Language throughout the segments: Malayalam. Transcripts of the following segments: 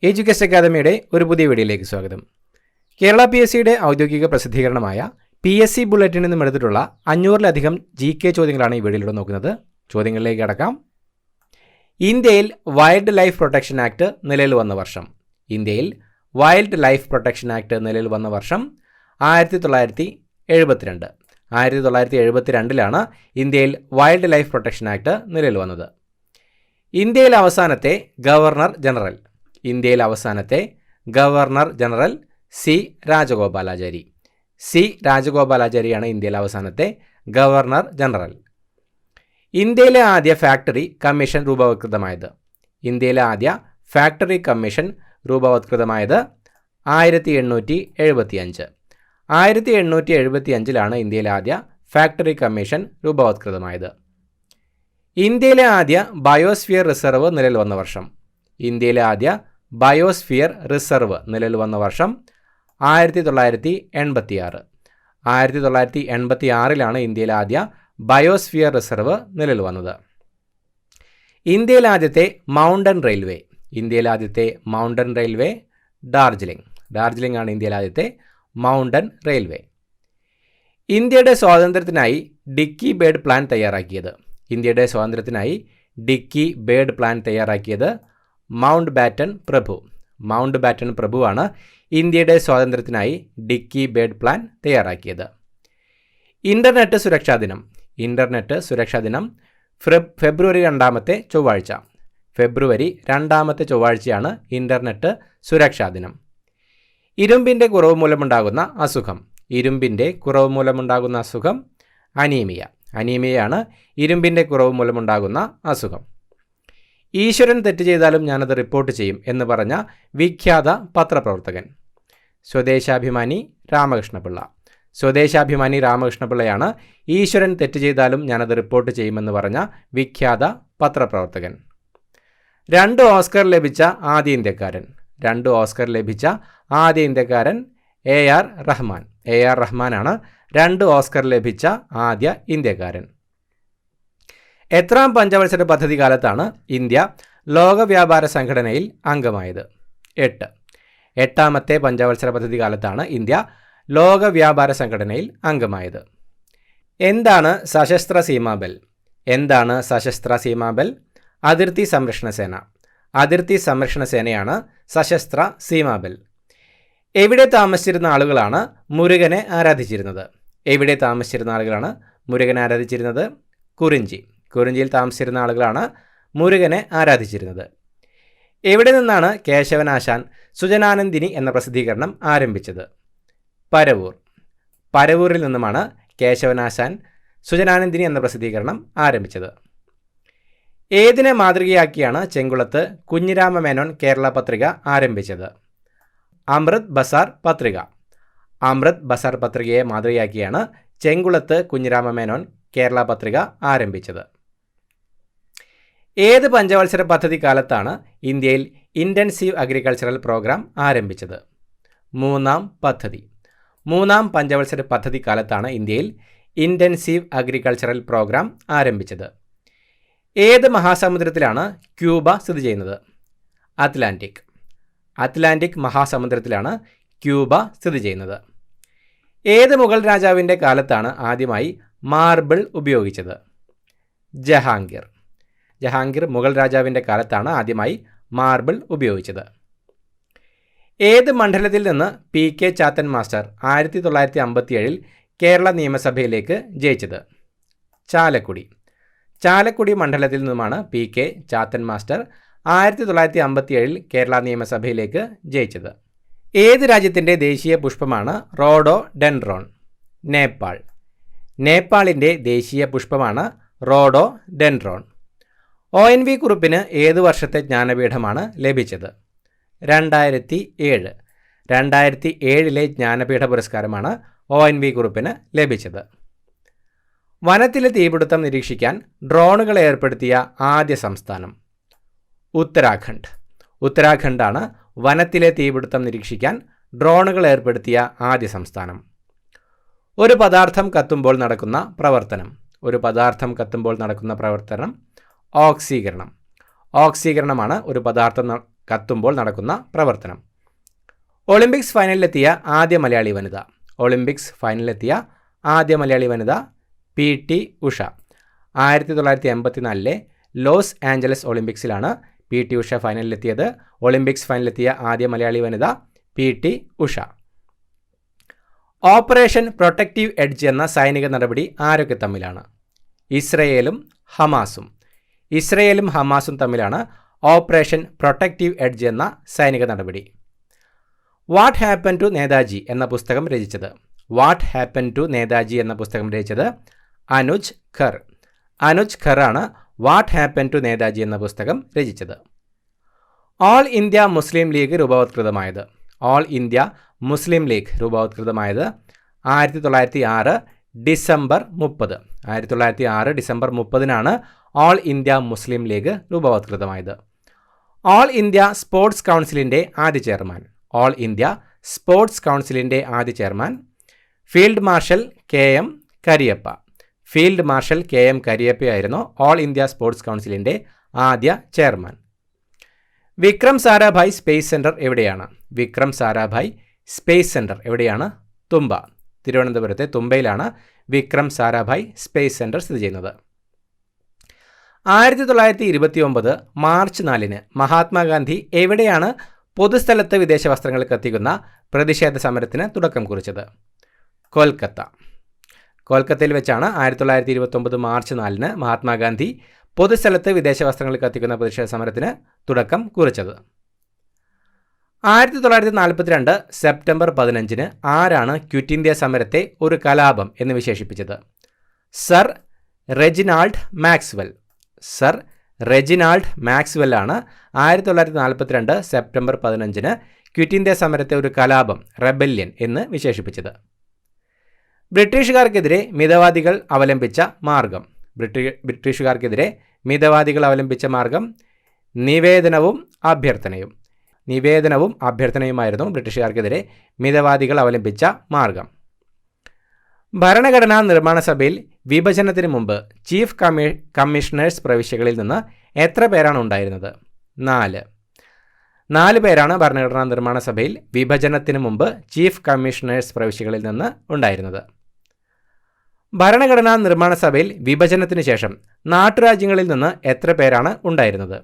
എഡ്യൂക്കേഷൻ അക്കാദമിയുടെ ഒരു പുതിയ വീഡിയോയിലേക്ക് സ്വാഗതം. കേരള PSCയുടെ ഔദ്യോഗിക പ്രസിദ്ധീകരണമായ PSC ബുള്ളറ്റിനിൽ നിന്നും എടുത്തിട്ടുള്ള 500-ലധികം GK ചോദ്യങ്ങളാണ് ഈ വീഡിയോയിലൂടെ നോക്കുന്നത്. ചോദ്യങ്ങളിലേക്ക് കടക്കാം. ഇന്ത്യയിൽ വൈൽഡ് ലൈഫ് പ്രൊട്ടക്ഷൻ ആക്ട് നിലവിൽ വന്ന വർഷം. ഇന്ത്യയിൽ വൈൽഡ് ലൈഫ് പ്രൊട്ടക്ഷൻ ആക്ട് നിലവിൽ വന്ന വർഷം 1972. 1972 ഇന്ത്യയിൽ വൈൽഡ് ലൈഫ് പ്രൊട്ടക്ഷൻ ആക്ട് നിലവിൽ വന്നത്. ഇന്ത്യയിലെ അവസാനത്തെ ഗവർണർ ജനറൽ. ഇന്ത്യയിലെ അവസാനത്തെ governor general C Rajagopalachari. C രാജഗോപാലാചാരിയാണ് ഇന്ത്യയിലെ അവസാനത്തെ ഗവർണർ ജനറൽ. ഇന്ത്യയിലെ ആദ്യ ഫാക്ടറി കമ്മീഷൻ രൂപവത്കൃതമായത്. ഇന്ത്യയിലെ ആദ്യ ഫാക്ടറി കമ്മീഷൻ രൂപവത്കൃതമായത് 1875. 1875 ഇന്ത്യയിലെ ആദ്യ ഫാക്ടറി കമ്മീഷൻ രൂപവത്കൃതമായത്. ഇന്ത്യയിലെ ആദ്യ ബയോസ്ഫിയർ റിസർവ് നിലവിൽ വന്ന വർഷം. ഇന്ത്യയിലെ ആദ്യ ബയോസ്ഫിയർ റിസർവ് നിലവിൽ വന്ന വർഷം 1986. 1986 ഇന്ത്യയിലെ ആദ്യ ബയോസ്ഫിയർ റിസർവ് നിലവിൽ വന്നത്. ഇന്ത്യയിലെ ആദ്യത്തെ മൗണ്ടൻ റെയിൽവേ. ഇന്ത്യയിലെ ആദ്യത്തെ മൗണ്ടൻ റെയിൽവേ ഡാർജിലിംഗ്. ഡാർജിലിംഗ് ആണ് ഇന്ത്യയിലെ ആദ്യത്തെ മൗണ്ടൻ റെയിൽവേ. ഇന്ത്യയുടെ സ്വാതന്ത്ര്യത്തിനായി ഡിക്കി ബേർഡ് പ്ലാൻ തയ്യാറാക്കിയത്. ഇന്ത്യയുടെ സ്വാതന്ത്ര്യത്തിനായി ഡിക്കി ബേർഡ് പ്ലാൻ തയ്യാറാക്കിയത് മൗണ്ട് ബാറ്റൻ പ്രഭു. മൗണ്ട് ബാറ്റൻ പ്രഭുവാണ് ഇന്ത്യയുടെ സ്വാതന്ത്ര്യത്തിനായി ഡിക്കി ബേർഡ് പ്ലാൻ തയ്യാറാക്കിയത്. ഇൻ്റർനെറ്റ് സുരക്ഷാ ദിനം. ഇൻ്റർനെറ്റ് സുരക്ഷാ ദിനം ഫെബ്രുവരി 2 ചൊവ്വാഴ്ച. ഫെബ്രുവരി 2 ചൊവ്വാഴ്ചയാണ് ഇൻ്റർനെറ്റ് സുരക്ഷാ ദിനം. ഇരുമ്പിൻ്റെ കുറവ് മൂലമുണ്ടാകുന്ന അസുഖം. ഇരുമ്പിൻ്റെ കുറവ് മൂലമുണ്ടാകുന്ന അസുഖം അനീമിയ. അനീമിയയാണ് ഇരുമ്പിൻ്റെ കുറവ് മൂലമുണ്ടാകുന്ന അസുഖം. ഈശ്വരൻ തെറ്റ് ചെയ്താലും ഞാനത് റിപ്പോർട്ട് ചെയ്യും എന്ന് പറഞ്ഞ വിഖ്യാത പത്രപ്രവർത്തകൻ സ്വദേശാഭിമാനി രാമകൃഷ്ണപിള്ള. സ്വദേശാഭിമാനി രാമകൃഷ്ണപിള്ളയാണ് ഈശ്വരൻ തെറ്റ് ചെയ്താലും ഞാനത് റിപ്പോർട്ട് ചെയ്യുമെന്ന് പറഞ്ഞ വിഖ്യാത പത്രപ്രവർത്തകൻ. 2 ഓസ്കർ ലഭിച്ച ആദ്യ ഇന്ത്യക്കാരൻ. 2 ഓസ്കർ ലഭിച്ച ആദ്യ ഇന്ത്യക്കാരൻ AR റഹ്മാൻ. AR റഹ്മാനാണ് 2 ഓസ്കർ ലഭിച്ച ആദ്യ ഇന്ത്യക്കാരൻ. എത്രാം പഞ്ചവത്സര പദ്ധതി കാലത്താണ് ഇന്ത്യ ലോക വ്യാപാര സംഘടനയിൽ അംഗമായത്? 8. 8ാമത്തെ പഞ്ചവത്സര പദ്ധതി കാലത്താണ് ഇന്ത്യ ലോക വ്യാപാര സംഘടനയിൽ അംഗമായത്. എന്താണ് സശസ്ത്ര സീമാബൽ? എന്താണ് സശസ്ത്ര സീമാബൽ? അതിർത്തി സംരക്ഷണ സേന. അതിർത്തി സംരക്ഷണ സേനയാണ് സശസ്ത്ര സീമാബൽ. എവിടെ താമസിച്ചിരുന്ന ആളുകളാണ് മുരുകനെ ആരാധിച്ചിരുന്നത്? എവിടെ താമസിച്ചിരുന്ന ആളുകളാണ് മുരുകനെ ആരാധിച്ചിരുന്നത്? കുറിഞ്ചി. കുറിഞ്ചിയിൽ താമസിച്ചിരുന്ന ആളുകളാണ് മുരുകനെ ആരാധിച്ചിരുന്നത്. എവിടെ നിന്നാണ് കേശവനാശാൻ സുജനാനന്ദിനി എന്ന പ്രസിദ്ധീകരണം ആരംഭിച്ചത്? പരവൂർ. പരവൂരിൽ നിന്നുമാണ് കേശവനാശാൻ സുജനാനന്ദിനി എന്ന പ്രസിദ്ധീകരണം ആരംഭിച്ചത്. ഏതിനെ മാതൃകയാക്കിയാണ് ചെങ്കുളത്ത് കുഞ്ഞിരാമ മേനോൻ കേരള പത്രിക ആരംഭിച്ചത്? അമൃത് ബസാർ പത്രിക. അമൃത് ബസാർ പത്രികയെ മാതൃകയാക്കിയാണ് ചെങ്കുളത്ത് കുഞ്ഞിരാമ മേനോൻ കേരള പത്രിക ആരംഭിച്ചത്. ഏത് പഞ്ചവത്സര പദ്ധതി കാലത്താണ് ഇന്ത്യയിൽ ഇൻറ്റൻസീവ് അഗ്രികൾച്ചറൽ പ്രോഗ്രാം ആരംഭിച്ചത്? 3ാം പദ്ധതി. 3ാം പഞ്ചവത്സര പദ്ധതി കാലത്താണ് ഇന്ത്യയിൽ ഇൻറ്റൻസീവ് അഗ്രികൾച്ചറൽ പ്രോഗ്രാം ആരംഭിച്ചത്. ഏത് മഹാസമുദ്രത്തിലാണ് ക്യൂബ സ്ഥിതി ചെയ്യുന്നത്? അറ്റ്ലാന്റിക്. അറ്റ്ലാന്റിക് മഹാസമുദ്രത്തിലാണ് ക്യൂബ സ്ഥിതി ചെയ്യുന്നത്. ഏത് മുഗൾ രാജാവിൻ്റെ കാലത്താണ് ആദ്യമായി മാർബിൾ ഉപയോഗിച്ചത്? ജഹാംഗീർ. ജഹാംഗീർ മുഗൾ രാജാവിൻ്റെ കാലത്താണ് ആദ്യമായി മാർബിൾ ഉപയോഗിച്ചത്. ഏത് മണ്ഡലത്തിൽ നിന്ന് PK ചാത്തൻ മാസ്റ്റർ 1957 കേരള നിയമസഭയിലേക്ക് ജയിച്ചത്? ചാലക്കുടി. ചാലക്കുടി മണ്ഡലത്തിൽ നിന്നുമാണ് PK ചാത്തൻ മാസ്റ്റർ 1957 കേരള നിയമസഭയിലേക്ക് ജയിച്ചത്. ഏത് രാജ്യത്തിൻ്റെ ദേശീയ പുഷ്പമാണ് റോഡോഡെൻഡ്രോൺ? നേപ്പാൾ. നേപ്പാളിൻ്റെ ദേശീയ പുഷ്പമാണ് റോഡോഡെൻഡ്രോൺ. ONV കുറുപ്പിന് ഏത് വർഷത്തെ ജ്ഞാനപീഠമാണ് ലഭിച്ചത്? 2007. 2007 ജ്ഞാനപീഠ പുരസ്കാരമാണ് ONV കുറുപ്പിന് ലഭിച്ചത്. വനത്തിലെ തീപിടുത്തം നിരീക്ഷിക്കാൻ ഡ്രോണുകൾ ഏർപ്പെടുത്തിയ ആദ്യ സംസ്ഥാനം? ഉത്തരാഖണ്ഡ്. ഉത്തരാഖണ്ഡാണ് വനത്തിലെ തീപിടുത്തം നിരീക്ഷിക്കാൻ ഡ്രോണുകൾ ഏർപ്പെടുത്തിയ ആദ്യ സംസ്ഥാനം. ഒരു പദാർത്ഥം കത്തുമ്പോൾ നടക്കുന്ന പ്രവർത്തനം. ഒരു പദാർത്ഥം കത്തുമ്പോൾ നടക്കുന്ന പ്രവർത്തനം ഓക്സീകരണം. ഓക്സീകരണമാണ് ഒരു പദാർത്ഥം കത്തുമ്പോൾ നടക്കുന്ന പ്രവർത്തനം. ഒളിമ്പിക്സ് ഫൈനലിലെത്തിയ ആദ്യ മലയാളി വനിത. ഒളിമ്പിക്സ് ഫൈനലിലെത്തിയ ആദ്യ മലയാളി വനിത PT ഉഷ. 1984 ലോസ് ആഞ്ചലസ് ഒളിമ്പിക്സിലാണ് PT ഉഷ ഫൈനലിലെത്തിയത്. ഒളിമ്പിക്സ് ഫൈനലിലെത്തിയ ആദ്യ മലയാളി വനിത PT Usha. Operation protective edge എന്ന സൈനിക നടപടി ആരൊക്കെ തമ്മിലാണ്? ഇസ്രയേലും ഹമാസും. ഇസ്രയേലും ഹമാസും തമ്മിലാണ് ഓപ്പറേഷൻ പ്രൊട്ടക്റ്റീവ് എഡ്ജ് എന്ന സൈനിക നടപടി. വാട്ട് ഹാപ്പൻ ടു നേതാജി എന്ന പുസ്തകം രചിച്ചത്? വാട്ട് ഹാപ്പൻ ടു നേതാജി എന്ന പുസ്തകം രചിച്ചത് അനുജ് ഖർ. അനുജ് ഖറാണ് വാട്ട് ഹാപ്പൻ ടു നേതാജി എന്ന പുസ്തകം രചിച്ചത്. ഓൾ ഇന്ത്യ മുസ്ലിം ലീഗ് രൂപവത്കൃതമായത്? ഓൾ ഇന്ത്യ മുസ്ലിം ലീഗ് രൂപവത്കൃതമായത് 1906 ഡിസംബർ 30. 1906 ഡിസംബർ 30-നാണ് ഓൾ ഇന്ത്യ മുസ്ലിം ലീഗ് രൂപവത്കൃതമായത്. ഓൾ ഇന്ത്യ സ്പോർട്സ് കൗൺസിലിൻ്റെ ആദ്യ ചെയർമാൻ? ഓൾ ഇന്ത്യ സ്പോർട്സ് കൗൺസിലിൻ്റെ ആദ്യ chairman field marshal KM Cariappa. Field marshal KM കരിയപ്പയായിരുന്നു ഓൾ ഇന്ത്യ സ്പോർട്സ് കൗൺസിലിൻ്റെ ആദ്യ ചെയർമാൻ. വിക്രം സാരാഭായ് സ്പേസ് സെൻറ്റർ എവിടെയാണ്? വിക്രം സാരാഭായ് സ്പേസ് സെൻറ്റർ എവിടെയാണ്? തുമ്പ. തിരുവനന്തപുരത്തെ തുമ്പയിലാണ് വിക്രം സാരാഭായ് സ്പേസ് സെൻറ്റർ സ്ഥിതി ചെയ്യുന്നത്. 1929 മാർച്ച് 4-ന് മഹാത്മാഗാന്ധി എവിടെയാണ് പൊതുസ്ഥലത്ത് വിദേശ വസ്ത്രങ്ങൾ കത്തിക്കുന്ന പ്രതിഷേധ സമരത്തിന് തുടക്കം കുറിച്ചത്? കൊൽക്കത്ത. കൊൽക്കത്തയിൽ വെച്ചാണ് 1929 മാർച്ച് 4-ന് മഹാത്മാഗാന്ധി പൊതുസ്ഥലത്ത് വിദേശ വസ്ത്രങ്ങൾ കത്തിക്കുന്ന പ്രതിഷേധ സമരത്തിന് തുടക്കം കുറിച്ചത്. 1942 സെപ്റ്റംബർ 15-ന് ആരാണ് ക്വിറ്റ് ഇന്ത്യ സമരത്തെ ഒരു കലാപം എന്ന് വിശേഷിപ്പിച്ചത്? Sir Reginald Maxwell. Sir Reginald Maxwell ആണ് 1942 സെപ്റ്റംബർ 15-ന് ക്വിറ്റ് ഇന്ത്യ സമരത്തെ ഒരു കലാപം, റെബല്യൻ എന്ന് വിശേഷിപ്പിച്ചത്. ബ്രിട്ടീഷുകാർക്കെതിരെ മിതവാദികൾ അവലംബിച്ച മാർഗം? ബ്രിട്ടീഷുകാർക്കെതിരെ മിതവാദികൾ അവലംബിച്ച മാർഗം നിവേദനവും അഭ്യർത്ഥനയും. നിവേദനവും അഭ്യർത്ഥനയുമായിരുന്നു ബ്രിട്ടീഷുകാർക്കെതിരെ മിതവാദികൾ അവലംബിച്ച മാർഗം. ഭരണഘടനാ നിർമ്മാണ സഭയിൽ വിഭജനത്തിന് മുമ്പ് ചീഫ് കമ്മീഷണേഴ്സ് പ്രവിശ്യകളിൽ നിന്ന് എത്ര പേരാണ് ഉണ്ടായിരുന്നത്? 4 പേരാണ് ഭരണഘടനാ നിർമ്മാണ സഭയിൽ വിഭജനത്തിന് മുമ്പ് ചീഫ് കമ്മീഷണേഴ്സ് പ്രവിശ്യകളിൽ നിന്ന് ഉണ്ടായിരുന്നത്. ഭരണഘടനാ നിർമ്മാണ സഭയിൽ വിഭജനത്തിന് ശേഷം നാട്ടുരാജ്യങ്ങളിൽ നിന്ന് എത്ര പേരാണ് ഉണ്ടായിരുന്നത്?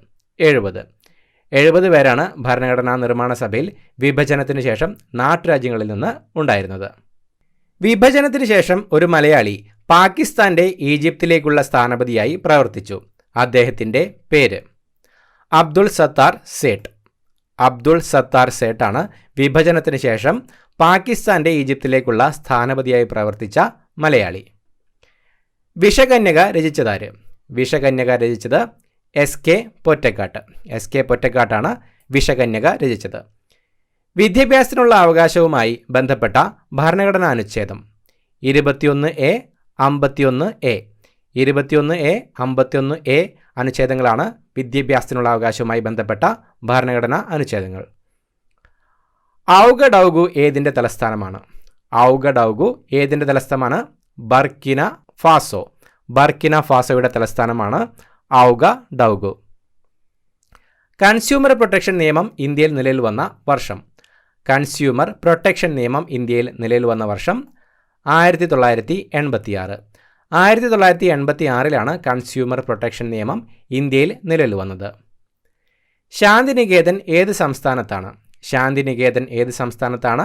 70 പേരാണ് ഭരണഘടനാ നിർമ്മാണ സഭയിൽ വിഭജനത്തിന് ശേഷം നാട്ടുരാജ്യങ്ങളിൽ നിന്ന് ഉണ്ടായിരുന്നത്. വിഭജനത്തിന് ശേഷം ഒരു മലയാളി പാകിസ്ഥാൻ്റെ ഈജിപ്തിലേക്കുള്ള സ്ഥാനപതിയായി പ്രവർത്തിച്ചു. അദ്ദേഹത്തിൻ്റെ പേര്? അബ്ദുൾ സത്താർ സേട്ട്. അബ്ദുൾ സത്താർ സേട്ടാണ് വിഭജനത്തിന് ശേഷം പാകിസ്ഥാൻ്റെ ഈജിപ്തിലേക്കുള്ള സ്ഥാനപതിയായി പ്രവർത്തിച്ച മലയാളി. വിഷകന്യക രചിച്ചതാര്? വിഷകന്യക രചിച്ചത് SK പൊറ്റക്കാട്ട്. SK പൊറ്റക്കാട്ടാണ് വിഷകന്യക രചിച്ചത്. വിദ്യാഭ്യാസത്തിനുള്ള അവകാശവുമായി ബന്ധപ്പെട്ട ഭരണഘടനാ അനുച്ഛേദം 21A, 51A. 21A, 51A അനുച്ഛേദങ്ങളാണ് വിദ്യാഭ്യാസത്തിനുള്ള അവകാശവുമായി ബന്ധപ്പെട്ട ഭരണഘടനാ അനുച്ഛേദങ്ങൾ. ഔഗഡൌഗു ഏതിൻ്റെ തലസ്ഥാനമാണ്? ഔഗഡൌഗു ഏതിൻ്റെ തലസ്ഥാനമാണ്? ബർക്കിന ഫാസോ. ബർക്കിന ഫാസോയുടെ തലസ്ഥാനമാണ് ഔഗഡൌഗു. കൺസ്യൂമർ പ്രൊട്ടക്ഷൻ നിയമം ഇന്ത്യയിൽ നിലവിൽ വന്ന വർഷം? കൺസ്യൂമർ പ്രൊട്ടക്ഷൻ നിയമം ഇന്ത്യയിൽ നിലവിൽ വന്ന വർഷം 1986. 1986-ലാണ് കൺസ്യൂമർ പ്രൊട്ടക്ഷൻ നിയമം ഇന്ത്യയിൽ നിലവിൽ വന്നത്. ശാന്തിനികേതൻ ഏത് സംസ്ഥാനത്താണ്? ശാന്തിനികേതൻ ഏത് സംസ്ഥാനത്താണ്?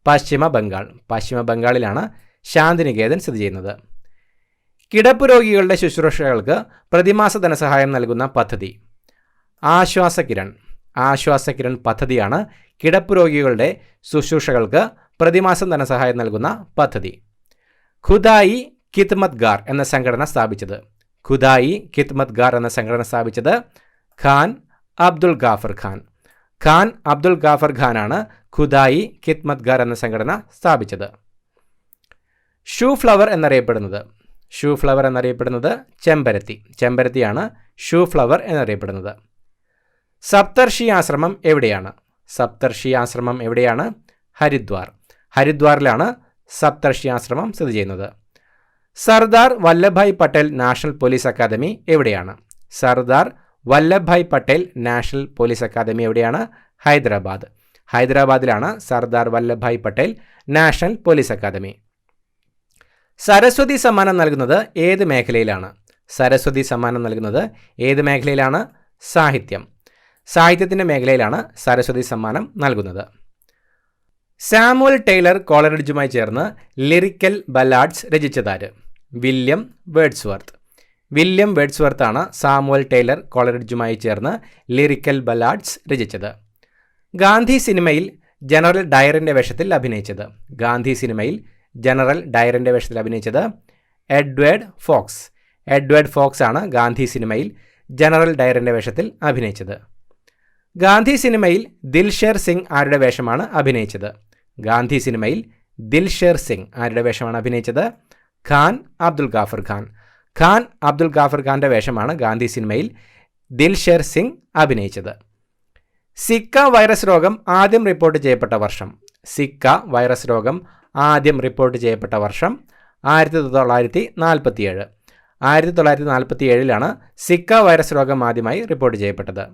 പശ്ചിമ ബംഗാൾ. പശ്ചിമ ബംഗാളിലാണ് ശാന്തിനികേതൻ സ്ഥിതി ചെയ്യുന്നത്. കിടപ്പ് രോഗികളുടെ ശുശ്രൂഷകൾക്ക് പ്രതിമാസ ധനസഹായം നൽകുന്ന പദ്ധതി? ആശ്വാസകിരൺ. ആശ്വാസകിരൺ പദ്ധതിയാണ് കിടപ്പ് രോഗികളുടെ ശുശ്രൂഷകൾക്ക് പ്രതിമാസം ധനസഹായം നൽകുന്ന പദ്ധതി. ഖുദായി ഖിദ്മത്ഗാർ എന്ന സംഘടന സ്ഥാപിച്ചത്? ഖുദായി ഖിദ്മത്ഗാർ എന്ന സംഘടന സ്ഥാപിച്ചത് ഖാൻ അബ്ദുൾ ഗാഫർ ഖാൻ. ഖാൻ അബ്ദുൾ ഗാഫർ ഖാനാണ് ഖുദായി ഖിദ്മത്ഗാർ എന്ന സംഘടന സ്ഥാപിച്ചത്. ഷൂ ഫ്ലവർ എന്നറിയപ്പെടുന്നത്? ഷൂ ഫ്ലവർ എന്നറിയപ്പെടുന്നത് ചെമ്പരത്തി. ചെമ്പരത്തിയാണ് ഷൂ ഫ്ലവർ എന്നറിയപ്പെടുന്നത്. സപ്തർഷി ആശ്രമം എവിടെയാണ്? സപ്തർഷി ആശ്രമം എവിടെയാണ്? ഹരിദ്വാർ. ഹരിദ്വാറിലാണ് സപ്തർഷി ആശ്രമം സ്ഥിതി ചെയ്യുന്നത്. Sardar Vallabhbhai Patel national police academy എവിടെയാണ്? Sardar Vallabhbhai Patel national police academy എവിടെയാണ്? ഹൈദരാബാദ്. ഹൈദരാബാദിലാണ് Sardar Vallabhbhai Patel national police academy. Saraswati സമ്മാനം നൽകുന്നത് ഏത് മേഖലയിലാണ്? സരസ്വതി സമ്മാനം നൽകുന്നത് ഏത് മേഖലയിലാണ്? സാഹിത്യം. സാഹിത്യത്തിൻ്റെ മേഖലയിലാണ് സരസ്വതി സമ്മാനം നൽകുന്നത്. സാമുവൽ ടൈലർ കോളറിഡ്ജുമായി ചേർന്ന് ലിറിക്കൽ ബല്ലാഡ്സ് രചിച്ചതാര്? William Wordsworth. വില്യം വേർഡ്സ്വർത്ത് ആണ് സാമുവൽ ടൈലർ കോളറിഡ്ജുമായി ചേർന്ന് ലിറിക്കൽ ബല്ലാഡ്സ് രചിച്ചത്. ഗാന്ധി സിനിമയിൽ ജനറൽ ഡയറിൻ്റെ വേഷത്തിൽ അഭിനയിച്ചത്? ഗാന്ധി സിനിമയിൽ ജനറൽ ഡയറിൻ്റെ വേഷത്തിൽ അഭിനയിച്ചത് എഡ്വേർഡ് ഫോക്സ്. എഡ്വേർഡ് ഫോക്സ് ആണ് ഗാന്ധി സിനിമയിൽ ജനറൽ ഡയറിൻ്റെ വേഷത്തിൽ അഭിനയിച്ചത്. ഗാന്ധി സിനിമയിൽ ദിൽഷേർ സിംഗ് ആരുടെ വേഷമാണ് അഭിനയിച്ചത്? ഗാന്ധി സിനിമയിൽ ദിൽഷേർ സിംഗ് ആരുടെ വേഷമാണ് അഭിനയിച്ചത്? ഖാൻ അബ്ദുൽ ഗാഫർ ഖാൻ. ഖാൻ അബ്ദുൽ ഗാഫർ ഖാൻ്റെ വേഷമാണ് ഗാന്ധി സിനിമയിൽ ദിൽഷേർ സിംഗ് അഭിനയിച്ചത്. സിക്ക വൈറസ് രോഗം ആദ്യം റിപ്പോർട്ട് ചെയ്യപ്പെട്ട വർഷം? സിക്ക വൈറസ് രോഗം ആദ്യം റിപ്പോർട്ട് ചെയ്യപ്പെട്ട വർഷം 1947. 1947 സിക്ക വൈറസ് രോഗം ആദ്യമായി റിപ്പോർട്ട് ചെയ്യപ്പെട്ടത്.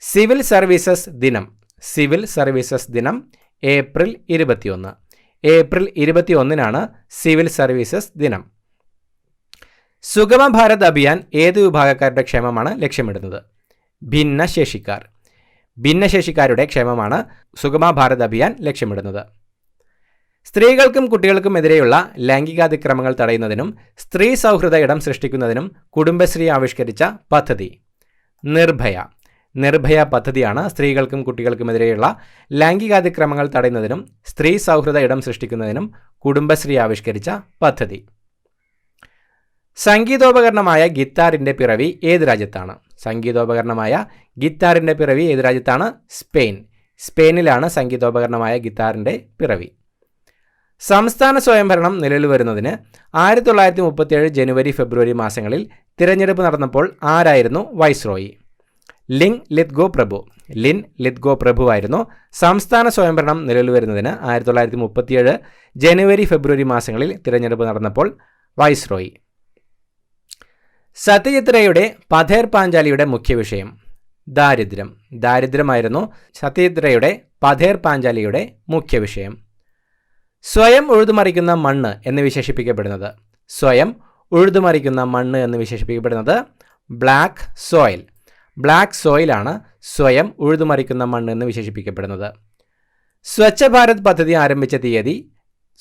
സിവിൽ സർവീസസ് ദിനം? സിവിൽ സർവീസസ് ദിനം ഏപ്രിൽ 21. ഏപ്രിൽ 21 സിവിൽ സർവീസസ് ദിനം. സുഗമ ഭാരത് അഭിയാൻ ഏത് വിഭാഗക്കാരുടെ ക്ഷേമമാണ് ലക്ഷ്യമിടുന്നത്? ഭിന്നശേഷിക്കാർ. ഭിന്നശേഷിക്കാരുടെ ക്ഷേമമാണ് സുഗമ ഭാരത് അഭിയാൻ ലക്ഷ്യമിടുന്നത്. സ്ത്രീകൾക്കും കുട്ടികൾക്കും എതിരെയുള്ള ലൈംഗികാതിക്രമങ്ങൾ തടയുന്നതിനും സ്ത്രീ സൗഹൃദ ഇടം സൃഷ്ടിക്കുന്നതിനും കുടുംബശ്രീ ആവിഷ്കരിച്ച പദ്ധതി? നിർഭയ. നിർഭയ പദ്ധതിയാണ് സ്ത്രീകൾക്കും കുട്ടികൾക്കുമെതിരെയുള്ള ലൈംഗികാതിക്രമങ്ങൾ തടയുന്നതിനും സ്ത്രീ സൗഹൃദ ഇടം സൃഷ്ടിക്കുന്നതിനും കുടുംബശ്രീ ആവിഷ്കരിച്ച പദ്ധതി. സംഗീതോപകരണമായ ഗിത്താറിൻ്റെ പിറവി ഏത് രാജ്യത്താണ്? സംഗീതോപകരണമായ ഗിത്താറിൻ്റെ പിറവി ഏത് രാജ്യത്താണ്? സ്പെയിൻ. സ്പെയിനിലാണ് സംഗീതോപകരണമായ ഗിത്താറിൻ്റെ പിറവി. സംസ്ഥാന സ്വയംഭരണം നിലവിൽ വരുന്നതിന് 1937 ജനുവരി ഫെബ്രുവരി മാസങ്ങളിൽ തിരഞ്ഞെടുപ്പ് നടന്നപ്പോൾ ആരായിരുന്നു വൈസ്രോയി? ലിൻ ലിത്ഗോ പ്രഭു. ലിൻ ലിത്ഗോ പ്രഭു ആയിരുന്നു സംസ്ഥാന സ്വയംഭരണം നിലവിൽ വരുന്നതിന് 1937 ജനുവരി ഫെബ്രുവരി മാസങ്ങളിൽ തിരഞ്ഞെടുപ്പ് നടന്നപ്പോൾ വൈസ്രോയി. സത്യജിത് റേയുടെ പഥേർ പാഞ്ചാലിയുടെ മുഖ്യ വിഷയം? ദാരിദ്ര്യം. ദാരിദ്ര്യമായിരുന്നു സത്യജിത് റേയുടെ പഥേർ പാഞ്ചാലിയുടെ മുഖ്യ വിഷയം. സ്വയം ഉഴുതുമറിക്കുന്ന മണ്ണ് എന്ന് വിശേഷിപ്പിക്കപ്പെടുന്നത്? സ്വയം ഉഴുതുമറിക്കുന്ന മണ്ണ് എന്ന് വിശേഷിപ്പിക്കപ്പെടുന്നത് ബ്ലാക്ക് സോയിൽ. ബ്ലാക്ക് സോയിലാണ് സ്വയം ഉഴുതുമറിക്കുന്ന മണ്ണ് എന്ന് വിശേഷിപ്പിക്കപ്പെടുന്നത്. സ്വച്ഛ ഭാരത് പദ്ധതി ആരംഭിച്ച തീയതി?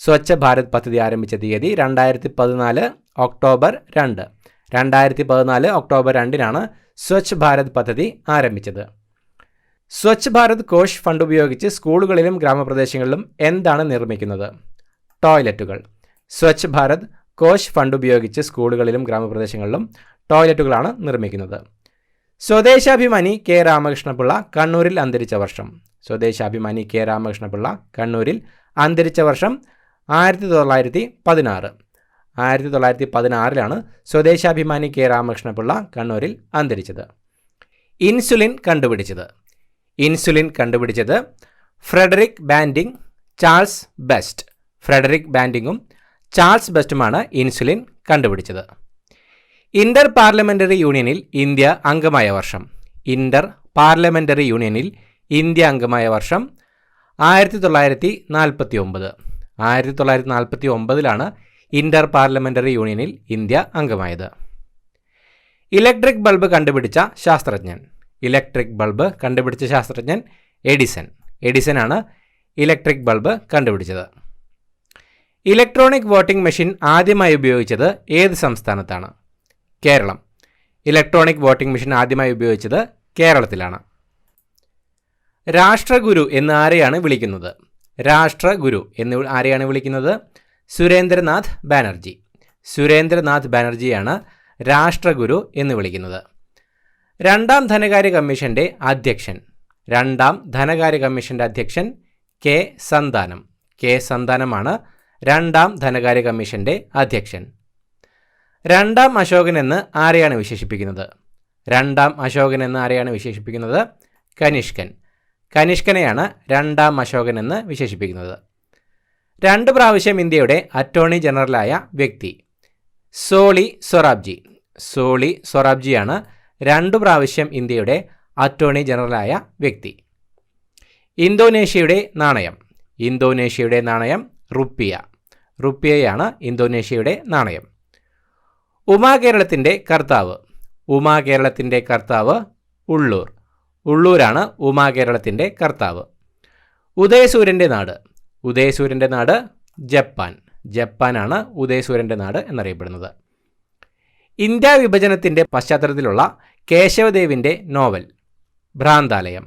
സ്വച്ഛ ഭാരത് പദ്ധതി ആരംഭിച്ച തീയതി 2014 ഒക്ടോബർ 2. 2014 ഒക്ടോബർ 2 സ്വച്ഛ് ഭാരത് പദ്ധതി ആരംഭിച്ചത്. സ്വച്ഛ് ഭാരത് കോഷ് ഫണ്ട് ഉപയോഗിച്ച് സ്കൂളുകളിലും ഗ്രാമപ്രദേശങ്ങളിലും എന്താണ് നിർമ്മിക്കുന്നത്? ടോയ്ലറ്റുകൾ. സ്വച്ഛ് ഭാരത് കോഷ് ഫണ്ട് ഉപയോഗിച്ച് സ്കൂളുകളിലും ഗ്രാമപ്രദേശങ്ങളിലും ടോയ്ലറ്റുകളാണ് നിർമ്മിക്കുന്നത്. സ്വദേശാഭിമാനി കെ രാമകൃഷ്ണപിള്ള കണ്ണൂരിൽ അന്തരിച്ച വർഷം? സ്വദേശാഭിമാനി കെ രാമകൃഷ്ണപിള്ള കണ്ണൂരിൽ അന്തരിച്ച വർഷം 1916. 1916 സ്വദേശാഭിമാനി കെ രാമകൃഷ്ണപിള്ള കണ്ണൂരിൽ അന്തരിച്ചത്. ഇൻസുലിൻ കണ്ടുപിടിച്ചത്? ഇൻസുലിൻ കണ്ടുപിടിച്ചത് Frederick Banting, Charles Best. Frederick ബാൻഡിങ്ങും ചാൾസ് ബെസ്റ്റുമാണ് ഇൻസുലിൻ കണ്ടുപിടിച്ചത്. ഇന്റർ പാർലമെൻ്ററി യൂണിയനിൽ ഇന്ത്യ അംഗമായ വർഷം? ഇന്റർ പാർലമെൻ്ററി യൂണിയനിൽ ഇന്ത്യ അംഗമായ വർഷം 1949. 1949 ഇന്റർ പാർലമെൻ്ററി യൂണിയനിൽ ഇന്ത്യ അംഗമായത്. ഇലക്ട്രിക് ബൾബ് കണ്ടുപിടിച്ച ശാസ്ത്രജ്ഞൻ? ഇലക്ട്രിക് ബൾബ് കണ്ടുപിടിച്ച ശാസ്ത്രജ്ഞൻ എഡിസൺ. എഡിസനാണ് ഇലക്ട്രിക് ബൾബ് കണ്ടുപിടിച്ചത്. ഇലക്ട്രോണിക് വോട്ടിംഗ് മെഷീൻ ആദ്യമായി ഉപയോഗിച്ചത് ഏത് സംസ്ഥാനത്താണ്? കേരളം. ഇലക്ട്രോണിക് വോട്ടിംഗ് മെഷീൻ ആദ്യമായി ഉപയോഗിച്ചത് കേരളത്തിലാണ്. രാഷ്ട്രഗുരു എന്ന് ആരെയാണ് വിളിക്കുന്നത്? രാഷ്ട്രഗുരു എന്ന് ആരെയാണ് വിളിക്കുന്നത്? സുരേന്ദ്രനാഥ് ബാനർജി. സുരേന്ദ്രനാഥ് ബാനർജിയാണ് രാഷ്ട്രഗുരു എന്ന് വിളിക്കുന്നത്. രണ്ടാം ധനകാര്യ കമ്മീഷൻ്റെ അധ്യക്ഷൻ? രണ്ടാം ധനകാര്യ കമ്മീഷൻ്റെ അധ്യക്ഷൻ കെ സന്താനം. കെ സന്താനമാണ് രണ്ടാം ധനകാര്യ കമ്മീഷൻ്റെ അധ്യക്ഷൻ. രണ്ടാം അശോകൻ എന്ന് ആരെയാണ് വിശേഷിപ്പിക്കുന്നത്? രണ്ടാം അശോകൻ എന്ന് ആരെയാണ് വിശേഷിപ്പിക്കുന്നത്? കനിഷ്കൻ. കനിഷ്കനെയാണ് രണ്ടാം അശോകൻ എന്ന് വിശേഷിപ്പിക്കുന്നത്. 2 പ്രാവശ്യം ഇന്ത്യയുടെ അറ്റോർണി ജനറലായ വ്യക്തി? സോളി സൊറാബ്ജി. സോളി സൊറാബ്ജിയാണ് 2 പ്രാവശ്യം ഇന്ത്യയുടെ അറ്റോർണി ജനറലായ വ്യക്തി. ഇന്തോനേഷ്യയുടെ നാണയം. ഇന്തോനേഷ്യയുടെ നാണയം റുപ്പിയ. റുപ്പിയയാണ് ഇന്തോനേഷ്യയുടെ നാണയം. ഉമാകേരളത്തിൻ്റെ കർത്താവ്. ഉമാകേരളത്തിൻ്റെ കർത്താവ് ഉള്ളൂർ. ഉള്ളൂരാണ് ഉമാകേരളത്തിൻ്റെ കർത്താവ്. ഉദയസൂര്യൻ്റെ നാട്. ഉദയസൂര്യൻ്റെ നാട് ജപ്പാൻ. ജപ്പാനാണ് ഉദയസൂര്യൻ്റെ നാട് എന്നറിയപ്പെടുന്നത്. ഇന്ത്യ വിഭജനത്തിൻ്റെ പശ്ചാത്തലത്തിലുള്ള കേശവദേവിൻ്റെ നോവൽ ഭ്രാന്താലയം.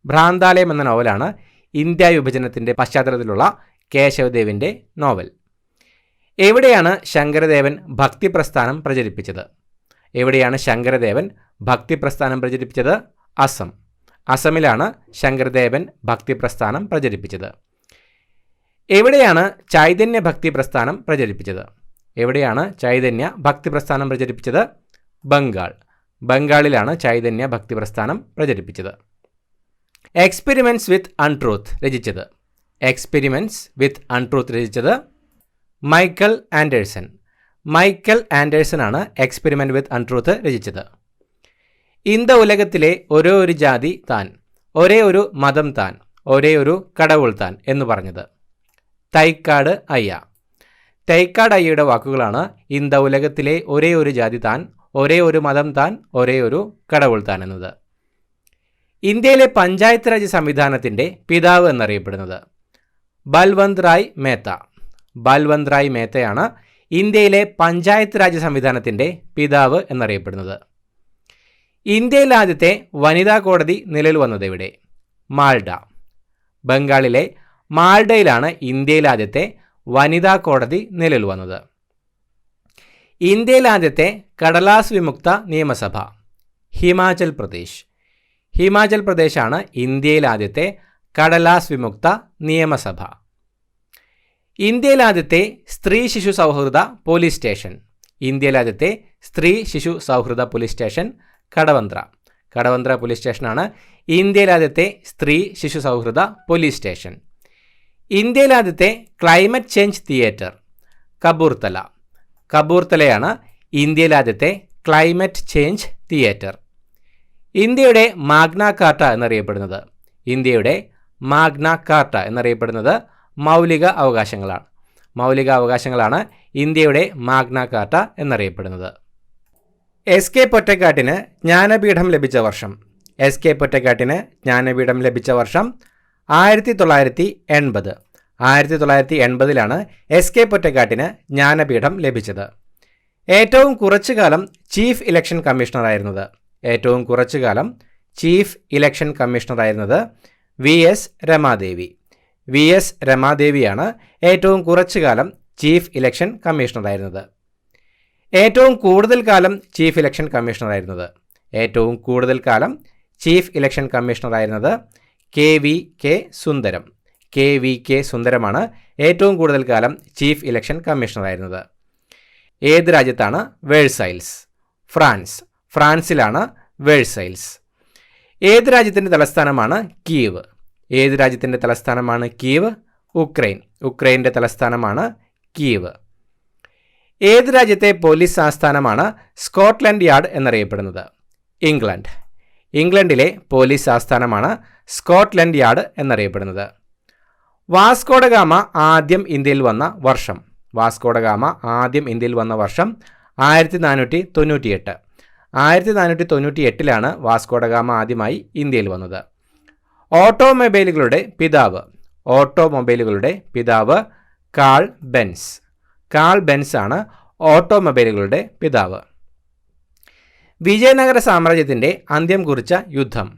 ഭ്രാന്താലയം എന്ന നോവലാണ് ഇന്ത്യ വിഭജനത്തിൻ്റെ പശ്ചാത്തലത്തിലുള്ള കേശവദേവിൻ്റെ നോവൽ. എവിടെയാണ് ശങ്കരദേവൻ ഭക്തിപ്രസ്ഥാനം പ്രചരിപ്പിച്ചത്? എവിടെയാണ് ശങ്കരദേവൻ ഭക്തിപ്രസ്ഥാനം പ്രചരിപ്പിച്ചത്? അസം. അസമിലാണ് ശങ്കരദേവൻ ഭക്തിപ്രസ്ഥാനം പ്രചരിപ്പിച്ചത്. എവിടെയാണ് ചൈതന്യ ഭക്തി പ്രസ്ഥാനം പ്രചരിപ്പിച്ചത്? എവിടെയാണ് ചൈതന്യ ഭക്തി പ്രസ്ഥാനം പ്രചരിപ്പിച്ചത്? ബംഗാൾ. ബംഗാളിലാണ് ചൈതന്യ ഭക്തി പ്രസ്ഥാനം പ്രചരിപ്പിച്ചത്. എക്സ്പെരിമെൻറ്റ്സ് വിത്ത് അൺട്രൂത്ത് രചിച്ചത്? എക്സ്പെരിമെൻറ്റ്സ് വിത്ത് അൺട്രൂത്ത് രചിച്ചത് മൈക്കൽ ആൻഡേഴ്സൺ. മൈക്കൽ ആൻഡേഴ്സൺ ആണ് എക്സ്പെരിമെൻറ്റ് വിത്ത് അൺട്രൂത്ത് രചിച്ചത്. ഇന്ത ഉലകത്തിലെ ഒരേ ഒരു ജാതി താൻ, ഒരേ ഒരു മതം താൻ, ഒരേ ഒരു കടവുൾ താൻ എന്ന് പറഞ്ഞത് തൈക്കാട് അയ്യ. തൈക്കാട് അയ്യയുടെ വാക്കുകളാണ് ഇന്ത ഉലകത്തിലെ ഒരേ ഒരു ജാതി താൻ, ഒരേ ഒരു മതം താൻ, ഒരേ ഒരു കടവുൾ താൻ എന്നത്. ഇന്ത്യയിലെ പഞ്ചായത്ത് രാജ് സംവിധാനത്തിൻ്റെ പിതാവ് എന്നറിയപ്പെടുന്നത് ബൽവന്ത് റായ് മേത്ത. ബൽവന്ത് റായ് മേത്തയാണ് ഇന്ത്യയിലെ പഞ്ചായത്ത് രാജ് സംവിധാനത്തിൻ്റെ പിതാവ് എന്നറിയപ്പെടുന്നത്. ഇന്ത്യയിലെ ആദ്യത്തെ വനിതാ കോടതി നിലവിൽ വന്നത് എവിടെ? മാൾഡ. ബംഗാളിലെ മാൾഡയിലാണ് ഇന്ത്യയിലെ ആദ്യത്തെ വനിതാ കോടതി നിലവിൽ വന്നത്. ഇന്ത്യയിലെ ആദ്യത്തെ കടലാസ് വിമുക്ത നിയമസഭ ഹിമാചൽ പ്രദേശ്. ഹിമാചൽ പ്രദേശാണ് ഇന്ത്യയിലെ ആദ്യത്തെ കടലാസ് വിമുക്ത നിയമസഭ. ഇന്ത്യയിലെ ആദ്യത്തെ സ്ത്രീ ശിശു സൗഹൃദ പോലീസ് സ്റ്റേഷൻ. ഇന്ത്യയിലെ ആദ്യത്തെ സ്ത്രീ ശിശു സൗഹൃദ police station Kadavanthra. Kadavanthra police സ്റ്റേഷനാണ് ഇന്ത്യയിലെ ആദ്യത്തെ സ്ത്രീ ശിശു സൗഹൃദ പോലീസ് സ്റ്റേഷൻ. ഇന്ത്യയിലെ ആദ്യത്തെ ക്ലൈമറ്റ് ചേഞ്ച് തിയേറ്റർ കപൂർത്തല. കപൂർത്തലയാണ് ഇന്ത്യയിലെ ആദ്യത്തെ ക്ലൈമറ്റ് ചേഞ്ച് തിയേറ്റർ. ഇന്ത്യയുടെ മാഗ്ന കാർട്ട എന്നറിയപ്പെടുന്നത്? ഇന്ത്യയുടെ മാഗ്ന കാർട്ട എന്നറിയപ്പെടുന്നത് മൗലിക അവകാശങ്ങളാണ്. മൗലിക അവകാശങ്ങളാണ് ഇന്ത്യയുടെ മാഗ്ന കാർട്ട എന്നറിയപ്പെടുന്നത്. എസ് കെ പൊറ്റക്കാട്ടിന് ജ്ഞാനപീഠം ലഭിച്ച വർഷം. എസ് കെ പൊറ്റക്കാട്ടിന് ജ്ഞാനപീഠം ലഭിച്ച വർഷം 1980. 1980 എസ് കെ പൊറ്റക്കാട്ടിന് ജ്ഞാനപീഠം ലഭിച്ചത്. ഏറ്റവും കുറച്ചു കാലം ചീഫ് ഇലക്ഷൻ കമ്മീഷണറായിരുന്നത്? ഏറ്റവും കുറച്ചു കാലം ചീഫ് ഇലക്ഷൻ കമ്മീഷണറായിരുന്നത് V S Ramadevi. V S രമാദേവിയാണ് ഏറ്റവും കുറച്ചു കാലം ചീഫ് ഇലക്ഷൻ കമ്മീഷണറായിരുന്നത്. ഏറ്റവും കൂടുതൽ കാലം ചീഫ് ഇലക്ഷൻ കമ്മീഷണറായിരുന്നത്? ഏറ്റവും കൂടുതൽ കാലം ചീഫ് ഇലക്ഷൻ കമ്മീഷണറായിരുന്നത് K V K Sundaram. K V K സുന്ദരമാണ് ഏറ്റവും കൂടുതൽ കാലം ചീഫ് ഇലക്ഷൻ കമ്മീഷണറായിരുന്നത്. ഏത് രാജ്യത്താണ് വേഴ്സൈൽസ്? ഫ്രാൻസ്. ഫ്രാൻസിലാണ് വേഴ്സൈൽസ്. ഏത് രാജ്യത്തിൻ്റെ തലസ്ഥാനമാണ് കീവ്? ഏത് രാജ്യത്തിൻ്റെ തലസ്ഥാനമാണ് കീവ്? ഉക്രൈൻ. ഉക്രൈൻ്റെ തലസ്ഥാനമാണ് കീവ്. ഏത് രാജ്യത്തെ പോലീസ് ആസ്ഥാനമാണ് സ്കോട്ട്ലൻഡ് യാർഡ് എന്നറിയപ്പെടുന്നത്? ഇംഗ്ലണ്ട്. ഇംഗ്ലണ്ടിലെ പോലീസ് ആസ്ഥാനമാണ് സ്കോട്ട്ലൻഡ് യാർഡ് എന്നറിയപ്പെടുന്നത്. വാസ്കോഡ ഗാമ ആദ്യം ഇന്ത്യയിൽ വന്ന വർഷം. വാസ്കോഡ ഗാമ ആദ്യം ഇന്ത്യയിൽ വന്ന വർഷം 1498. 1498 വാസ്കോഡ ഗാമ ആദ്യമായി ഇന്ത്യയിൽ വന്നത്. ഓട്ടോമൊബൈലുകളുടെ പിതാവ്. ഓട്ടോമൊബൈലുകളുടെ പിതാവ് കാൾ ബെൻസ്. കാൾ ബെൻസ് ആണ് ഓട്ടോമൊബൈലുകളുടെ പിതാവ്. വിജയനഗര സാമ്രാജ്യത്തിൻ്റെ അന്ത്യം കുറിച്ച യുദ്ധം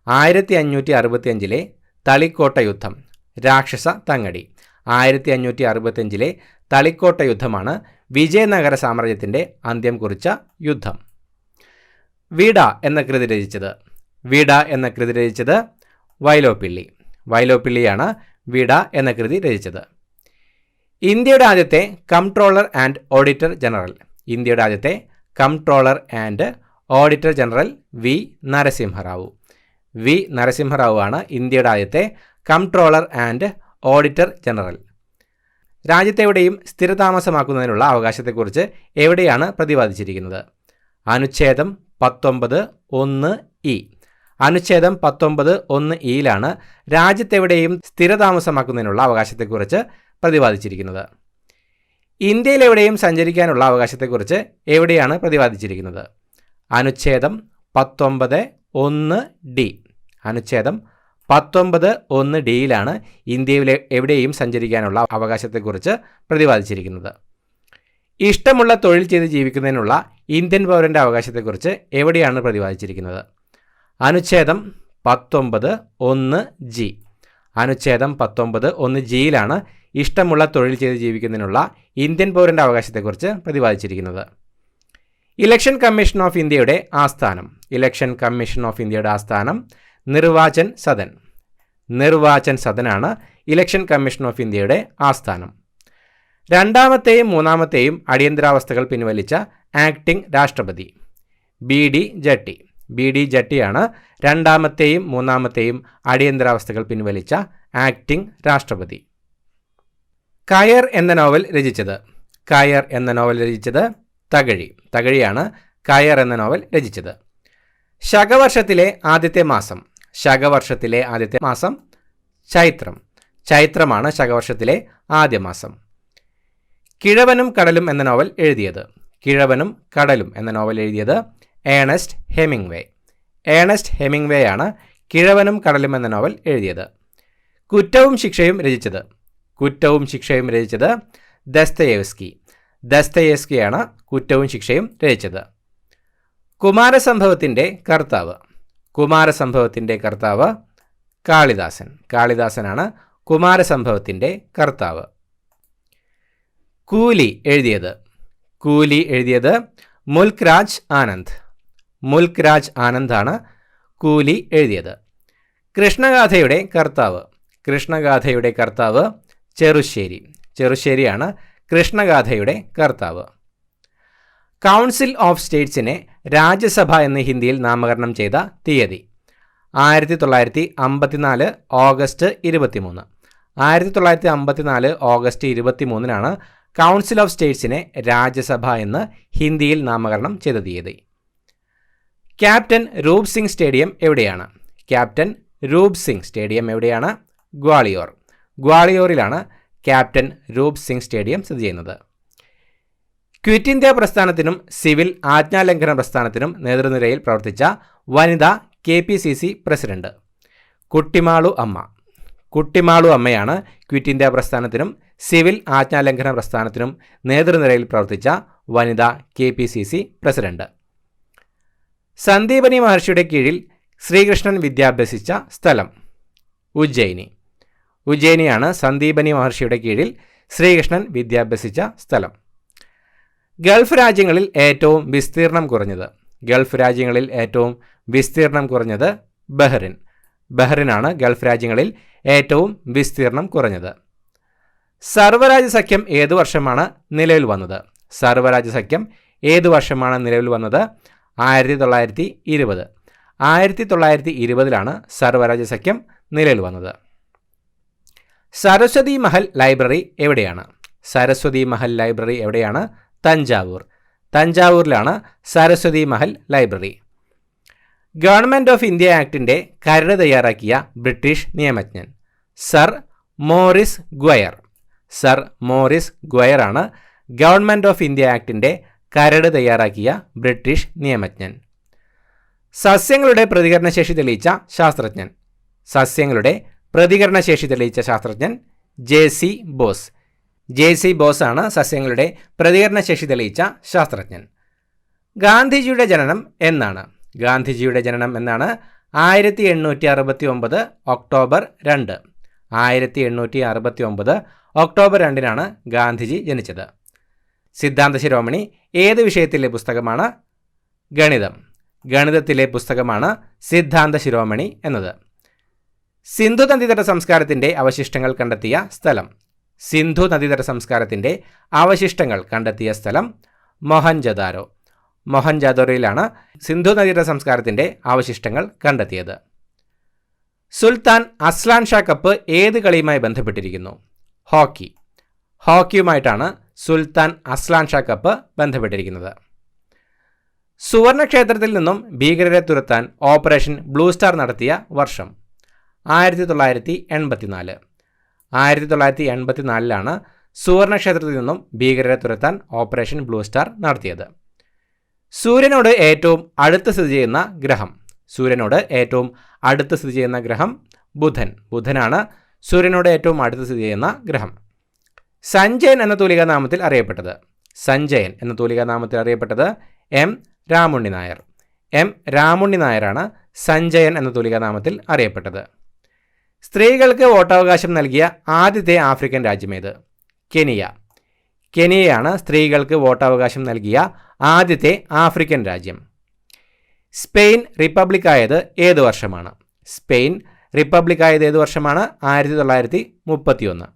1565 തളിക്കോട്ട യുദ്ധം. രാക്ഷസ തങ്ങടി. 1565 തളിക്കോട്ട യുദ്ധമാണ് വിജയനഗര സാമ്രാജ്യത്തിൻ്റെ അന്ത്യം കുറിച്ച യുദ്ധം. വീഡ എന്ന കൃതി രചിച്ചത്? വീഡ എന്ന കൃതി രചിച്ചത് വൈലോപ്പിള്ളി. വൈലോപ്പിള്ളിയാണ് വീഡ എന്ന കൃതി രചിച്ചത്. ഇന്ത്യയുടെ ആദ്യത്തെ കംട്രോളർ ആൻഡ് ഓഡിറ്റർ ജനറൽ. ഇന്ത്യയുടെ ആദ്യത്തെ comptroller and auditor general V Narasimha Rao. V Narasimha Rao ആണ് ഇന്ത്യയുടെ ആദ്യത്തെ കംട്രോളർ ആൻഡ് ഓഡിറ്റർ ജനറൽ. രാജ്യത്തെവിടെയും സ്ഥിരതാമസമാക്കുന്നതിനുള്ള അവകാശത്തെക്കുറിച്ച് എവിടെയാണ് പ്രതിപാദിച്ചിരിക്കുന്നത്? അനുച്ഛേദം 19(1)(e). അനുച്ഛേദം 19(1)(e)യിലാണ് രാജ്യത്തെവിടെയും സ്ഥിരതാമസമാക്കുന്നതിനുള്ള അവകാശത്തെക്കുറിച്ച് പ്രതിപാദിച്ചിരിക്കുന്നത്. ഇന്ത്യയിലെവിടെയും സഞ്ചരിക്കാനുള്ള അവകാശത്തെക്കുറിച്ച് എവിടെയാണ് പ്രതിപാദിച്ചിരിക്കുന്നത്? അനുച്ഛേദം 19(1)(d). അനുച്ഛേദം 19(1)(d)യിലാണ് ഇന്ത്യയിലെ എവിടെയും സഞ്ചരിക്കാനുള്ള അവകാശത്തെക്കുറിച്ച് പ്രതിപാദിച്ചിരിക്കുന്നത്. ഇഷ്ടമുള്ള തൊഴിൽ ചെയ്ത് ജീവിക്കുന്നതിനുള്ള ഇന്ത്യൻ പൗരൻ്റെ അവകാശത്തെക്കുറിച്ച് എവിടെയാണ് പ്രതിപാദിച്ചിരിക്കുന്നത്? അനുച്ഛേദം 19(1)(g). അനുച്ഛേദം 19(1)(g)യിലാണ് ഇഷ്ടമുള്ള തൊഴിൽ ചെയ്ത് ജീവിക്കുന്നതിനുള്ള ഇന്ത്യൻ പൗരൻ്റെ അവകാശത്തെക്കുറിച്ച് പ്രതിപാദിച്ചിരിക്കുന്നത്. ഇലക്ഷൻ കമ്മീഷൻ ഓഫ് ഇന്ത്യയുടെ ആസ്ഥാനം. ഇലക്ഷൻ കമ്മീഷൻ ഓഫ് ഇന്ത്യയുടെ ആസ്ഥാനം നിർവാചൻ സദൻ. നിർവാചൻ സദനാണ് ഇലക്ഷൻ കമ്മീഷൻ ഓഫ് ഇന്ത്യയുടെ ആസ്ഥാനം. രണ്ടാമത്തെയും മൂന്നാമത്തെയും അടിയന്തരാവസ്ഥകൾ പിൻവലിച്ച ആക്ടിംഗ് രാഷ്ട്രപതി BD ജട്ടി. BD ജട്ടിയാണ് രണ്ടാമത്തെയും മൂന്നാമത്തെയും അടിയന്തരാവസ്ഥകൾ പിൻവലിച്ച ആക്ടിംഗ് രാഷ്ട്രപതി. കയർ എന്ന നോവൽ രചിച്ചത്. കയർ എന്ന നോവൽ രചിച്ചത് തകഴി. തകഴിയാണ് കയർ എന്ന നോവൽ രചിച്ചത്. ശകവർഷത്തിലെ ആദ്യത്തെ മാസം. ശകവർഷത്തിലെ ആദ്യത്തെ മാസം ചൈത്രം. ചൈത്രമാണ് ശകവർഷത്തിലെ ആദ്യ മാസം. കിഴവനും കടലും എന്ന നോവൽ എഴുതിയത്. കിഴവനും കടലും എന്ന നോവൽ എഴുതിയത് ഏണസ്റ്റ് ഹെമിംഗ്വേ. ഏണസ്റ്റ് ഹെമിംഗ്വേയാണ് കിഴവനും കടലും എന്ന നോവൽ എഴുതിയത്. കുറ്റവും ശിക്ഷയും രചിച്ചത്. കുറ്റവും ശിക്ഷയും രചിച്ചത് ദസ്തയേവ്സ്കി. ദസ്തയേവ്സ്കിയാണ് കുറ്റവും ശിക്ഷയും രചിച്ചത്. കുമാരസംഭവത്തിൻ്റെ കർത്താവ്. കുമാരസംഭവത്തിൻ്റെ കർത്താവ് കാളിദാസൻ. കാളിദാസനാണ് കുമാരസംഭവത്തിൻ്റെ കർത്താവ്. കൂലി എഴുതിയത്. കൂലി എഴുതിയത് മുൽക്ക് രാജ് ആനന്ദ്. മുൽക്ക് രാജ് ആനന്ദാണ് കൂലി എഴുതിയത്. കൃഷ്ണഗാഥയുടെ കർത്താവ്. കൃഷ്ണഗാഥയുടെ കർത്താവ് ചെറുശ്ശേരി. ചെറുശ്ശേരിയാണ് കൃഷ്ണഗാഥയുടെ കർത്താവ്. കൗൺസിൽ ഓഫ് സ്റ്റേറ്റ്സിനെ രാജ്യസഭ എന്ന് ഹിന്ദിയിൽ നാമകരണം ചെയ്ത തീയതി 1954 ഓഗസ്റ്റ് 23. 1954 ഓഗസ്റ്റ് 23-നാണ് കൗൺസിൽ ഓഫ് സ്റ്റേറ്റ്സിനെ രാജ്യസഭ എന്ന് ഹിന്ദിയിൽ നാമകരണം ചെയ്ത തീയതി. ക്യാപ്റ്റൻ രൂപ് സിംഗ് സ്റ്റേഡിയം എവിടെയാണ്? ക്യാപ്റ്റൻ രൂപ് സിംഗ് സ്റ്റേഡിയം എവിടെയാണ്? ഗ്വാളിയോർ. ഗ്വാളിയോറിലാണ് ക്യാപ്റ്റൻ രൂപ് സിംഗ് സ്റ്റേഡിയം സ്ഥിതി ചെയ്യുന്നത്. ക്വിറ്റ് ഇന്ത്യ പ്രസ്ഥാനത്തിനും സിവിൽ ആജ്ഞാലംഘന പ്രസ്ഥാനത്തിനും നേതൃനിരയിൽ പ്രവർത്തിച്ച വനിത KPCC പ്രസിഡന്റ് കുട്ടിമാളു അമ്മ. കുട്ടിമാളു അമ്മയാണ് ക്വിറ്റ് ഇന്ത്യ പ്രസ്ഥാനത്തിനും സിവിൽ ആജ്ഞാലംഘന പ്രസ്ഥാനത്തിനും നേതൃനിരയിൽ പ്രവർത്തിച്ച വനിത KPCC പ്രസിഡന്റ്. സന്ദീപനി മഹർഷിയുടെ കീഴിൽ ശ്രീകൃഷ്ണൻ വിദ്യാഭ്യസിച്ച സ്ഥലം ഉജ്ജയിനി. ഉജ്ജയിനിയാണ് സന്ദീപനി മഹർഷിയുടെ കീഴിൽ ശ്രീകൃഷ്ണൻ വിദ്യാഭ്യസിച്ച സ്ഥലം. ഗൾഫ് രാജ്യങ്ങളിൽ ഏറ്റവും വിസ്തീർണം കുറഞ്ഞത്. ഗൾഫ് രാജ്യങ്ങളിൽ ഏറ്റവും വിസ്തീർണം കുറഞ്ഞത് ബഹ്റിൻ. ബഹ്റിനാണ് ഗൾഫ് രാജ്യങ്ങളിൽ ഏറ്റവും വിസ്തീർണം കുറഞ്ഞത്. സർവ്വരാജ്യ സഖ്യം ഏതു വർഷമാണ് നിലവിൽ വന്നത്? സർവ്വരാജ്യ സഖ്യം ഏതു വർഷമാണ് നിലവിൽ വന്നത്? 1920. 1920-ലാണ് സർവ്വരാജ്യ സഖ്യം നിലവിൽ വന്നത്. സരസ്വതി മഹൽ ലൈബ്രറി എവിടെയാണ്? സരസ്വതി മഹൽ ലൈബ്രറി എവിടെയാണ്? തഞ്ചാവൂർ. തഞ്ചാവൂരിലാണ് Saraswati Mahal library. Government of India ആക്ടിൻ്റെ കരട് തയ്യാറാക്കിയ ബ്രിട്ടീഷ് നിയമജ്ഞൻ sir Maurice Gwyer. Sir Maurice ഗ്വയറാണ് ഗവൺമെൻറ് ഓഫ് ഇന്ത്യ ആക്ടിൻ്റെ കരട് തയ്യാറാക്കിയ ബ്രിട്ടീഷ് നിയമജ്ഞൻ. സസ്യങ്ങളുടെ പ്രതികരണശേഷി തെളിയിച്ച ശാസ്ത്രജ്ഞൻ. സസ്യങ്ങളുടെ പ്രതികരണശേഷി തെളിയിച്ച ശാസ്ത്രജ്ഞൻ JC ബോസ്. JC ബോസാണ് സസ്യങ്ങളുടെ പ്രതികരണശേഷി തെളിയിച്ച ശാസ്ത്രജ്ഞൻ. ഗാന്ധിജിയുടെ ജനനം എന്നാണ്? ഗാന്ധിജിയുടെ ജനനം എന്നാണ് 1869 ഒക്ടോബർ 2. 1869 ഒക്ടോബർ 2-നാണ് ഗാന്ധിജി ജനിച്ചത്. സിദ്ധാന്ത ശിരോമണി ഏത് വിഷയത്തിലെ പുസ്തകമാണ്? ഗണിതം. ഗണിതത്തിലെ പുസ്തകമാണ് സിദ്ധാന്ത ശിരോമണി എന്നത്. സിന്ധു നദീതട സംസ്കാരത്തിൻ്റെ അവശിഷ്ടങ്ങൾ കണ്ടെത്തിയ സ്ഥലം. സിന്ധു നദീതട സംസ്കാരത്തിൻ്റെ അവശിഷ്ടങ്ങൾ കണ്ടെത്തിയ സ്ഥലം മൊഹൻജദാരോ. മൊഹൻജദാരോയിലാണ് സിന്ധു നദീതട സംസ്കാരത്തിൻ്റെ അവശിഷ്ടങ്ങൾ കണ്ടെത്തിയത്. സുൽത്താൻ അസ്ലാൻ ഷാ കപ്പ് ഏത് കളിയുമായി ബന്ധപ്പെട്ടിരിക്കുന്നു? ഹോക്കി. ഹോക്കിയുമായിട്ടാണ് സുൽത്താൻ അസ്ലാൻ ഷാ കപ്പ് ബന്ധപ്പെട്ടിരിക്കുന്നത്. സുവർണക്ഷേത്രത്തിൽ നിന്നും ഭീകരരെ തുരത്താൻ ഓപ്പറേഷൻ ബ്ലൂ സ്റ്റാർ നടത്തിയ വർഷം 1984. 1984 സുവർണക്ഷേത്രത്തിൽ നിന്നും ഭീകരരെ തുരത്താൻ ഓപ്പറേഷൻ ബ്ലൂ സ്റ്റാർ നടത്തിയത്. സൂര്യനോട് ഏറ്റവും അടുത്ത് സ്ഥിതി ചെയ്യുന്ന ഗ്രഹം ബുധനാണ് സൂര്യനോട് ഏറ്റവും അടുത്ത് സ്ഥിതി ചെയ്യുന്ന ഗ്രഹം. സഞ്ജയൻ എന്ന തൂലികാനാമത്തിൽ അറിയപ്പെട്ടത് എം രാമുണ്ണി നായരാണ് സഞ്ജയൻ എന്ന തൂലികാനാമത്തിൽ അറിയപ്പെട്ടത്. സ്ത്രീകൾക്ക് വോട്ടവകാശം നൽകിയ ആദ്യത്തെ ആഫ്രിക്കൻ രാജ്യമേത്? കെനിയയാണ് സ്ത്രീകൾക്ക് വോട്ടവകാശം നൽകിയ ആദ്യത്തെ ആഫ്രിക്കൻ രാജ്യം. സ്പെയിൻ റിപ്പബ്ലിക്കായത് ഏത് വർഷമാണ്? 1931.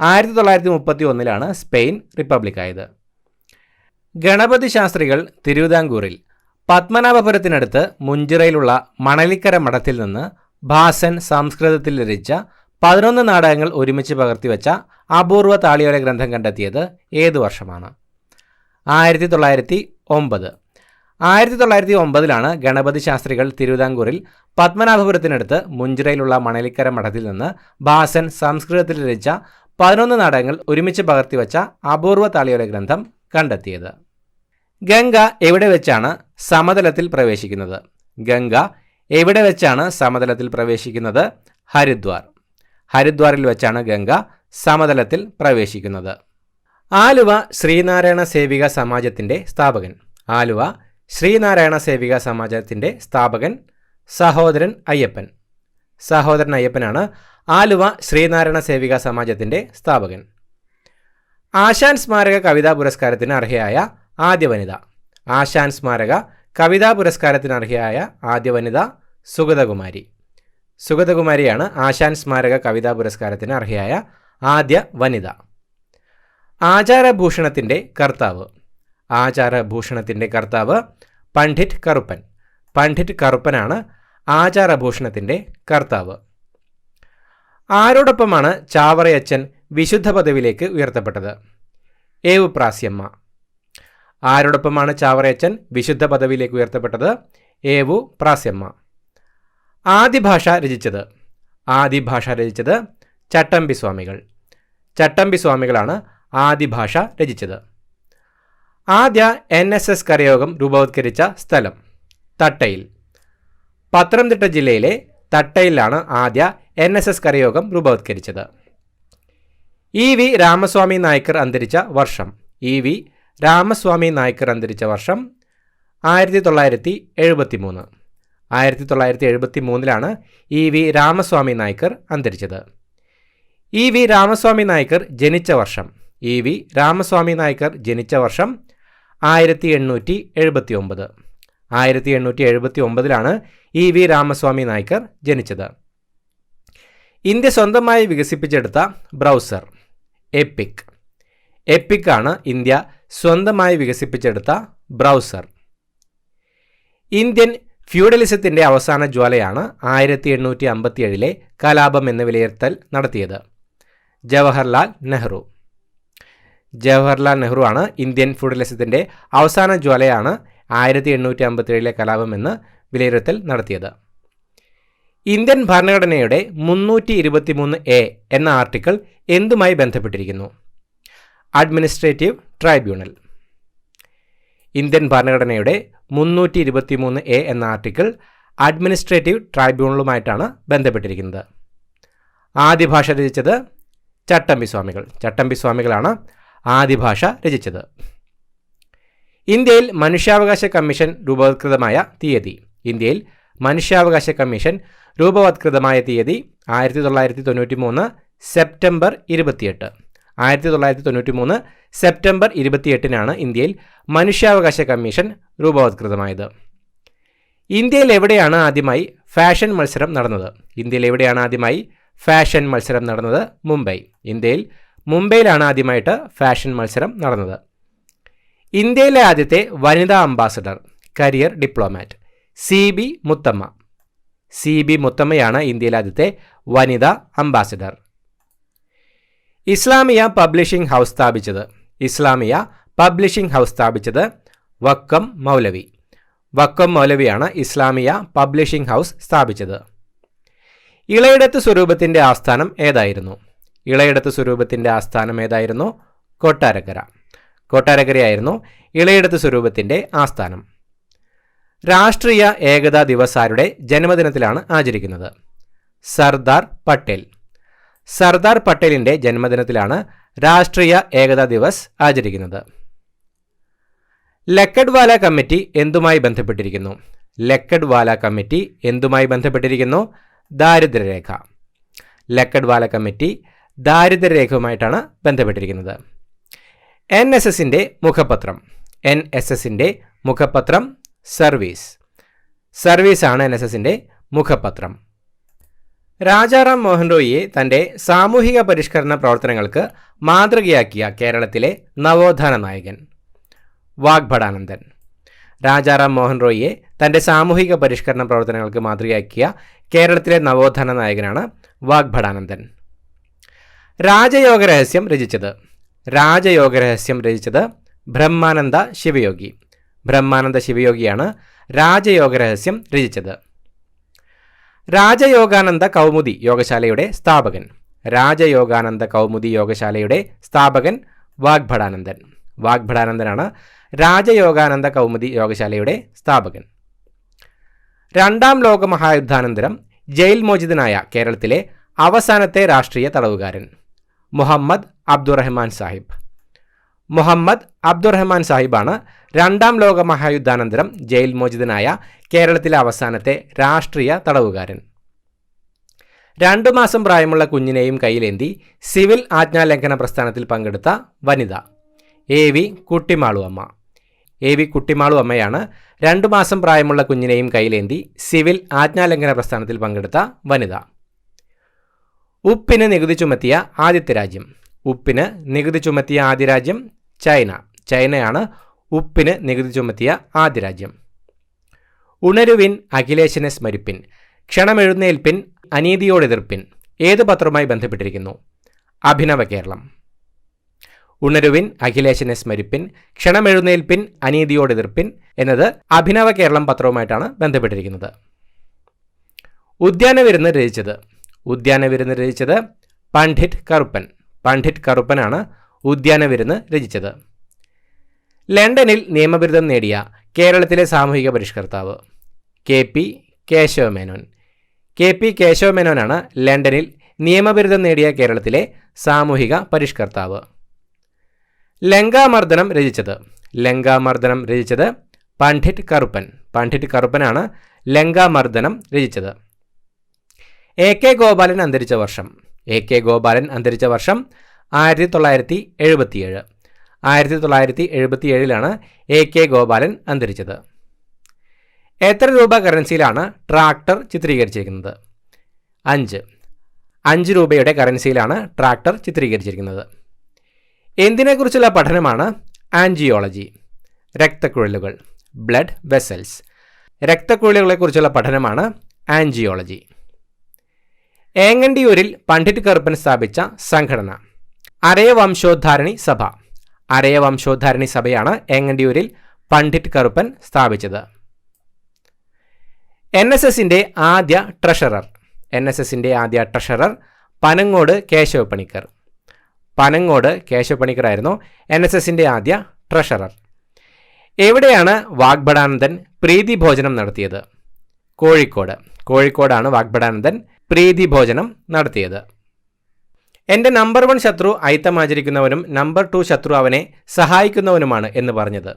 1931 സ്പെയിൻ റിപ്പബ്ലിക്കായത്. ഗണപതി ശാസ്ത്രികൾ തിരുവിതാംകൂറിൽ പത്മനാഭപുരത്തിനടുത്ത് മുഞ്ചിറയിലുള്ള മണലിക്കര മഠത്തിൽ നിന്ന് ഭാസൻ സംസ്കൃതത്തിൽ രചിച്ച 11 നാടകങ്ങൾ ഒരുമിച്ച് പകർത്തിവെച്ച അപൂർവ താളിയോല ഗ്രന്ഥം കണ്ടെത്തിയത് ഏത് വർഷമാണ്? 1909. 1909 ഗണപതി ശാസ്ത്രികൾ തിരുവിതാംകൂറിൽ പത്മനാഭപുരത്തിനടുത്ത് മുഞ്ചിറയിലുള്ള മണലിക്കര മഠത്തിൽ നിന്ന് ഭാസൻ സംസ്കൃതത്തിൽ രചിച്ച 11 നാടകങ്ങൾ ഒരുമിച്ച് പകർത്തിവെച്ച അപൂർവ താളിയോല ഗ്രന്ഥം കണ്ടെത്തിയത്. ഗംഗ എവിടെ വെച്ചാണ് സമതലത്തിൽ പ്രവേശിക്കുന്നത്? ഹരിദ്വാറിൽ വെച്ചാണ് ഗംഗ സമതലത്തിൽ പ്രവേശിക്കുന്നത്. ആലുവ ശ്രീനാരായണ സേവിക സമാജത്തിൻ്റെ സ്ഥാപകൻ സഹോദരൻ അയ്യപ്പനാണ് ആലുവ ശ്രീനാരായണ സേവിക സമാജത്തിൻ്റെ സ്ഥാപകൻ. ആശാൻ സ്മാരക കവിതാ പുരസ്കാരത്തിന് അർഹയായ ആദ്യ വനിത സുഗതകുമാരിയാണ് ആശാൻ സ്മാരക കവിതാ പുരസ്കാരത്തിന് അർഹയായ ആദ്യ വനിത. ആചാരഭൂഷണത്തിൻ്റെ കർത്താവ് പണ്ഡിറ്റ് കറുപ്പനാണ് ആചാരഭൂഷണത്തിൻ്റെ കർത്താവ്. ആരോടൊപ്പമാണ് ചാവറയച്ചൻ വിശുദ്ധ പദവിയിലേക്ക് ഉയർത്തപ്പെട്ടത്? ഏവു പ്രാസ്യമ്മ. ആദ്യ ഭാഷ രചിച്ചത് ചട്ടമ്പി സ്വാമികളാണ് ആദ്യ ഭാഷ രചിച്ചത്. ആദ്യ NSS കരയോഗം രൂപവത്കരിച്ച സ്ഥലം? തട്ടയിൽ. പത്തനംതിട്ട ജില്ലയിലെ തട്ടയിലാണ് ആദ്യ NSS കരയോഗം രൂപവത്കരിച്ചത്. EV രാമസ്വാമി നായ്ക്കർ അന്തരിച്ച വർഷം? 1973. 1973 EV രാമസ്വാമി നായ്ക്കർ അന്തരിച്ചത്. EV രാമസ്വാമി നായ്ക്കർ ജനിച്ച വർഷം? 1879. 1879 EV രാമസ്വാമി നായ്ക്കർ ജനിച്ചത്. ഇന്ത്യ സ്വന്തമായി വികസിപ്പിച്ചെടുത്ത ബ്രൗസർ? എപ്പിക് ആണ് ഇന്ത്യ സ്വന്തമായി വികസിപ്പിച്ചെടുത്ത ബ്രൗസർ. ഇന്ത്യൻ ഫ്യൂഡലിസത്തിൻ്റെ അവസാന ജ്വാലയാണ് 1857 കലാപം എന്ന വിലയിരുത്തൽ നടത്തിയത്? ജവഹർലാൽ നെഹ്റു ആണ് ഇന്ത്യൻ ഫ്യൂഡലിസത്തിൻ്റെ അവസാന ജ്വാലയാണ് 1857 കലാപം എന്ന് വിലയിരുത്തൽ നടത്തിയത്. ഇന്ത്യൻ ഭരണഘടനയുടെ 323A എന്ന ആർട്ടിക്കിൾ എന്തുമായി ബന്ധപ്പെട്ടിരിക്കുന്നു? Administrative tribunal. ഇന്ത്യൻ ഭരണഘടനയുടെ 323A എന്ന ആർട്ടിക്കിൾ അഡ്മിനിസ്ട്രേറ്റീവ് ട്രൈബ്യൂണലുമായിട്ടാണ് ബന്ധപ്പെട്ടിരിക്കുന്നത്. ആദ്യ ഭാഷ രചിച്ചത് ചട്ടമ്പി സ്വാമികളാണ് ആദ്യ ഭാഷ രചിച്ചത്. ഇന്ത്യയിൽ മനുഷ്യാവകാശ കമ്മീഷൻ രൂപവത്കൃതമായ തീയതി? 1993 സെപ്റ്റംബർ 28. 1993 സെപ്റ്റംബർ 28 ഇന്ത്യയിൽ മനുഷ്യാവകാശ കമ്മീഷൻ രൂപവത്കൃതമായത്. ഇന്ത്യയിൽ എവിടെയാണ് ആദ്യമായി ഫാഷൻ മത്സരം നടന്നത്? മുംബൈ. ഇന്ത്യയിൽ മുംബൈയിലാണ് ആദ്യമായിട്ട് ഫാഷൻ മത്സരം നടന്നത്. ഇന്ത്യയിലെ ആദ്യത്തെ വനിതാ അംബാസഡർ, കരിയർ ഡിപ്ലോമാറ്റ്? CB മുത്തമ്മയാണ് ഇന്ത്യയിലെ ആദ്യത്തെ വനിതാ അംബാസഡർ. ഇസ്ലാമിയ പബ്ലിഷിംഗ് ഹൗസ് സ്ഥാപിച്ചത്? വക്കം മൗലവി. വക്കം മൗലവിയാണ് ഇസ്ലാമിയ പബ്ലിഷിംഗ് ഹൗസ് സ്ഥാപിച്ചത്. ഇളയിടത്ത് സ്വരൂപത്തിൻ്റെ ആസ്ഥാനം ഏതായിരുന്നു? ഇളയിടത്ത് സ്വരൂപത്തിൻ്റെ ആസ്ഥാനം ഏതായിരുന്നു? കൊട്ടാരക്കര. കൊട്ടാരക്കരയായിരുന്നു ഇളയിടത്ത് സ്വരൂപത്തിൻ്റെ ആസ്ഥാനം. രാഷ്ട്രീയ ഏകതാ ദിവസ് ആരുടെ ജന്മദിനത്തിലാണ് ആചരിക്കുന്നത്? സർദാർ പട്ടേൽ. സർദാർ പട്ടേലിൻ്റെ ജന്മദിനത്തിലാണ് രാഷ്ട്രീയ ഏകതാ ദിവസ് ആചരിക്കുന്നത്. ലക്കഡ്വാല കമ്മിറ്റി എന്തുമായി ബന്ധപ്പെട്ടിരിക്കുന്നു? ലക്കഡ്വാല കമ്മിറ്റി എന്തുമായി ബന്ധപ്പെട്ടിരിക്കുന്നു? ദാരിദ്ര്യരേഖ. ലക്കഡ്വാല കമ്മിറ്റി ദാരിദ്ര്യരേഖയുമായിട്ടാണ് ബന്ധപ്പെട്ടിരിക്കുന്നത്. NSSൻ്റെ മുഖപത്രം. NSSൻ്റെ മുഖപത്രം സർവീസ്. സർവീസാണ് NSSൻ്റെ മുഖപത്രം. രാജാറാം മോഹൻ റോയിയെ തൻ്റെ സാമൂഹിക പരിഷ്കരണ പ്രവർത്തനങ്ങൾക്ക് മാതൃകയാക്കിയ കേരളത്തിലെ നവോത്ഥാന നായകൻ? വാഗ്ഭടാനന്ദൻ. രാജാറാം മോഹൻ റോയിയെ തൻ്റെ സാമൂഹിക പരിഷ്കരണ പ്രവർത്തനങ്ങൾക്ക് മാതൃകയാക്കിയ കേരളത്തിലെ നവോത്ഥാന നായകനാണ് വാഗ്ഭടാനന്ദൻ. രാജയോഗരഹസ്യം രചിച്ചത്? രാജയോഗരഹസ്യം രചിച്ചത് ബ്രഹ്മാനന്ദ ശിവയോഗി. ബ്രഹ്മാനന്ദ ശിവയോഗിയാണ് രാജയോഗരഹസ്യം രചിച്ചത്. രാജയോഗാനന്ദ കൗമുദി യോഗശാലയുടെ സ്ഥാപകൻ? രാജയോഗാനന്ദ കൗമുദി യോഗശാലയുടെ സ്ഥാപകൻ വാഗ്ഭടാനന്ദൻ. വാഗ്ഭടാനന്ദനാണ് രാജയോഗാനന്ദ കൗമുദി യോഗശാലയുടെ സ്ഥാപകൻ. രണ്ടാം ലോക മഹായുദ്ധാനന്തരം ജയിൽ മോചിതനായ കേരളത്തിലെ അവസാനത്തെ രാഷ്ട്രീയ തടവുകാരൻ? മുഹമ്മദ് അബ്ദുറഹ്മാൻ സാഹിബ്. മുഹമ്മദ് അബ്ദുറഹ്മാൻ സാഹിബാണ് രണ്ടാം ലോക മഹായുദ്ധാനന്തരം ജയിൽ മോചിതനായ കേരളത്തിലെ അവസാനത്തെ രാഷ്ട്രീയ തടവുകാരൻ. 2 മാസം പ്രായമുള്ള കുഞ്ഞിനെയും കയ്യിലേന്തി സിവിൽ ആജ്ഞാലംഘന പ്രസ്ഥാനത്തിൽ പങ്കെടുത്ത വനിത? AV കുട്ടിമാളു അമ്മ. AV കുട്ടിമാളു അമ്മയാണ് 2 മാസം പ്രായമുള്ള കുഞ്ഞിനെയും കയ്യിലേന്തി സിവിൽ ആജ്ഞാലംഘന പ്രസ്ഥാനത്തിൽ പങ്കെടുത്ത വനിത. ഉപ്പിന് നികുതി ചുമത്തിയ ആദ്യത്തെ രാജ്യം? ഉപ്പിന് നികുതി ചുമത്തിയ ആദ്യ രാജ്യം ചൈന. ചൈനയാണ് ഉപ്പിന് നികുതി ചുമത്തിയ ആദ്യ രാജ്യം. ഉണരുവിൻ അഖിലേശനെ സ്മരിപ്പിൻ, ക്ഷണമെഴുന്നേൽപ്പിൻ, അനീതിയോടെതിർപ്പിൻ ഏത് പത്രവുമായി ബന്ധപ്പെട്ടിരിക്കുന്നു? അഭിനവ കേരളം. ഉണരുവിൻ അഖിലേശനെ സ്മരിപ്പിൻ, ക്ഷണമെഴുന്നേൽപ്പിൻ, അനീതിയോടെതിർപ്പിൻ എന്നത് അഭിനവ കേരളം പത്രവുമായിട്ടാണ് ബന്ധപ്പെട്ടിരിക്കുന്നത്. ഉദ്യാനവിരുന്ന് രചിച്ചത്? ഉദ്യാനവിരുന്ന് രചിച്ചത് പണ്ഡിറ്റ് കറുപ്പൻ. പണ്ഡിറ്റ് കറുപ്പനാണ് ഉദ്യാനവിരുന്ന് രചിച്ചത്. ലണ്ടനിൽ നിയമബിരുദം നേടിയ കേരളത്തിലെ സാമൂഹിക പരിഷ്കർത്താവ്? KP കേശവമേനോൻ. KP കേശവമേനോനാണ് ലണ്ടനിൽ നിയമബിരുദം നേടിയ കേരളത്തിലെ സാമൂഹിക പരിഷ്കർത്താവ്. ലങ്കാമർദ്ദനം രചിച്ചത്? ലങ്കാമർദ്ദനം രചിച്ചത് പണ്ഡിറ്റ് കറുപ്പൻ. പണ്ഡിറ്റ് കറുപ്പനാണ് ലങ്കാമർദ്ദനം രചിച്ചത്. AK ഗോപാലൻ അന്തരിച്ച വർഷം? AK ഗോപാലൻ അന്തരിച്ച വർഷം 1977. 1977 AK ഗോപാലൻ അന്തരിച്ചത്. എത്ര രൂപ കറൻസിയിലാണ് ട്രാക്ടർ ചിത്രീകരിച്ചിരിക്കുന്നത്? 5. 5 രൂപയുടെ കറൻസിയിലാണ് ട്രാക്ടർ ചിത്രീകരിച്ചിരിക്കുന്നത്. എന്തിനെക്കുറിച്ചുള്ള പഠനമാണ് ആൻജിയോളജി? രക്തക്കുഴലുകൾ, ബ്ലഡ് വെസൽസ്. രക്തക്കുഴലുകളെക്കുറിച്ചുള്ള പഠനമാണ് ആൻജിയോളജി. ഏങ്ങണ്ടിയൂരിൽ പണ്ഡിറ്റ് കറുപ്പൻ സ്ഥാപിച്ച സംഘടന? അരയ വംശോദ്ധാരണി സഭ. അരയ വംശോദ്ധാരണി സഭയാണ് ഏങ്ങണ്ടിയൂരിൽ പണ്ഡിറ്റ് കറുപ്പൻ സ്ഥാപിച്ചത്. NSSൻ്റെ ആദ്യ ട്രഷറർ? NSSൻ്റെ ആദ്യ ട്രഷറർ പനങ്ങോട് കേശവപ്പണിക്കർ. പനങ്ങോട് കേശവപ്പണിക്കറായിരുന്നു NSSൻ്റെ ആദ്യ ട്രഷറർ. എവിടെയാണ് വാഗ്ഭടാനന്ദൻ പ്രീതി ഭോജനം നടത്തിയത്? കോഴിക്കോട്. കോഴിക്കോടാണ് വാഗ്ഭടാനന്ദൻ പ്രീതി ഭോജനം നടത്തിയത്. എൻ്റെ നമ്പർ 1 ശത്രു അയിത്തമാചരിക്കുന്നവനും നമ്പർ 2 ശത്രു അവനെ സഹായിക്കുന്നവനുമാണ് എന്ന് പറഞ്ഞത്?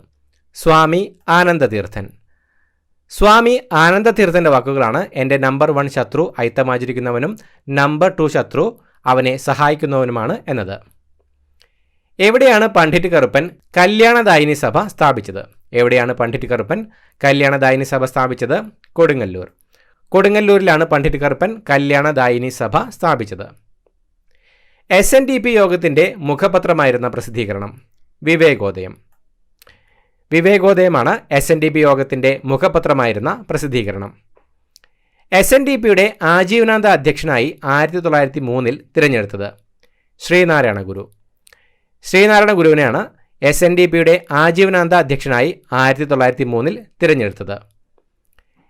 സ്വാമി ആനന്ദതീർത്ഥൻ. സ്വാമി ആനന്ദതീർത്ഥൻ്റെ വാക്കുകളാണ് എൻ്റെ നമ്പർ 1 ശത്രു അയിത്തമാചരിക്കുന്നവനും നമ്പർ 2 ശത്രു അവനെ സഹായിക്കുന്നവനുമാണ് എന്നത്. എവിടെയാണ് പണ്ഡിറ്റ് കറുപ്പൻ കല്യാണദായിനി സഭ സ്ഥാപിച്ചത്? എവിടെയാണ് പണ്ഡിറ്റ് കറുപ്പൻ കല്യാണദായിനി സഭ സ്ഥാപിച്ചത്? കൊടുങ്ങല്ലൂർ. കൊടുങ്ങല്ലൂരിലാണ് പണ്ഡിറ്റ് കറുപ്പൻ കല്യാണദായിനി സഭ സ്ഥാപിച്ചത്. SNDP യോഗത്തിൻ്റെ മുഖപത്രമായിരുന്ന പ്രസിദ്ധീകരണം? വിവേകോദയം. വിവേകോദയമാണ് SNDP യോഗത്തിൻ്റെ മുഖപത്രമായിരുന്ന പ്രസിദ്ധീകരണം. SNDPയുടെ ആജീവനാന്ത അധ്യക്ഷനായി 1903 തിരഞ്ഞെടുത്തത്? ശ്രീനാരായണ ഗുരു. ശ്രീനാരായണ ഗുരുവിനെയാണ് SNDPയുടെ ആജീവനാന്ത അധ്യക്ഷനായി 1903 തിരഞ്ഞെടുത്തത്?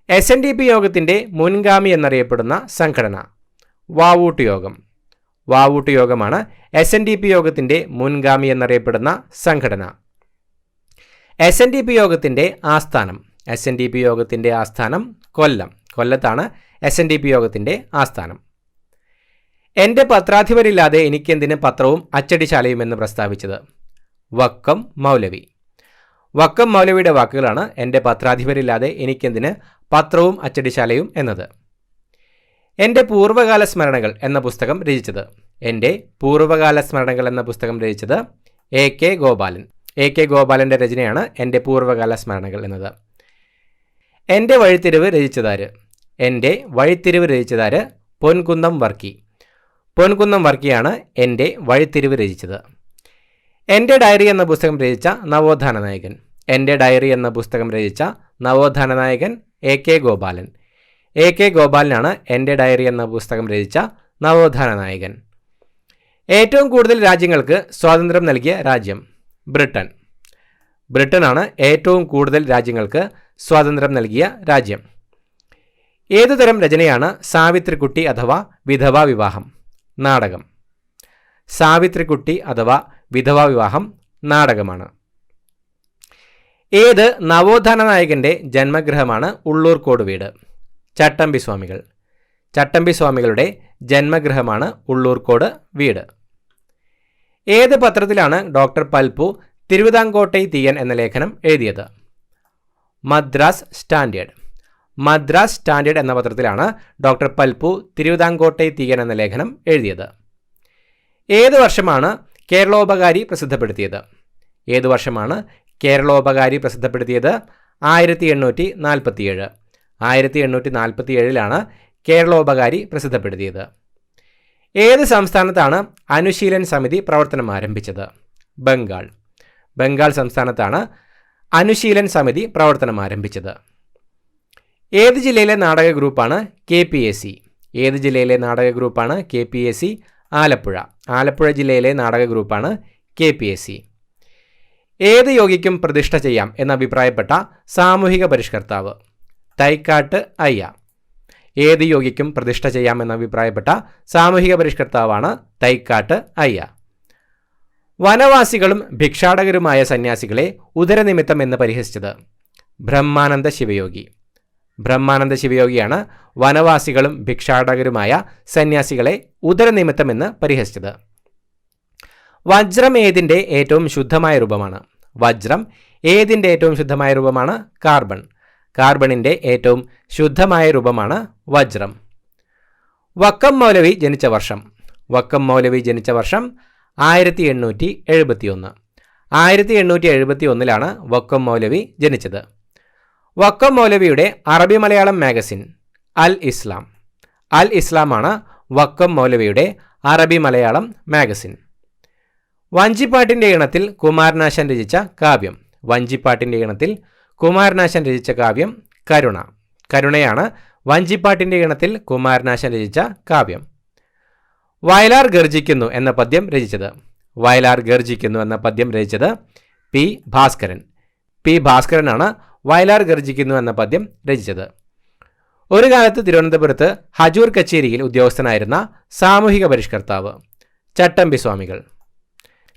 SNDP യോഗത്തിൻ്റെ മുൻഗാമി എന്നറിയപ്പെടുന്ന സംഘടന? വാവൂട്ട് യോഗം. വാവൂട്ട് യോഗമാണ് SNDP യോഗത്തിൻ്റെ മുൻഗാമി എന്നറിയപ്പെടുന്ന സംഘടന. SNDP യോഗത്തിൻ്റെ ആസ്ഥാനം? SNDP യോഗത്തിൻ്റെ ആസ്ഥാനം കൊല്ലം. കൊല്ലത്താണ് SNDP യോഗത്തിൻ്റെ ആസ്ഥാനം. എൻ്റെ പത്രാധിപരില്ലാതെ എനിക്കെന്തിന് പത്രവും അച്ചടിശാലയും എന്ന് പ്രസ്താവിച്ചത്? വക്കം മൗലവി. വക്കം മൗലവിയുടെ വാക്കുകളാണ് എൻ്റെ പത്രാധിപരില്ലാതെ എനിക്കെന്തിന് പത്രവും അച്ചടിശാലയും എന്നത്. എൻ്റെ പൂർവ്വകാല സ്മരണകൾ എന്ന പുസ്തകം രചിച്ചത്? എൻ്റെ പൂർവ്വകാല സ്മരണകൾ എന്ന പുസ്തകം രചിച്ചത് AK ഗോപാലൻ. AK ഗോപാലൻ്റെ രചനയാണ് എൻ്റെ പൂർവ്വകാല സ്മരണകൾ എന്നത്. എൻ്റെ വഴിത്തിരിവ് രചിച്ചതാര്? എൻ്റെ വഴിത്തിരിവ് രചിച്ചതാര്? പൊൻകുന്നം വർക്കി. പൊൻകുന്നം വർക്കിയാണ് എൻ്റെ വഴിത്തിരിവ് രചിച്ചത്. എൻ്റെ ഡയറി എന്ന പുസ്തകം രചിച്ച നവോത്ഥാന നായകൻ? എൻ്റെ ഡയറി എന്ന പുസ്തകം രചിച്ച നവോത്ഥാന നായകൻ AK ഗോപാലൻ. AK ഗോപാലനാണ് എൻ്റെ ഡയറി എന്ന പുസ്തകം രചിച്ച നവോത്ഥാന നായകൻ. ഏറ്റവും കൂടുതൽ രാജ്യങ്ങൾക്ക് സ്വാതന്ത്ര്യം നൽകിയ രാജ്യം? ബ്രിട്ടൻ. ബ്രിട്ടനാണ് ഏറ്റവും കൂടുതൽ രാജ്യങ്ങൾക്ക് സ്വാതന്ത്ര്യം നൽകിയ രാജ്യം. ഏതുതരം രചനയാണ് സാവിത്രിക്കുട്ടി അഥവാ വിധവാ വിവാഹം? നാടകം. സാവിത്രിക്കുട്ടി അഥവാ വിധവാ വിവാഹം നാടകമാണ്. ഏത് നവോത്ഥാന നായകൻ്റെ ജന്മഗൃഹമാണ് ഉള്ളൂർക്കോട് വീട്? ചട്ടമ്പി സ്വാമികൾ. ചട്ടമ്പി സ്വാമികളുടെ ജന്മഗൃഹമാണ് ഉള്ളൂർക്കോട് വീട്. ഏത് പത്രത്തിലാണ് ഡോക്ടർ പൽപ്പു തിരുവിതാംകോട്ടൈ തീയൻ എന്ന ലേഖനം എഴുതിയത്? മദ്രാസ് സ്റ്റാൻഡേർഡ്. മദ്രാസ് സ്റ്റാൻഡേർഡ് എന്ന പത്രത്തിലാണ് ഡോക്ടർ പൽപ്പു തിരുവിതാംകോട്ടൈ തീയൻ എന്ന ലേഖനം എഴുതിയത്. ഏത് വർഷമാണ് കേരളോപകാരി പ്രസിദ്ധപ്പെടുത്തിയത്? ഏത് വർഷമാണ് കേരളോപകാരി പ്രസിദ്ധപ്പെടുത്തിയത്? 1847. 1847 കേരളോപകാരി പ്രസിദ്ധപ്പെടുത്തിയത്. ഏത് സംസ്ഥാനത്താണ് അനുശീലൻ സമിതി പ്രവർത്തനം ആരംഭിച്ചത്? ബംഗാൾ. ബംഗാൾ സംസ്ഥാനത്താണ് അനുശീലൻ സമിതി പ്രവർത്തനം ആരംഭിച്ചത്. ഏത് ജില്ലയിലെ നാടക ഗ്രൂപ്പാണ് KPAC? ഏത് ജില്ലയിലെ നാടക ഗ്രൂപ്പാണ് KPAC? ആലപ്പുഴ. ആലപ്പുഴ ജില്ലയിലെ നാടക ഗ്രൂപ്പാണ് KPAC. ഏത് യോഗിക്കും പ്രതിഷ്ഠ ചെയ്യാം എന്നഭിപ്രായപ്പെട്ട സാമൂഹിക പരിഷ്കർത്താവ്? തൈക്കാട്ട് അയ്യ. ഏത് യോഗിക്കും പ്രതിഷ്ഠ ചെയ്യാം എന്നഭിപ്രായപ്പെട്ട സാമൂഹിക പരിഷ്കർത്താവാണ് തൈക്കാട്ട് അയ്യ. വനവാസികളും ഭിക്ഷാടകരുമായ സന്യാസികളെ ഉദരനിമിത്തം എന്ന് പരിഹസിച്ചത്? ബ്രഹ്മാനന്ദ ശിവയോഗി. ബ്രഹ്മാനന്ദ ശിവയോഗിയാണ് വനവാസികളും ഭിക്ഷാടകരുമായ സന്യാസികളെ ഉദരനിമിത്തം എന്ന് പരിഹസിച്ചത്. വജ്രം ഏതിൻ്റെ ഏറ്റവും ശുദ്ധമായ രൂപമാണ്? വജ്രം ഏതിൻ്റെ ഏറ്റവും ശുദ്ധമായ രൂപമാണ്? കാർബൺ. കാർബണിൻ്റെ ഏറ്റവും ശുദ്ധമായ രൂപമാണ് വജ്രം. വക്കം മൗലവി ജനിച്ച വർഷം? വക്കം മൗലവി ജനിച്ച വർഷം 1871. 1871 വക്കം മൗലവി ജനിച്ചത്. വക്കം മൗലവിയുടെ അറബി മലയാളം മാഗസിൻ അൽ ഇസ്ലാം. അൽ ഇസ്ലാമാണ് വക്കം മൗലവിയുടെ അറബി മലയാളം മാഗസിൻ. വഞ്ചിപ്പാട്ടിൻ്റെ ഈണത്തിൽ കുമാരനാശാൻ രചിച്ച കാവ്യം? വഞ്ചിപ്പാട്ടിൻ്റെ ഈണത്തിൽ കുമാരനാശാൻ രചിച്ച കാവ്യം കരുണ. കരുണയാണ് വഞ്ചിപ്പാട്ടിൻ്റെ ഈണത്തിൽ കുമാരനാശാൻ രചിച്ച കാവ്യം. വയലാർ ഗർജിക്കുന്നു എന്ന പദ്യം രചിച്ചത്? വയലാർ ഗർജിക്കുന്നു എന്ന പദ്യം രചിച്ചത് P. ഭാസ്കരൻ. P. ഭാസ്കരനാണ് വയലാർ ഗർജിക്കുന്നു എന്ന പദ്യം രചിച്ചത്. ഒരു കാലത്ത് തിരുവനന്തപുരത്ത് ഹജൂർ കച്ചേരിയിൽ ഉദ്യോഗസ്ഥനായിരുന്ന സാമൂഹിക പരിഷ്കർത്താവ്? ചട്ടമ്പി സ്വാമികൾ.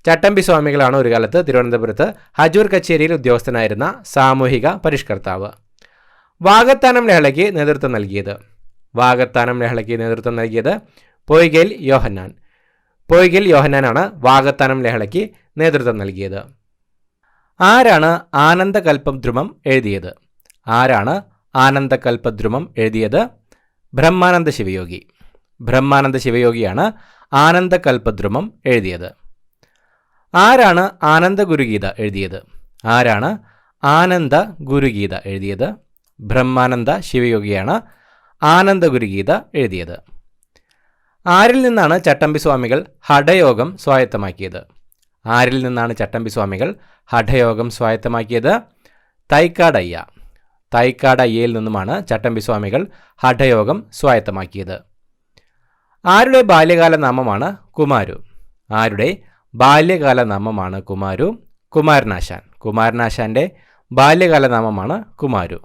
ചട്ടമ്പി സ്വാമികളാണ് ഒരു കാലത്ത് തിരുവനന്തപുരത്ത് ഹജൂർ കച്ചേരിയിൽ ഉദ്യോഗസ്ഥനായിരുന്ന സാമൂഹിക പരിഷ്കർത്താവ്. വാകത്താനം ലഹളയ്ക്ക് നേതൃത്വം നൽകിയത്? വാകത്താനം ലഹളയ്ക്ക് നേതൃത്വം നൽകിയത് പൊയ്കേൽ യോഹന്നാൻ. പൊയ്കേൽ യോഹന്നാനാണ് വാകത്താനം ലഹളയ്ക്ക് നേതൃത്വം നൽകിയത്. ആരാണ് ആനന്ദകൽപദ്രുമം എഴുതിയത്? ആരാണ് ആനന്ദകൽപദ്രുമം എഴുതിയത്? ബ്രഹ്മാനന്ദ ശിവയോഗി. ബ്രഹ്മാനന്ദ ശിവയോഗിയാണ് ആനന്ദകൽപദ്രുമം എഴുതിയത്. ആരാണ് ആനന്ദ ഗുരുഗീത എഴുതിയത്? ആരാണ് ആനന്ദ ഗുരുഗീത എഴുതിയത്? ബ്രഹ്മാനന്ദ ശിവയോഗിയാണ് ആനന്ദ ഗുരുഗീത എഴുതിയത്. ആരിൽ നിന്നാണ് ചട്ടമ്പി സ്വാമികൾ ഹഠയോഗം സ്വായത്തമാക്കിയത്? ആരിൽ നിന്നാണ് ചട്ടമ്പി സ്വാമികൾ ഹഠയോഗം സ്വായത്തമാക്കിയത്? തൈക്കാടയ്യ. തൈക്കാടയ്യയിൽ നിന്നുമാണ് ചട്ടമ്പി സ്വാമികൾ ഹഠയോഗം സ്വായത്തമാക്കിയത്. ആരുടെ ബാല്യകാല നാമമാണ് കുമാരു? ആരുടെ ബാല്യകാല നാമമാണ് കുമാരു? കുമാരനാശാൻ. കുമാരനാശാൻ്റെ ബാല്യകാലനാമമാണ് കുമാരു.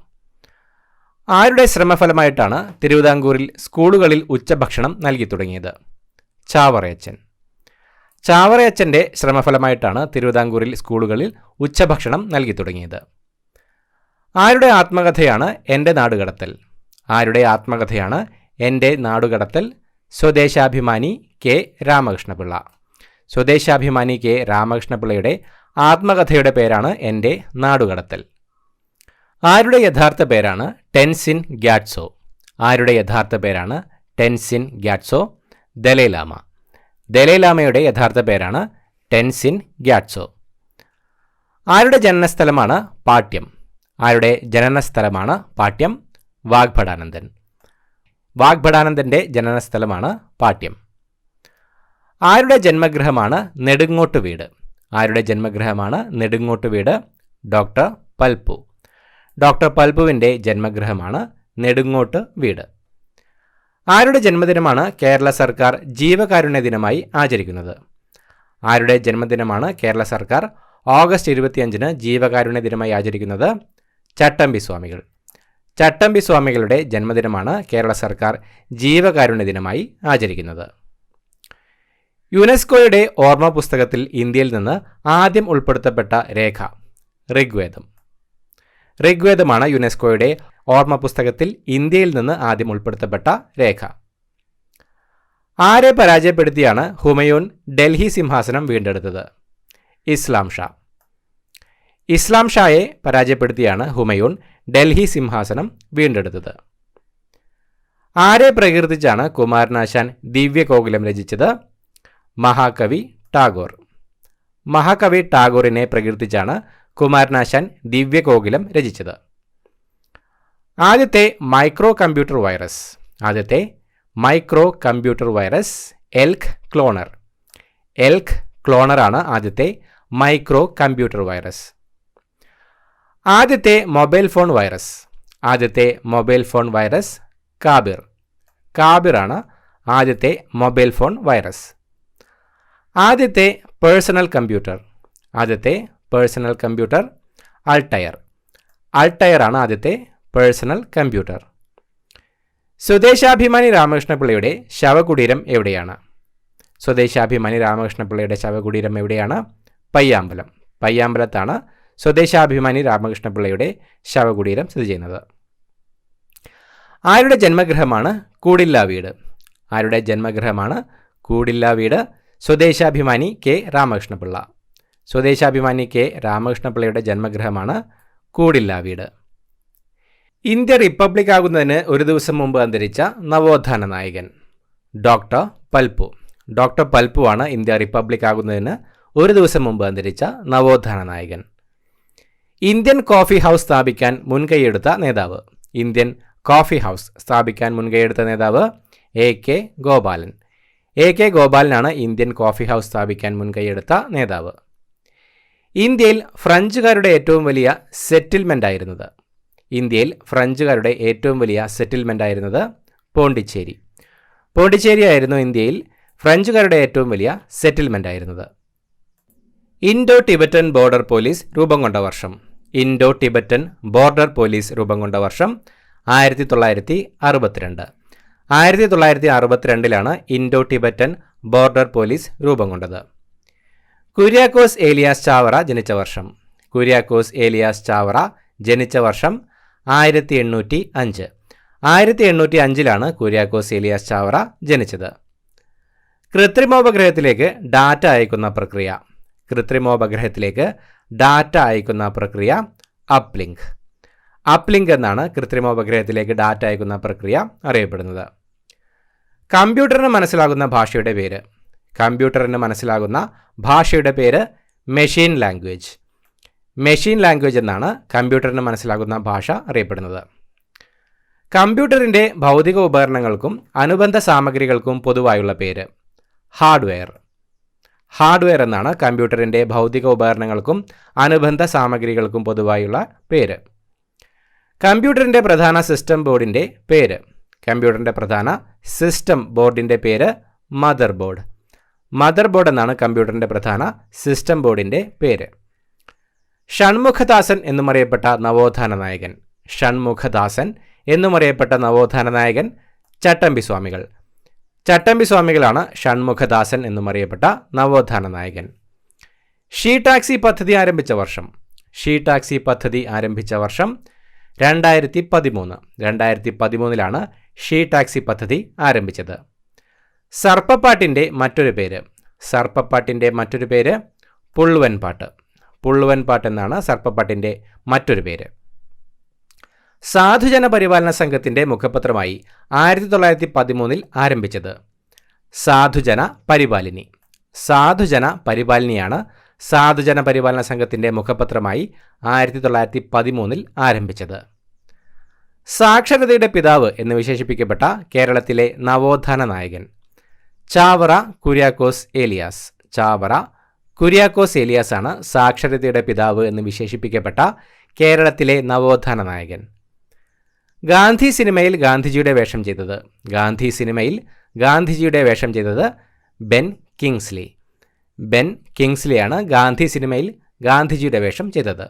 ആരുടെ ശ്രമഫലമായിട്ടാണ് തിരുവിതാംകൂറിൽ സ്കൂളുകളിൽ ഉച്ചഭക്ഷണം നൽകി തുടങ്ങിയത്? ചാവറയച്ചൻ. ചാവറയച്ചൻ്റെ ശ്രമഫലമായിട്ടാണ് തിരുവിതാംകൂറിൽ സ്കൂളുകളിൽ ഉച്ചഭക്ഷണം നൽകി തുടങ്ങിയത്. ആരുടെ ആത്മകഥയാണ് എൻ്റെ നാടുകടത്തൽ? ആരുടെ ആത്മകഥയാണ് എൻ്റെ നാടുകടത്തൽ? സ്വദേശാഭിമാനി കെ രാമകൃഷ്ണപിള്ള. സ്വദേശാഭിമാനി കെ രാമകൃഷ്ണപിള്ളയുടെ ആത്മകഥയുടെ പേരാണ് എൻ്റെ നാടുകടത്തൽ. ആരുടെ യഥാർത്ഥ പേരാണ് ടെൻസിൻ ഗ്യാറ്റ്സോ? ആരുടെ യഥാർത്ഥ പേരാണ് ടെൻസിൻ ഗ്യാറ്റ്സോ? ദലൈലാമ. ദലൈലാമയുടെ യഥാർത്ഥ പേരാണ് ടെൻസിൻ ഗ്യാറ്റ്സോ. ആരുടെ ജനനസ്ഥലമാണ് പാട്യം? ആരുടെ ജനനസ്ഥലമാണ് പാട്യം? വാഗ്ഭടാനന്ദൻ. വാഗ്ഭടാനന്ദൻ്റെ ജനനസ്ഥലമാണ് പാട്യം. ആരുടെ ജന്മഗൃഹമാണ് നെടുങ്ങോട്ട് വീട്? ആരുടെ ജന്മഗൃഹമാണ് നെടുങ്ങോട്ട് വീട്? ഡോക്ടർ പൽപ്പു. ഡോക്ടർ പൽപ്പുവിൻ്റെ ജന്മഗൃഹമാണ് നെടുങ്ങോട്ട് വീട്. ആരുടെ ജന്മദിനമാണ് കേരള സർക്കാർ ജീവകാരുണ്യ ദിനമായി ആചരിക്കുന്നത്? ആരുടെ ജന്മദിനമാണ് കേരള സർക്കാർ ഓഗസ്റ്റ് 25 ജീവകാരുണ്യ ദിനമായി ആചരിക്കുന്നത്? ചട്ടമ്പി സ്വാമികൾ. ചട്ടമ്പി സ്വാമികളുടെ ജന്മദിനമാണ് കേരള സർക്കാർ ജീവകാരുണ്യ ദിനമായി ആചരിക്കുന്നത്. യുനെസ്കോയുടെ ഓർമ്മ പുസ്തകത്തിൽ ഇന്ത്യയിൽ നിന്ന് ആദ്യം ഉൾപ്പെടുത്തപ്പെട്ട രേഖ? ഋഗ്വേദം. ഋഗ്വേദമാണ് യുനെസ്കോയുടെ ഓർമ്മ പുസ്തകത്തിൽ ഇന്ത്യയിൽ നിന്ന് ആദ്യം ഉൾപ്പെടുത്തപ്പെട്ട രേഖ. ആരെ പരാജയപ്പെടുത്തിയാണ് ഹുമയൂൺ ഡൽഹി സിംഹാസനം വീണ്ടെടുത്തത്? ഇസ്ലാം ഷാ. ഇസ്ലാം ഷായെ പരാജയപ്പെടുത്തിയാണ് ഹുമയൂൺ ഡൽഹി സിംഹാസനം വീണ്ടെടുത്തത്. ആരെ പ്രകീർത്തിച്ചാണ് കുമാരനാശാൻ ദിവ്യകോകിലം രചിച്ചത്? മഹാകവി ടാഗോർ. മഹാകവി ടാഗോറിനെ പ്രകീർത്തിച്ചാണ് കുമാരനാശാൻ ദിവ്യകോകിലം രചിച്ചത്. ആദ്യത്തെ മൈക്രോ കമ്പ്യൂട്ടർ വൈറസ്? ആദ്യത്തെ micro computer virus Elk Cloner. Elk ക്ലോണറാണ് ആദ്യത്തെ മൈക്രോ കമ്പ്യൂട്ടർ വൈറസ്. ആദ്യത്തെ മൊബൈൽ ഫോൺ വൈറസ്? ആദ്യത്തെ മൊബൈൽ ഫോൺ വൈറസ് കാബിർ. കാബിറാണ് ആദ്യത്തെ മൊബൈൽ ഫോൺ വൈറസ്. ആദ്യത്തെ പേഴ്സണൽ കമ്പ്യൂട്ടർ? ആദ്യത്തെ പേഴ്സണൽ കമ്പ്യൂട്ടർ അൾട്ടയർ. അൾട്ടയറാണ് ആദ്യത്തെ പേഴ്സണൽ കമ്പ്യൂട്ടർ. സ്വദേശാഭിമാനി രാമകൃഷ്ണപിള്ളയുടെ ശവകുടീരം എവിടെയാണ്? സ്വദേശാഭിമാനി രാമകൃഷ്ണപിള്ളയുടെ ശവകുടീരം എവിടെയാണ്? പയ്യാമ്പലം. പയ്യാമ്പലത്താണ് സ്വദേശാഭിമാനി രാമകൃഷ്ണപിള്ളയുടെ ശവകുടീരം സ്ഥിതി ചെയ്യുന്നത്. ആരുടെ ജന്മഗൃഹമാണ് കൂടില്ല വീട്? ആരുടെ ജന്മഗൃഹമാണ് കൂടില്ല വീട്? സ്വദേശാഭിമാനി കെ രാമകൃഷ്ണപിള്ള. സ്വദേശാഭിമാനി കെ രാമകൃഷ്ണപിള്ളയുടെ ജന്മഗൃഹമാണ് കൂടില്ല വീട്. ഇന്ത്യ റിപ്പബ്ലിക് ആകുന്നതിന് ഒരു ദിവസം മുമ്പ് അന്തരിച്ച നവോത്ഥാന നായകൻ? ഡോക്ടർ പൽപ്പു. ഡോക്ടർ പൽപ്പു ആണ് ഇന്ത്യ റിപ്പബ്ലിക് ആകുന്നതിന് ഒരു ദിവസം മുമ്പ് അന്തരിച്ച നവോത്ഥാന നായകൻ. ഇന്ത്യൻ കോഫി ഹൗസ് സ്ഥാപിക്കാൻ മുൻകൈയെടുത്ത നേതാവ്? ഇന്ത്യൻ കോഫി ഹൗസ് സ്ഥാപിക്കാൻ മുൻകൈയെടുത്ത നേതാവ് A K Gopalan. A K ഗോപാലനാണ് ഇന്ത്യൻ കോഫി ഹൗസ് സ്ഥാപിക്കാൻ മുൻകൈയെടുത്ത നേതാവ്. ഇന്ത്യയിൽ ഫ്രഞ്ചുകാരുടെ ഏറ്റവും വലിയ സെറ്റിൽമെൻ്റ് ആയിരുന്നത്? ഇന്ത്യയിൽ ഫ്രഞ്ചുകാരുടെ ഏറ്റവും വലിയ സെറ്റിൽമെൻ്റ് ആയിരുന്നത് പോണ്ടിച്ചേരി. പോണ്ടിച്ചേരി ആയിരുന്നു ഇന്ത്യയിൽ ഫ്രഞ്ചുകാരുടെ ഏറ്റവും വലിയ സെറ്റിൽമെൻ്റ് ആയിരുന്നത്. ഇൻഡോ ടിബറ്റൻ ബോർഡർ പോലീസ് രൂപം കൊണ്ട വർഷം? ഇൻഡോ ടിബറ്റൻ ബോർഡർ പോലീസ് രൂപം കൊണ്ട വർഷം 1962. 1962 ഇൻഡോ ടിബറ്റൻ ബോർഡർ പോലീസ് രൂപം കൊണ്ടത്. കുര്യാക്കോസ് ഏലിയാസ് ചാവറ ജനിച്ച വർഷം? കുര്യാക്കോസ് ഏലിയാസ് ചാവറ ജനിച്ച വർഷം 1805. 1805 കുര്യാക്കോസ് ഏലിയാസ് ചാവറ ജനിച്ചത്. കൃത്രിമോപഗ്രഹത്തിലേക്ക് ഡാറ്റ അയക്കുന്ന പ്രക്രിയ? കൃത്രിമോപഗ്രഹത്തിലേക്ക് ഡാറ്റ അയക്കുന്ന പ്രക്രിയ അപ്ലിങ്ക്. അപ്ലിങ്ക് എന്നാണ് കൃത്രിമോപഗ്രഹത്തിലേക്ക് ഡാറ്റ അയക്കുന്ന പ്രക്രിയ അറിയപ്പെടുന്നത്. കമ്പ്യൂട്ടറിന് മനസ്സിലാകുന്ന ഭാഷയുടെ പേര്? കമ്പ്യൂട്ടറിന് മനസ്സിലാകുന്ന ഭാഷയുടെ പേര് മെഷീൻ ലാംഗ്വേജ്. മെഷീൻ ലാംഗ്വേജ് എന്നാണ് കമ്പ്യൂട്ടറിന് മനസ്സിലാകുന്ന ഭാഷ അറിയപ്പെടുന്നത്. കമ്പ്യൂട്ടറിൻ്റെ ഭൗതിക ഉപകരണങ്ങൾക്കും അനുബന്ധ സാമഗ്രികൾക്കും പൊതുവായുള്ള പേര്? ഹാർഡ്വെയർ. ഹാർഡ്വെയർ എന്നാണ് കമ്പ്യൂട്ടറിൻ്റെ ഭൗതിക ഉപകരണങ്ങൾക്കും അനുബന്ധ സാമഗ്രികൾക്കും പൊതുവായുള്ള പേര്. കമ്പ്യൂട്ടറിൻ്റെ പ്രധാന സിസ്റ്റം ബോർഡിൻ്റെ പേര്? കമ്പ്യൂട്ടറിൻ്റെ പ്രധാന സിസ്റ്റം ബോർഡിൻ്റെ പേര് മദർ ബോർഡ്. മദർ ബോർഡ് എന്നാണ് കമ്പ്യൂട്ടറിൻ്റെ പ്രധാന സിസ്റ്റം ബോർഡിൻ്റെ പേര്. ഷൺമുഖദാസൻ എന്നുമറിയപ്പെട്ട നവോത്ഥാന നായകൻ. ഷൺമുഖദാസൻ എന്നുമറിയപ്പെട്ട നവോത്ഥാന നായകൻ ചട്ടമ്പി സ്വാമികൾ. ചട്ടമ്പി സ്വാമികളാണ് ഷൺമുഖദാസൻ എന്നുമറിയപ്പെട്ട നവോത്ഥാന നായകൻ. ഷീ ടാക്സി പദ്ധതി ആരംഭിച്ച വർഷം. ഷീ ടാക്സി പദ്ധതി ആരംഭിച്ച വർഷം 2013. 2013 ഷീ ടാക്സി പദ്ധതി ആരംഭിച്ചത്. സർപ്പപ്പാട്ടിൻ്റെ മറ്റൊരു പേര്. സർപ്പപ്പാട്ടിൻ്റെ മറ്റൊരു പേര് പുള്ളുവൻ പാട്ട്. പുള്ളുവൻ പാട്ട് എന്നാണ് സർപ്പപ്പാട്ടിൻ്റെ മറ്റൊരു പേര്. സാധുജന പരിപാലന സംഘത്തിൻ്റെ മുഖപത്രമായി 1913 ആരംഭിച്ചത്. സാധുജന പരിപാലിനി. സാധുജന പരിപാലിനിയാണ് സാധുജന പരിപാലന സംഘത്തിൻ്റെ മുഖപത്രമായി 1913 ആരംഭിച്ചത്. സാക്ഷരതയുടെ പിതാവ് എന്ന് വിശേഷിപ്പിക്കപ്പെട്ട കേരളത്തിലെ നവോത്ഥാന നായകൻ ചാവറ കുര്യാക്കോസ് ഏലിയാസ്. ചാവറ കുര്യാക്കോസ് ഏലിയാസ് ആണ് സാക്ഷരതയുടെ പിതാവ് എന്ന് വിശേഷിപ്പിക്കപ്പെട്ട കേരളത്തിലെ നവോത്ഥാന നായകൻ. ഗാന്ധി സിനിമയിൽ ഗാന്ധിജിയുടെ വേഷം ചെയ്തത്. ഗാന്ധി സിനിമയിൽ ഗാന്ധിജിയുടെ വേഷം ചെയ്തത് ബെൻ കിങ്സ്ലി. ബെൻ കിങ്സ്ലിയാണ് ഗാന്ധി സിനിമയിൽ ഗാന്ധിജിയുടെ വേഷം ചെയ്തത്.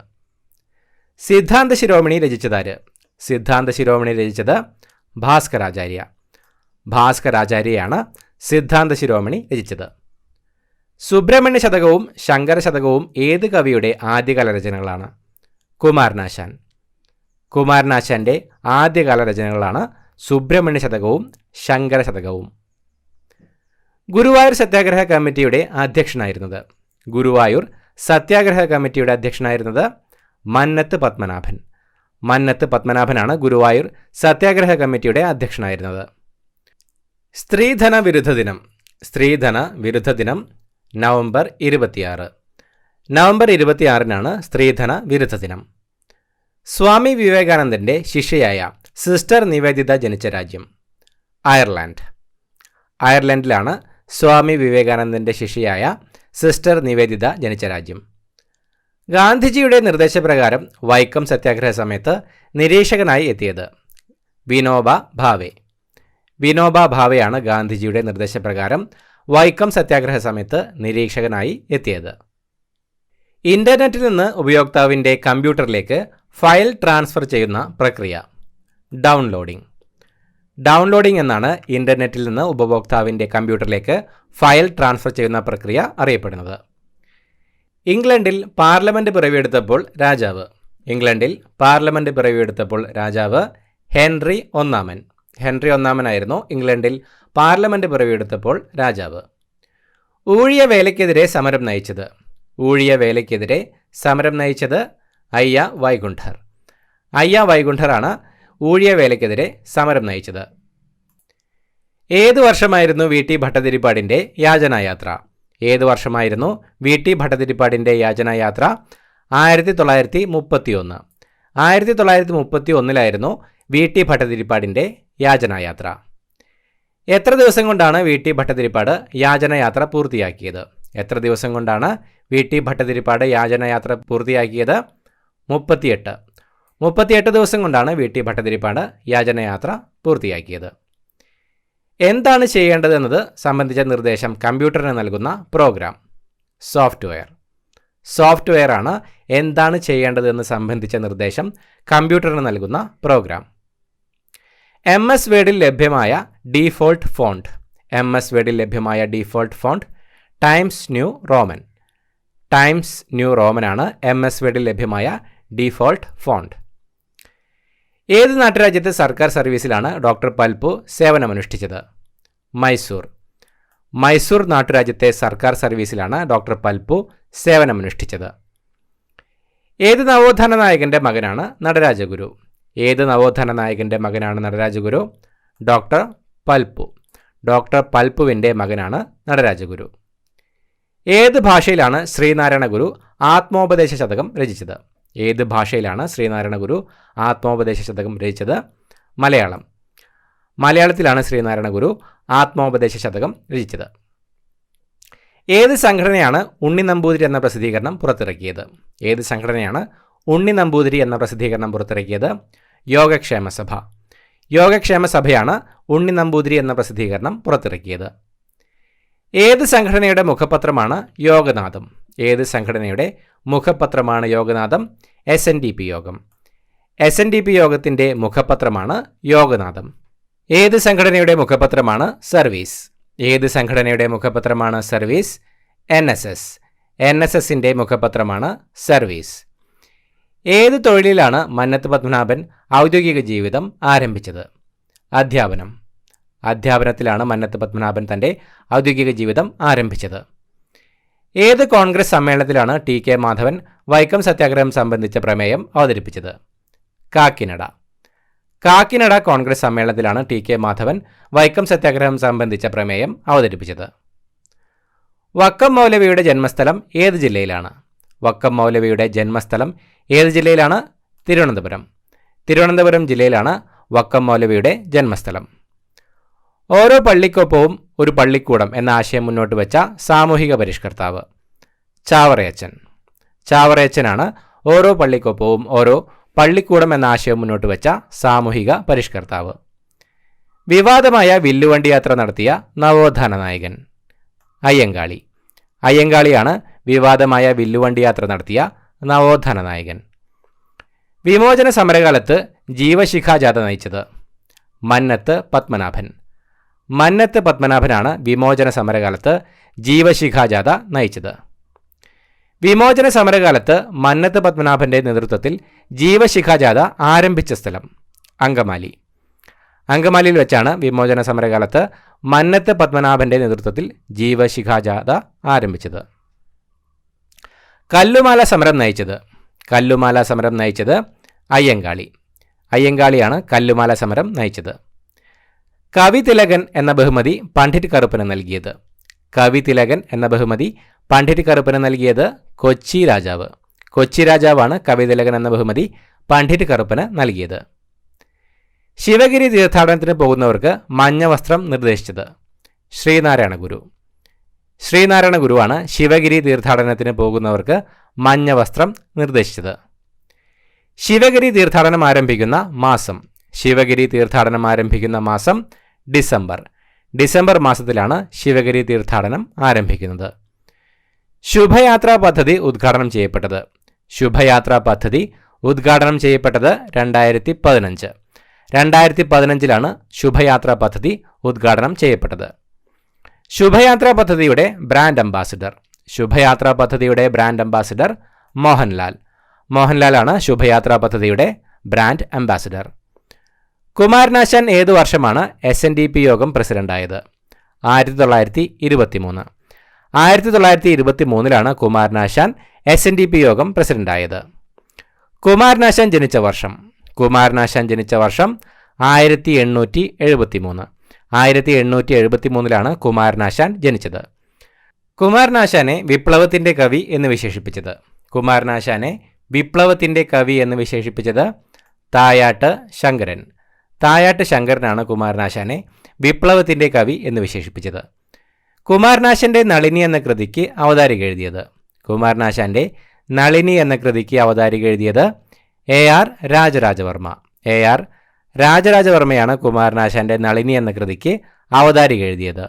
സിദ്ധാന്ത ശിരോമണി രചിച്ചതാര്? സിദ്ധാന്ത ശിരോമണി രചിച്ചത് ഭാസ്കരാചാര്യ. ഭാസ്കരാചാര്യയാണ് സിദ്ധാന്ത ശിരോമണി രചിച്ചത്. സുബ്രഹ്മണ്യ ശതകവും ശങ്കര ശതകവും ഏത് കവിയുടെ ആദ്യകാല രചനകളാണ്? കുമാരനാശാൻ. കുമാരനാശാൻ്റെ ആദ്യകാല രചനകളാണ് സുബ്രഹ്മണ്യ ശതകവും ശങ്കര ശതകവും. ഗുരുവായൂർ സത്യാഗ്രഹ കമ്മിറ്റിയുടെ അധ്യക്ഷനായിരുന്നത്. ഗുരുവായൂർ സത്യാഗ്രഹ കമ്മിറ്റിയുടെ അധ്യക്ഷനായിരുന്നത് മന്നത്ത് പത്മനാഭൻ. മന്നത്ത് പത്മനാഭനാണ് ഗുരുവായൂർ സത്യാഗ്രഹ കമ്മിറ്റിയുടെ അധ്യക്ഷനായിരുന്നത്. സ്ത്രീധന വിരുദ്ധ ദിനം. സ്ത്രീധന വിരുദ്ധ ദിനം നവംബർ 26. നവംബർ 26 സ്ത്രീധന വിരുദ്ധ ദിനം. സ്വാമി വിവേകാനന്ദൻ്റെ ശിഷ്യയായ സിസ്റ്റർ നിവേദിത ജനിച്ച രാജ്യം? അയർലാൻഡ്. അയർലൻഡിലാണ് സ്വാമി വിവേകാനന്ദൻ്റെ ശിഷ്യയായ സിസ്റ്റർ നിവേദിത ജനിച്ച രാജ്യം. ഗാന്ധിജിയുടെ നിർദ്ദേശപ്രകാരം വൈക്കം സത്യാഗ്രഹ സമയത്ത് നിരീക്ഷകനായി എത്തിയത്? വിനോബ ഭാവെ. വിനോബ ഭാവെയാണ് ഗാന്ധിജിയുടെ നിർദ്ദേശപ്രകാരം വൈക്കം സത്യാഗ്രഹ സമയത്ത് നിരീക്ഷകനായി എത്തിയത്. ഇൻ്റർനെറ്റിൽ നിന്ന് ഉപയോക്താവിൻ്റെ കമ്പ്യൂട്ടറിലേക്ക് ഫയൽ ട്രാൻസ്ഫർ ചെയ്യുന്ന പ്രക്രിയ? ഡൗൺലോഡിംഗ്. ഡൗൺലോഡിംഗ് എന്നാണ് ഇൻ്റർനെറ്റിൽ നിന്ന് ഉപഭോക്താവിൻ്റെ കമ്പ്യൂട്ടറിലേക്ക് ഫയൽ ട്രാൻസ്ഫർ ചെയ്യുന്ന പ്രക്രിയ അറിയപ്പെടുന്നത്. ഇംഗ്ലണ്ടിൽ പാർലമെൻറ്റ് പിറവിയെടുത്തപ്പോൾ രാജാവ്? ഇംഗ്ലണ്ടിൽ പാർലമെൻറ്റ് പിറവിയെടുത്തപ്പോൾ രാജാവ് ഹെൻറി ഒന്നാമൻ. ഹെൻറി ഒന്നാമനായിരുന്നു ഇംഗ്ലണ്ടിൽ പാർലമെൻറ്റ് പിറവിയെടുത്തപ്പോൾ രാജാവ്. ഊഴിയ വേലയ്ക്കെതിരെ സമരം നയിച്ചത്? ഊഴിയ വേലയ്ക്കെതിരെ സമരം നയിച്ചത് അയ്യ വൈകുണ്ഠർ. അയ്യ വൈകുണ്ഠറാണ് ഊഴിയ വേലയ്ക്കെതിരെ സമരം നയിച്ചത്. ഏത് വർഷമായിരുന്നു വി ടി ഭട്ടതിരിപ്പാടിൻ്റെ യാചനായാത്ര? ഏത് വർഷമായിരുന്നു വി ടി ഭട്ടതിരിപ്പാടിൻ്റെ യാചനായാത്ര? 1931. 1931 വി ടി ഭട്ടതിരിപ്പാടിൻ്റെ യാചനായാത്ര. എത്ര ദിവസം കൊണ്ടാണ് വി ടി ഭട്ടതിരിപ്പാട് യാചനയാത്ര പൂർത്തിയാക്കിയത്? എത്ര ദിവസം കൊണ്ടാണ് വി ടി ഭട്ടതിരിപ്പാട് യാചനയാത്ര പൂർത്തിയാക്കിയത്? 38. 38 ദിവസം കൊണ്ടാണ് വി ടി ഭട്ടതിരിപ്പാട് യാചനയാത്ര പൂർത്തിയാക്കിയത്. എന്താണ് ചെയ്യേണ്ടതെന്നത് സംബന്ധിച്ച നിർദ്ദേശം കമ്പ്യൂട്ടറിന് നൽകുന്ന പ്രോഗ്രാം? സോഫ്റ്റ്വെയർ. സോഫ്റ്റ്വെയർ ആണ് എന്താണ് ചെയ്യേണ്ടതെന്ന് സംബന്ധിച്ച നിർദ്ദേശം കമ്പ്യൂട്ടറിന് നൽകുന്ന പ്രോഗ്രാം. എം എസ് വേർഡിൽ ലഭ്യമായ ഡീഫോൾട്ട് ഫോണ്ട്? എം എസ് വേർഡിൽ ലഭ്യമായ default font times new Roman. Times new Roman ആണ് എം എസ് വേർഡിൽ ലഭ്യമായ ഡീഫോൾട്ട് ഫോണ്ട്. ഏത് നാട്ടുരാജ്യത്തെ സർക്കാർ സർവീസിലാണ് ഡോക്ടർ പൽപു സേവനമനുഷ്ഠിച്ചത്? മൈസൂർ. മൈസൂർ നാട്ടുരാജ്യത്തെ സർക്കാർ സർവീസിലാണ് ഡോക്ടർ പൽപു സേവനമനുഷ്ഠിച്ചത്. ഏത് നവോത്ഥാന നായകൻ്റെ മകനാണ് നടരാജഗുരു? ഏത് നവോത്ഥാന നായകൻ്റെ മകനാണ് നടരാജഗുരു? ഡോക്ടർ പൽപു. ഡോക്ടർ പൽപുവിൻ്റെ മകനാണ് നടരാജഗുരു. ഏത് ഭാഷയിലാണ് ശ്രീനാരായണ ഗുരു ആത്മോപദേശ ശതകം രചിച്ചത്? ഏത് ഭാഷയിലാണ് ശ്രീനാരായണ ഗുരു ആത്മോപദേശ ശതകം രചിച്ചത്? മലയാളം. മലയാളത്തിലാണ് ശ്രീനാരായണ ഗുരു ആത്മോപദേശ ശതകം രചിച്ചത്. ഏത് സംഘടനയാണ് ഉണ്ണി നമ്പൂതിരി എന്ന പ്രസിദ്ധീകരണം പുറത്തിറക്കിയത്? ഏത് സംഘടനയാണ് ഉണ്ണി നമ്പൂതിരി എന്ന പ്രസിദ്ധീകരണം പുറത്തിറക്കിയത്? യോഗക്ഷേമ സഭ. യോഗക്ഷേമ സഭയാണ് ഉണ്ണി നമ്പൂതിരി എന്ന പ്രസിദ്ധീകരണം പുറത്തിറക്കിയത്. ഏത് സംഘടനയുടെ മുഖപത്രമാണ് യോഗനാഥം? ഏത് സംഘടനയുടെ മുഖപത്രമാണ് യോഗനാഥം? SNDP യോഗം. SNDP യോഗത്തിൻ്റെ മുഖപത്രമാണ് യോഗനാഥം. ഏത് സംഘടനയുടെ മുഖപത്രമാണ് സർവീസ്? ഏത് സംഘടനയുടെ മുഖപത്രമാണ് സർവീസ്? NSS. NSSൻ്റെ മുഖപത്രമാണ് സർവീസ്. ഏത് തൊഴിലിലാണ് മന്നത്ത് പത്മനാഭൻ ഔദ്യോഗിക ജീവിതം ആരംഭിച്ചത്? അധ്യാപനം. അധ്യാപനത്തിലാണ് മന്നത്ത് പത്മനാഭൻ തൻ്റെ ഔദ്യോഗിക ജീവിതം ആരംഭിച്ചത്. ഏത് കോൺഗ്രസ് സമ്മേളനത്തിലാണ് TK മാധവൻ വൈക്കം സത്യാഗ്രഹം സംബന്ധിച്ച പ്രമേയം അവതരിപ്പിച്ചത്? കാക്കിനഡ. കാക്കിനഡ കോൺഗ്രസ് സമ്മേളനത്തിലാണ് TK മാധവൻ വൈക്കം സത്യാഗ്രഹം സംബന്ധിച്ച പ്രമേയം അവതരിപ്പിച്ചത്. വക്കം മൗലവിയുടെ ജന്മസ്ഥലം ഏത് ജില്ലയിലാണ്? വക്കം മൗലവിയുടെ ജന്മസ്ഥലം ഏത് ജില്ലയിലാണ്? തിരുവനന്തപുരം. തിരുവനന്തപുരം ജില്ലയിലാണ് വക്കം മൗലവിയുടെ ജന്മസ്ഥലം. ഓരോ പള്ളിക്കൊപ്പവും ഒരു പള്ളിക്കൂടം എന്ന ആശയം മുന്നോട്ട് വെച്ച സാമൂഹിക പരിഷ്കർത്താവ്? ചാവറയച്ചൻ. ചാവറയച്ചനാണ് ഓരോ പള്ളിക്കൊപ്പവും ഓരോ പള്ളിക്കൂടം എന്ന ആശയം മുന്നോട്ട് വെച്ച സാമൂഹിക പരിഷ്കർത്താവ്. വിവാദമായ വില്ലുവണ്ടി യാത്ര നടത്തിയ നവോത്ഥാന നായകൻ? അയ്യങ്കാളി. അയ്യങ്കാളിയാണ് വിവാദമായ വില്ലുവണ്ടി യാത്ര നടത്തിയ നവോത്ഥാന നായകൻ. വിമോചന സമരകാലത്ത് ജീവശിഖാജാഥ നയിച്ചത്? മന്നത്ത് പത്മനാഭൻ. മന്നത്ത് പത്മനാഭനാണ് വിമോചന സമരകാലത്ത് ജീവശിഖാജാഥ നയിച്ചത്. വിമോചന സമരകാലത്ത് മന്നത്ത് പത്മനാഭൻ്റെ നേതൃത്വത്തിൽ ജീവശിഖാജാഥ ആരംഭിച്ച സ്ഥലം? അങ്കമാലി. അങ്കമാലിയിൽ വെച്ചാണ് വിമോചന സമരകാലത്ത് മന്നത്ത് പത്മനാഭൻ്റെ നേതൃത്വത്തിൽ ജീവശിഖാജാഥ ആരംഭിച്ചത്. കല്ലുമാല സമരം നയിച്ചത്? കല്ലുമാല സമരം നയിച്ചത് അയ്യങ്കാളി. അയ്യങ്കാളിയാണ് കല്ലുമാല സമരം നയിച്ചത്. കവിതിലകൻ എന്ന ബഹുമതി പണ്ഡിറ്റ് കറുപ്പന് നൽകിയത്? കവിതിലകൻ എന്ന ബഹുമതി പണ്ഡിറ്റ് കറുപ്പന് നൽകിയത് കൊച്ചി രാജാവ്. കൊച്ചി രാജാവാണ് കവിതിലകൻ എന്ന ബഹുമതി പണ്ഡിറ്റ് കറുപ്പന് നൽകിയത്. ശിവഗിരി തീർത്ഥാടനത്തിന് പോകുന്നവർക്ക് മഞ്ഞ വസ്ത്രം നിർദ്ദേശിച്ചത്? ശ്രീനാരായണ ഗുരു. ശ്രീനാരായണ ഗുരുവാണ് ശിവഗിരി തീർത്ഥാടനത്തിന് പോകുന്നവർക്ക് മഞ്ഞ വസ്ത്രം നിർദ്ദേശിച്ചത്. ശിവഗിരി തീർത്ഥാടനം ആരംഭിക്കുന്ന മാസം? ശിവഗിരി തീർത്ഥാടനം ആരംഭിക്കുന്ന മാസം ഡിസംബർ. ഡിസംബർ മാസത്തിലാണ് ശിവഗിരി തീർത്ഥാടനം ആരംഭിക്കുന്നത്. ശുഭയാത്രാ പദ്ധതി ഉദ്ഘാടനം ചെയ്യപ്പെട്ടത്? ശുഭയാത്രാ പദ്ധതി ഉദ്ഘാടനം ചെയ്യപ്പെട്ടത് 2015. 2015 ശുഭയാത്രാ പദ്ധതി ഉദ്ഘാടനം ചെയ്യപ്പെട്ടത്. ശുഭയാത്രാ പദ്ധതിയുടെ ബ്രാൻഡ് അംബാസിഡർ? ശുഭയാത്രാ പദ്ധതിയുടെ ബ്രാൻഡ് അംബാസിഡർ മോഹൻലാൽ. മോഹൻലാലാണ് ശുഭയാത്രാ പദ്ധതിയുടെ ബ്രാൻഡ് അംബാസിഡർ. കുമാരനാശാൻ ഏതു വർഷമാണ് SNDP യോഗം പ്രസിഡന്റായത്? 1923. 1923 കുമാരനാശാൻ SNDP യോഗം പ്രസിഡന്റായത്. കുമാരനാശാൻ ജനിച്ച വർഷം? കുമാരനാശാൻ ജനിച്ച വർഷം 1873. 1873 കുമാരനാശാൻ ജനിച്ചത്. കുമാരനാശാനെ വിപ്ലവത്തിൻ്റെ കവി എന്ന് വിശേഷിപ്പിച്ചത്? കുമാരനാശാനെ വിപ്ലവത്തിൻ്റെ കവി എന്ന് വിശേഷിപ്പിച്ചത് തായാട്ട് ശങ്കരൻ. തായാട്ട് ശങ്കരനാണ് കുമാരനാശാനെ വിപ്ലവത്തിൻ്റെ കവി എന്ന് വിശേഷിപ്പിച്ചത്. കുമാരനാശാൻ്റെ നളിനി എന്ന കൃതിക്ക് അവതാരിക എഴുതിയത്? കുമാരനാശാൻ്റെ നളിനി എന്ന കൃതിക്ക് അവതാരിക എഴുതിയത് AR രാജരാജവർമ്മ. AR രാജരാജവർമ്മയാണ് കുമാരനാശാൻ്റെ നളിനി എന്ന കൃതിക്ക് അവതാരിക എഴുതിയത്.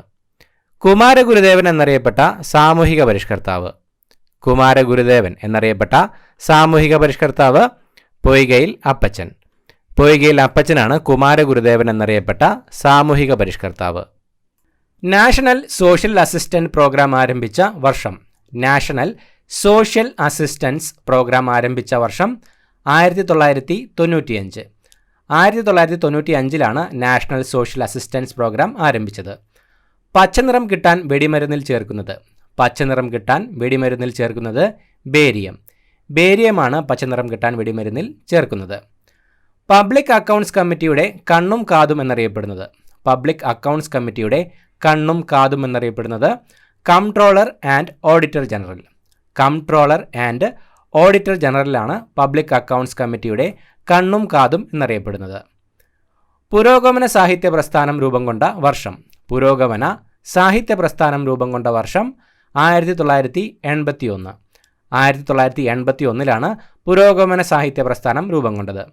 കുമാരഗുരുദേവൻ എന്നറിയപ്പെട്ട സാമൂഹിക പരിഷ്കർത്താവ്? കുമാരഗുരുദേവൻ എന്നറിയപ്പെട്ട സാമൂഹിക പരിഷ്കർത്താവ് പൊയ്കയിൽ അപ്പച്ചൻ. പൊയ്കയിൽ അപ്പച്ചനാണ് കുമാരഗുരുദേവൻ എന്നറിയപ്പെട്ട സാമൂഹിക പരിഷ്കർത്താവ്. നാഷണൽ സോഷ്യൽ അസിസ്റ്റൻസ് പ്രോഗ്രാം ആരംഭിച്ച വർഷം? നാഷണൽ സോഷ്യൽ അസിസ്റ്റൻസ് പ്രോഗ്രാം ആരംഭിച്ച വർഷം 1995. 1995 നാഷണൽ സോഷ്യൽ അസിസ്റ്റൻസ് പ്രോഗ്രാം ആരംഭിച്ചത്. പച്ചനിറം കിട്ടാൻ വെടിമരുന്നിൽ ചേർക്കുന്നത്? പച്ചനിറം കിട്ടാൻ വെടിമരുന്നിൽ ചേർക്കുന്നത് ബേരിയം. ബേരിയമാണ് പച്ചനിറം കിട്ടാൻ വെടിമരുന്നിൽ ചേർക്കുന്നത്. പബ്ലിക് അക്കൗണ്ട്സ് കമ്മിറ്റിയുടെ കണ്ണും കാതും എന്നറിയപ്പെടുന്നത്? പബ്ലിക് അക്കൗണ്ട്സ് കമ്മിറ്റിയുടെ കണ്ണും കാതും എന്നറിയപ്പെടുന്നത് comptroller and auditor general. Comptroller and auditor ജനറലാണ് പബ്ലിക് അക്കൗണ്ട്സ് കമ്മിറ്റിയുടെ കണ്ണും കാതും എന്നറിയപ്പെടുന്നത്. പുരോഗമന സാഹിത്യ പ്രസ്ഥാനം രൂപം കൊണ്ട വർഷം? പുരോഗമന സാഹിത്യ പ്രസ്ഥാനം രൂപം കൊണ്ട വർഷം 1981. 1981 പുരോഗമന സാഹിത്യ പ്രസ്ഥാനം രൂപം കൊണ്ടത്.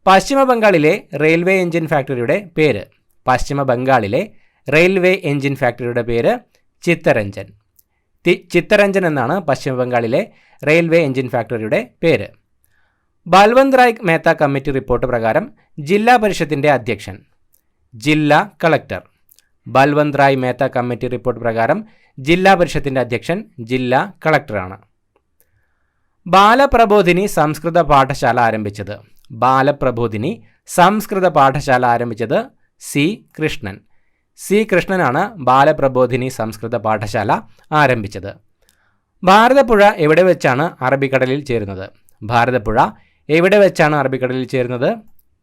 പശ്ചിമ ബംഗാളിലെ റെയിൽവേ എഞ്ചിൻ ഫാക്ടറിയുടെ പേര്? പശ്ചിമ ബംഗാളിലെ റെയിൽവേ എഞ്ചിൻ ഫാക്ടറിയുടെ പേര് ചിത്തരഞ്ജൻ. ചിത്തരഞ്ജൻ എന്നാണ് പശ്ചിമ ബംഗാളിലെ റെയിൽവേ എഞ്ചിൻ ഫാക്ടറിയുടെ പേര്. ബൽവന്ത് റായ് മേത്ത കമ്മിറ്റി റിപ്പോർട്ട് പ്രകാരം ജില്ലാ പരിഷത്തിന്റെ അധ്യക്ഷൻ ജില്ലാ collector. Balwant Rai Mehta committee report പ്രകാരം ജില്ലാ പരിഷത്തിന്റെ അധ്യക്ഷൻ ജില്ലാ കളക്ടറാണ്. ബാലപ്രബോധിനി സംസ്കൃത പാഠശാല ആരംഭിച്ചത് ബാലപ്രബോധിനി സംസ്കൃത പാഠശാല ആരംഭിച്ചത് സി കൃഷ്ണൻ. സി കൃഷ്ണനാണ് ബാലപ്രബോധിനി സംസ്കൃത പാഠശാല ആരംഭിച്ചത്. ഭാരതപ്പുഴ എവിടെ വെച്ചാണ് അറബിക്കടലിൽ ചേരുന്നത്? ഭാരതപ്പുഴ എവിടെ വെച്ചാണ് അറബിക്കടലിൽ ചേരുന്നത്?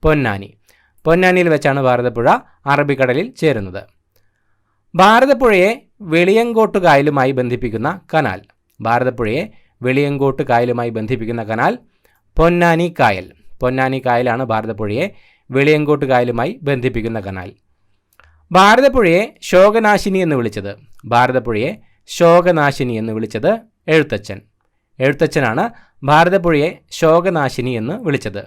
പൊന്നാനി. പൊന്നാനിയിൽ വെച്ചാണ് ഭാരതപ്പുഴ അറബിക്കടലിൽ ചേരുന്നത്. ഭാരതപ്പുഴയെ വെളിയങ്കോട്ട് കായലുമായി ബന്ധിപ്പിക്കുന്ന കനാൽ. ഭാരതപ്പുഴയെ വെളിയങ്കോട്ട് കായലുമായി ബന്ധിപ്പിക്കുന്ന കനാൽ പൊന്നാനി കായൽ. പൊന്നാനി കായലാണ് ഭാരതപ്പുഴയെ വെളിയങ്കോട്ട് കായലുമായി ബന്ധിപ്പിക്കുന്ന കനാൽ. ഭാരതപ്പുഴയെ ശോകനാശിനി എന്ന് വിളിച്ചത് ഭാരതപ്പുഴയെ ശോകനാശിനി എന്ന് വിളിച്ചത് എഴുത്തച്ഛൻ. എഴുത്തച്ഛനാണ് ഭാരതപ്പുഴയെ ശോകനാശിനി എന്ന് വിളിച്ചത്.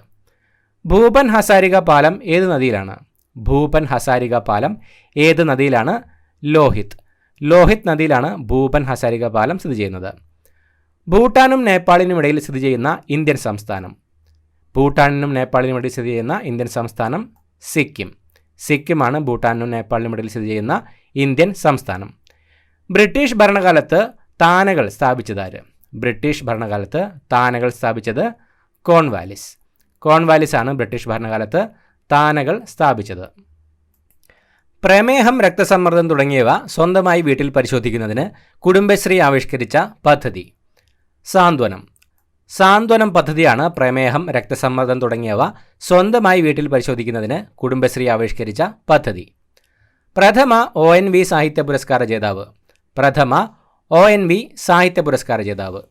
ഭൂപൻ ഹസാരിക പാലം ഏത് നദിയിലാണ്? ഭൂപൻ ഹസാരിക പാലം ഏത് നദിയിലാണ്? ലോഹിത്. ലോഹിത് നദിയിലാണ് ഭൂപൻ ഹസാരിക പാലം സ്ഥിതി ചെയ്യുന്നത്. ഭൂട്ടാനും നേപ്പാളിനും ഇടയിൽ സ്ഥിതി ചെയ്യുന്ന ഇന്ത്യൻ സംസ്ഥാനം. ഭൂട്ടാനിനും നേപ്പാളിനും ഇടയിൽ സ്ഥിതി ചെയ്യുന്ന ഇന്ത്യൻ സംസ്ഥാനം സിക്കിം. സിക്കിമാണ് ഭൂട്ടാനിനും നേപ്പാളിനും ഇടയിൽ സ്ഥിതി ചെയ്യുന്ന ഇന്ത്യൻ സംസ്ഥാനം. ബ്രിട്ടീഷ് ഭരണകാലത്ത് താനകൾ സ്ഥാപിച്ചതാര്? ബ്രിട്ടീഷ് ഭരണകാലത്ത് താനകൾ സ്ഥാപിച്ചത് കോൺവാലിസ്. കോൺവാലിസ് ആണ് ബ്രിട്ടീഷ് ഭരണകാലത്ത് താനകൾ സ്ഥാപിച്ചത്. പ്രമേഹം, രക്തസമ്മർദ്ദം തുടങ്ങിയവ സ്വന്തമായി വീട്ടിൽ പരിശോധിക്കുന്നതിന് കുടുംബശ്രീ ആവിഷ്കരിച്ച പദ്ധതി സാന്ത്വനം. സാന്ത്വനം പദ്ധതിയാണ് പ്രമേഹം, രക്തസമ്മർദ്ദം തുടങ്ങിയവ സ്വന്തമായി വീട്ടിൽ പരിശോധിക്കുന്നതിന് കുടുംബശ്രീ ആവിഷ്കരിച്ച പദ്ധതി. പ്രഥമ ONV സാഹിത്യ പുരസ്കാര ജേതാവ്. പ്രഥമ ONV സാഹിത്യ പുരസ്കാര ജേതാവ്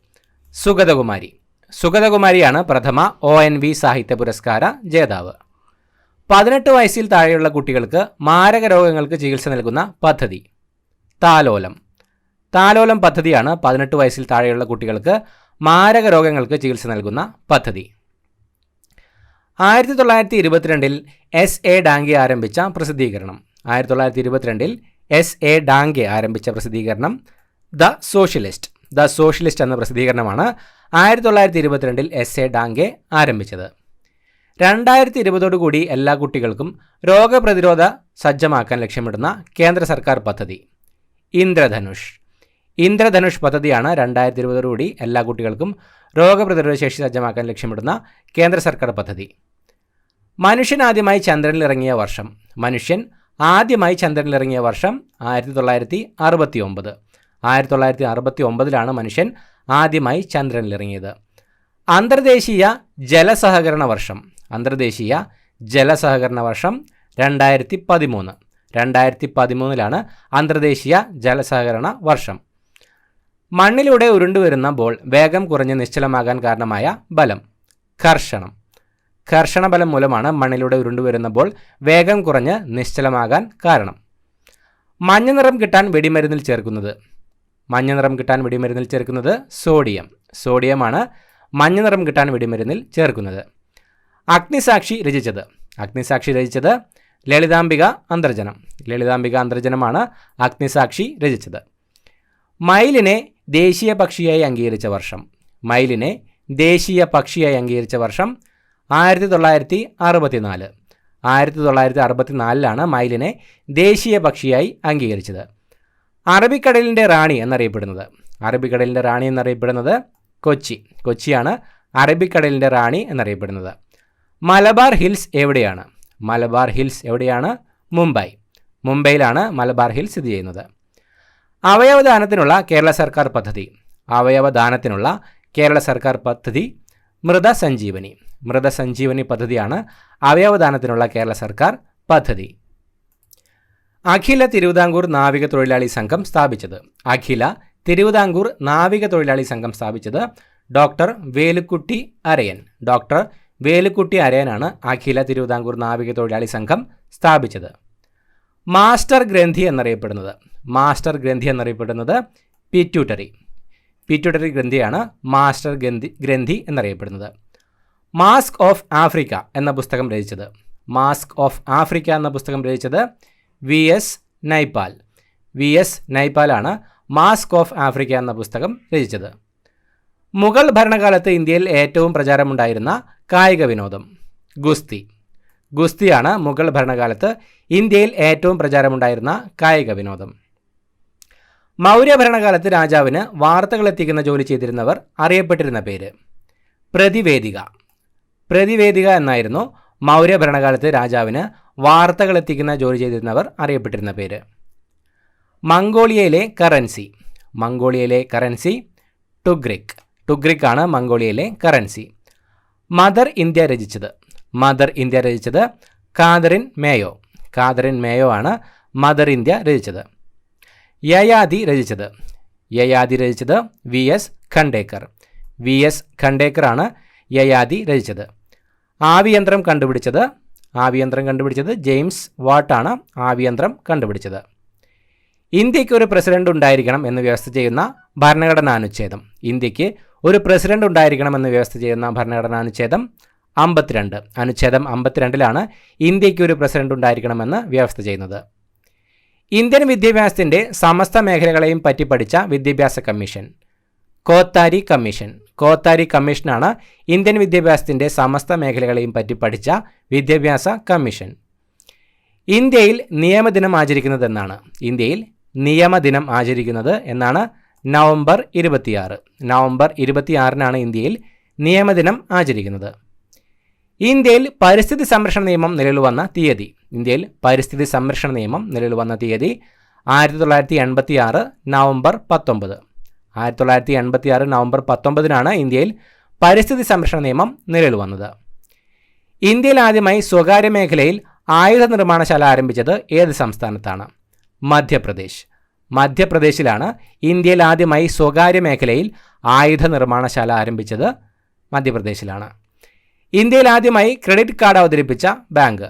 സുഗതകുമാരി. സുഗതകുമാരിയാണ് പ്രഥമ ONV സാഹിത്യ പുരസ്കാര ജേതാവ്. 18 വയസ്സിൽ താഴെയുള്ള കുട്ടികൾക്ക് മാരക രോഗങ്ങൾക്ക് ചികിത്സ നൽകുന്ന പദ്ധതി താലോലം. താലോലം പദ്ധതിയാണ് 18 വയസ്സിൽ താഴെയുള്ള കുട്ടികൾക്ക് മാരക രോഗങ്ങൾക്ക് ചികിത്സ നൽകുന്ന പദ്ധതി. 1922 SA ഡാംഗെ ആരംഭിച്ച പ്രസിദ്ധീകരണം. 1922 SA ഡാംഗെ ആരംഭിച്ച പ്രസിദ്ധീകരണം ദ സോഷ്യലിസ്റ്റ്. ദ സോഷ്യലിസ്റ്റ് എന്ന പ്രസിദ്ധീകരണമാണ് 1922 SA ഡാംഗെ ആരംഭിച്ചത്. 2020 കൂടി എല്ലാ കുട്ടികൾക്കും രോഗപ്രതിരോധ സജ്ജമാക്കാൻ ലക്ഷ്യമിടുന്ന കേന്ദ്ര സർക്കാർ പദ്ധതി ഇന്ദ്രധനുഷ്. ഇന്ദ്രധനുഷ് പദ്ധതിയാണ് 2020 കൂടി എല്ലാ കുട്ടികൾക്കും രോഗപ്രതിരോധ ശേഷി സജ്ജമാക്കാൻ ലക്ഷ്യമിടുന്ന കേന്ദ്ര സർക്കാർ പദ്ധതി. മനുഷ്യൻ ആദ്യമായി ചന്ദ്രനിലിറങ്ങിയ വർഷം. മനുഷ്യൻ ആദ്യമായി ചന്ദ്രനിലിറങ്ങിയ വർഷം 1969. 1969 മനുഷ്യൻ ആദ്യമായി ചന്ദ്രനിലിറങ്ങിയത്. അന്തർദേശീയ ജലസഹകരണ വർഷം. അന്തർദേശീയ ജലസഹകരണ വർഷം 2013. 2013 അന്തർദേശീയ ജലസഹകരണ വർഷം. മണ്ണിലൂടെ ഉരുണ്ടുവരുന്ന ബോൾ വേഗം കുറഞ്ഞ് നിശ്ചലമാകാൻ കാരണമായ ബലം ഘർഷണം. ഘർഷണബലം മൂലമാണ് മണ്ണിലൂടെ ഉരുണ്ടുവരുന്ന ബോൾ വേഗം കുറഞ്ഞ് നിശ്ചലമാകാൻ കാരണം. മഞ്ഞ നിറം കിട്ടാൻ വെടിമരുന്നിൽ ചേർക്കുന്നത്. മഞ്ഞ നിറം കിട്ടാൻ വെടിമരുന്നിൽ ചേർക്കുന്നത് സോഡിയം. സോഡിയമാണ് മഞ്ഞ നിറം കിട്ടാൻ വെടിമരുന്നിൽ ചേർക്കുന്നത്. അഗ്നിസാക്ഷി രചിച്ചത്. അഗ്നിസാക്ഷി രചിച്ചത് ലളിതാംബിക അന്തർജനം. ലളിതാംബിക അന്തർജനമാണ് അഗ്നിസാക്ഷി രചിച്ചത്. മയിലിനെ ദേശീയ പക്ഷിയായി അംഗീകരിച്ച വർഷം. മയിലിനെ ദേശീയ പക്ഷിയായി അംഗീകരിച്ച വർഷം 1964. 1964 മയിലിനെ ദേശീയ പക്ഷിയായി അംഗീകരിച്ചത്. അറബിക്കടലിൻ്റെ റാണി എന്നറിയപ്പെടുന്നത്. അറബിക്കടലിൻ്റെ റാണി എന്നറിയപ്പെടുന്നത് കൊച്ചി. കൊച്ചിയാണ് അറബിക്കടലിൻ്റെ റാണി എന്നറിയപ്പെടുന്നത്. മലബാർ ഹിൽസ് എവിടെയാണ്? മലബാർ ഹിൽസ് എവിടെയാണ്? മുംബൈ. മുംബൈയിലാണ് മലബാർ ഹിൽസ് സ്ഥിതി ചെയ്യുന്നത്. അവയവദാനത്തിനുള്ള കേരള സർക്കാർ പദ്ധതി. അവയവദാനത്തിനുള്ള കേരള സർക്കാർ പദ്ധതി മൃതസഞ്ജീവനി. മൃതസഞ്ജീവനി പദ്ധതിയാണ് അവയവദാനത്തിനുള്ള കേരള സർക്കാർ പദ്ധതി. അഖില തിരുവിതാംകൂർ നാവിക തൊഴിലാളി സംഘം സ്ഥാപിച്ചത്. അഖില തിരുവിതാംകൂർ നാവിക തൊഴിലാളി സംഘം സ്ഥാപിച്ചത് ഡോക്ടർ വേലുക്കുട്ടി അരയൻ. ഡോക്ടർ വേലുക്കുട്ടി അരയനാണ് അഖില തിരുവിതാംകൂർ നാവിക തൊഴിലാളി സംഘം സ്ഥാപിച്ചത്. മാസ്റ്റർ ഗ്രന്ഥി എന്നറിയപ്പെടുന്നത്. മാസ്റ്റർ ഗ്രന്ഥി എന്നറിയപ്പെടുന്നത് പിറ്റ്യൂട്ടറി. പിറ്റ്യൂട്ടറി ഗ്രന്ഥിയാണ് മാസ്റ്റർ ഗ്രന്ഥി എന്നറിയപ്പെടുന്നത്. മാസ്ക് ഓഫ് ആഫ്രിക്ക എന്ന പുസ്തകം രചിച്ചത്. മാസ്ക് ഓഫ് ആഫ്രിക്ക എന്ന പുസ്തകം രചിച്ചത് VS നൈപ്പാൽ. VS നൈപ്പാലാണ് മാസ്ക് ഓഫ് ആഫ്രിക്ക എന്ന പുസ്തകം രചിച്ചത്? മുഗൾ ഭരണകാലത്ത് ഇന്ത്യയിൽ ഏറ്റവും പ്രചാരമുണ്ടായിരുന്ന കായിക വിനോദം? ഗുസ്തി. ഗുസ്തിയാണ് മുഗൾ ഭരണകാലത്ത് ഇന്ത്യയിൽ ഏറ്റവും പ്രചാരമുണ്ടായിരുന്ന കായിക വിനോദം. മൗര്യ ഭരണകാലത്ത് രാജാവിന് വാർത്തകൾ എത്തിക്കുന്ന ജോലി ചെയ്തിരുന്നവർ അറിയപ്പെട്ടിരുന്ന പേര്? പ്രതിവേദിക. പ്രതിവേദിക എന്നായിരുന്നു മൗര്യ ഭരണകാലത്ത് രാജാവിന് വാർത്തകൾ എത്തിക്കുന്ന ജോലി ചെയ്തിരുന്നവർ അറിയപ്പെട്ടിരുന്ന പേര്. മംഗോളിയയിലെ കറൻസി? മംഗോളിയയിലെ കറൻസി ടുഗ്രിക്. ടുഗ്രിക് ആണ് മംഗോളിയയിലെ കറൻസി. മദർ ഇന്ത്യ രചിച്ചത്? മദർ ഇന്ത്യ രചിച്ചത് കാതറിൻ മേയോ. കാതറിൻ മേയോ ആണ് മദർ ഇന്ത്യ രചിച്ചത്. യയാതി രചിച്ചത്? യയാതി രചിച്ചത് വി എസ് ഖണ്ടേക്കർ. വി എസ് ഖണ്ടേക്കർ ആണ് യയാതി രചിച്ചത്. ആവിയന്ത്രം കണ്ടുപിടിച്ചത്? ആവിയന്ത്രം കണ്ടുപിടിച്ചത് ജെയിംസ് വാട്ടാണ് ആവിയന്ത്രം കണ്ടുപിടിച്ചത്. ഇന്ത്യക്ക് ഒരു പ്രസിഡന്റ് ഉണ്ടായിരിക്കണം എന്ന് വ്യവസ്ഥ ചെയ്യുന്ന ഭരണഘടനാനുച്ഛേദം? ഇന്ത്യക്ക് ഒരു പ്രസിഡന്റ് ഉണ്ടായിരിക്കണം എന്ന് വ്യവസ്ഥ ചെയ്യുന്ന ഭരണഘടനാനുച്ഛേദം 52. അനുച്ഛേദം 52-ലാണ് ഇന്ത്യക്ക് ഒരു പ്രസിഡന്റ് ഉണ്ടായിരിക്കണമെന്ന് വ്യവസ്ഥ ചെയ്യുന്നത്. ഇന്ത്യൻ വിദ്യാഭ്യാസത്തിൻ്റെ സമസ്ത മേഖലകളെയും പറ്റി പഠിച്ച വിദ്യാഭ്യാസ കമ്മീഷൻ? കോത്താരി കമ്മീഷൻ. കോത്താരി കമ്മീഷനാണ് ഇന്ത്യൻ വിദ്യാഭ്യാസത്തിൻ്റെ സമസ്ത മേഖലകളെയും പറ്റി പഠിച്ച വിദ്യാഭ്യാസ കമ്മീഷൻ. ഇന്ത്യയിൽ നിയമദിനം ആചരിക്കുന്നത് എന്നാണ്? ഇന്ത്യയിൽ നിയമദിനം ആചരിക്കുന്നത് എന്നാണ്? നവംബർ 26. നവംബർ 26-നാണ് ഇന്ത്യയിൽ നിയമദിനം ആചരിക്കുന്നത്. ഇന്ത്യയിൽ പരിസ്ഥിതി സംരക്ഷണ നിയമം നിലവിൽ വന്ന തീയതി? ഇന്ത്യയിൽ പരിസ്ഥിതി സംരക്ഷണ നിയമം നിലവിൽ വന്ന തീയതി 1986 നവംബർ 19. 1986 നവംബർ 19-നാണ് ഇന്ത്യയിൽ പരിസ്ഥിതി സംരക്ഷണ നിയമം നിലവിൽ വന്നത്. ഇന്ത്യയിൽ ആദ്യമായി സ്വകാര്യ മേഖലയിൽ ആയുധ നിർമ്മാണശാല ആരംഭിച്ചത് ഏത് സംസ്ഥാനത്താണ്? മധ്യപ്രദേശ്. മധ്യപ്രദേശിലാണ് ഇന്ത്യയിൽ ആദ്യമായി സ്വകാര്യ മേഖലയിൽ ആയുധ നിർമ്മാണശാല ആരംഭിച്ചത്. മധ്യപ്രദേശിലാണ്. ഇന്ത്യയിൽ ആദ്യമായി ക്രെഡിറ്റ് കാർഡ് അവതരിപ്പിച്ച ബാങ്ക്?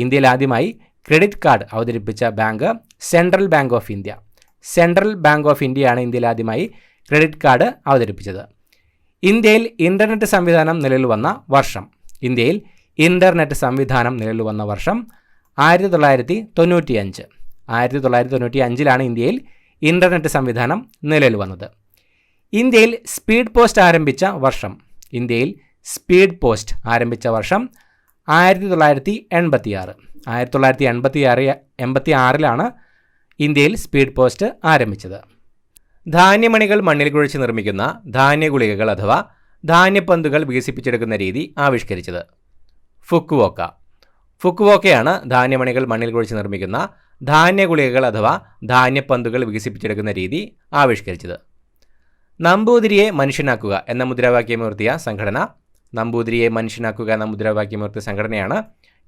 ഇന്ത്യയിൽ ആദ്യമായി ക്രെഡിറ്റ് കാർഡ് അവതരിപ്പിച്ച bank central bank of India. Central bank of ഇന്ത്യയാണ് ഇന്ത്യയിൽ ആദ്യമായി ക്രെഡിറ്റ് കാർഡ് അവതരിപ്പിച്ചത്. ഇന്ത്യയിൽ ഇൻ്റർനെറ്റ് സംവിധാനം നിലവിൽ വന്ന വർഷം? ഇന്ത്യയിൽ ഇൻ്റർനെറ്റ് സംവിധാനം നിലവിൽ വന്ന വർഷം 1995. 1995-ലാണ് ഇന്ത്യയിൽ ഇൻ്റർനെറ്റ് സംവിധാനം നിലവിൽ വന്നത്. ഇന്ത്യയിൽ സ്പീഡ് പോസ്റ്റ് ആരംഭിച്ച വർഷം? ഇന്ത്യയിൽ സ്പീഡ് പോസ്റ്റ് ആരംഭിച്ച വർഷം 1986. 1986-ലാണ് ഇന്ത്യയിൽ സ്പീഡ് പോസ്റ്റ് ആരംഭിച്ചത്. ധാന്യമണികൾ മണ്ണിൽ കുഴിച്ച് നിർമ്മിക്കുന്ന ധാന്യഗുളികകൾ അഥവാ ധാന്യപ്പന്തുകൾ വികസിപ്പിച്ചെടുക്കുന്ന രീതി ആവിഷ്കരിച്ചത്? ഫുക്കുവോക്ക. ഫുക്കുവോക്കയാണ് ധാന്യമണികൾ മണ്ണിൽ കുഴിച്ച് നിർമ്മിക്കുന്ന ധാന്യഗുളികകൾ അഥവാ ധാന്യപ്പന്തുകൾ വികസിപ്പിച്ചെടുക്കുന്ന രീതി ആവിഷ്കരിച്ചത്. നമ്പൂതിരിയെ മനുഷ്യനാക്കുക എന്ന മുദ്രാവാക്യമുയർത്തിയ സംഘടന? നമ്പൂതിരിയെ മനുഷ്യനാക്കുക എന്ന മുദ്രാവാക്യമുയർത്തിയ സംഘടനയാണ്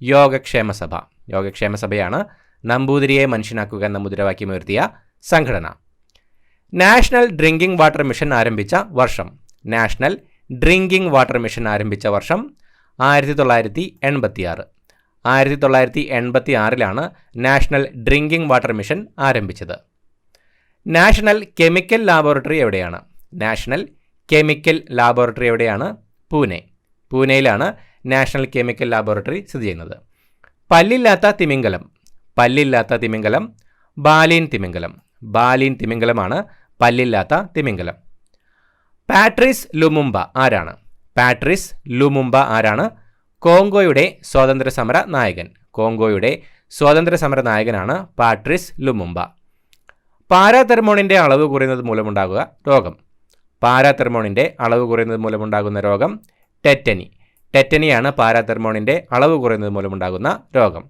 യോഗക്ഷേമ സഭ. യോഗക്ഷേമ സഭയാണ് നമ്പൂതിരിയെ മനുഷ്യനാക്കുക എന്ന മുദ്രാവാക്യമുയർത്തിയ സംഘടന. നാഷണൽ ഡ്രിങ്കിംഗ് വാട്ടർ മിഷൻ ആരംഭിച്ച വർഷം? നാഷണൽ ഡ്രിങ്കിംഗ് വാട്ടർ മിഷൻ ആരംഭിച്ച വർഷം 1986. 1986-ലാണ് നാഷണൽ ഡ്രിങ്കിംഗ് വാട്ടർ മിഷൻ ആരംഭിച്ചത്. നാഷണൽ കെമിക്കൽ ലാബോറട്ടറി എവിടെയാണ്? നാഷണൽ കെമിക്കൽ ലാബോറട്ടറി എവിടെയാണ്? പൂനെ. പൂനെയിലാണ് നാഷണൽ കെമിക്കൽ ലാബോറട്ടറി സ്ഥിതി ചെയ്യുന്നത്. പല്ലില്ലാത്ത തിമിംഗലം? പല്ലില്ലാത്ത തിമിംഗലം ബാലീൻ തിമിംഗലം. ബാലീൻ തിമിംഗലമാണ് പല്ലില്ലാത്ത തിമിംഗലം. പാട്രിസ് ലുമുംബ ആരാണ്? പാട്രിസ് ലുമുംബ ആരാണ്? കോങ്കോയുടെ സ്വാതന്ത്ര്യ സമര നായകൻ. കോങ്കോയുടെ സ്വാതന്ത്ര്യ സമര നായകനാണ് പാട്രിസ് ലുമുംബ. പാരാതെർമോണിൻ്റെ അളവ് കുറയുന്നത് മൂലമുണ്ടാകുക രോഗം? പാരാതെർമോണിൻ്റെ അളവ് കുറയുന്നത് മൂലമുണ്ടാകുന്ന രോഗം ടെറ്റനി. ടെറ്റനിയാണ് പാരാതെർമോണിൻ്റെ അളവ് കുറയുന്നത് മൂലമുണ്ടാകുന്ന രോഗം.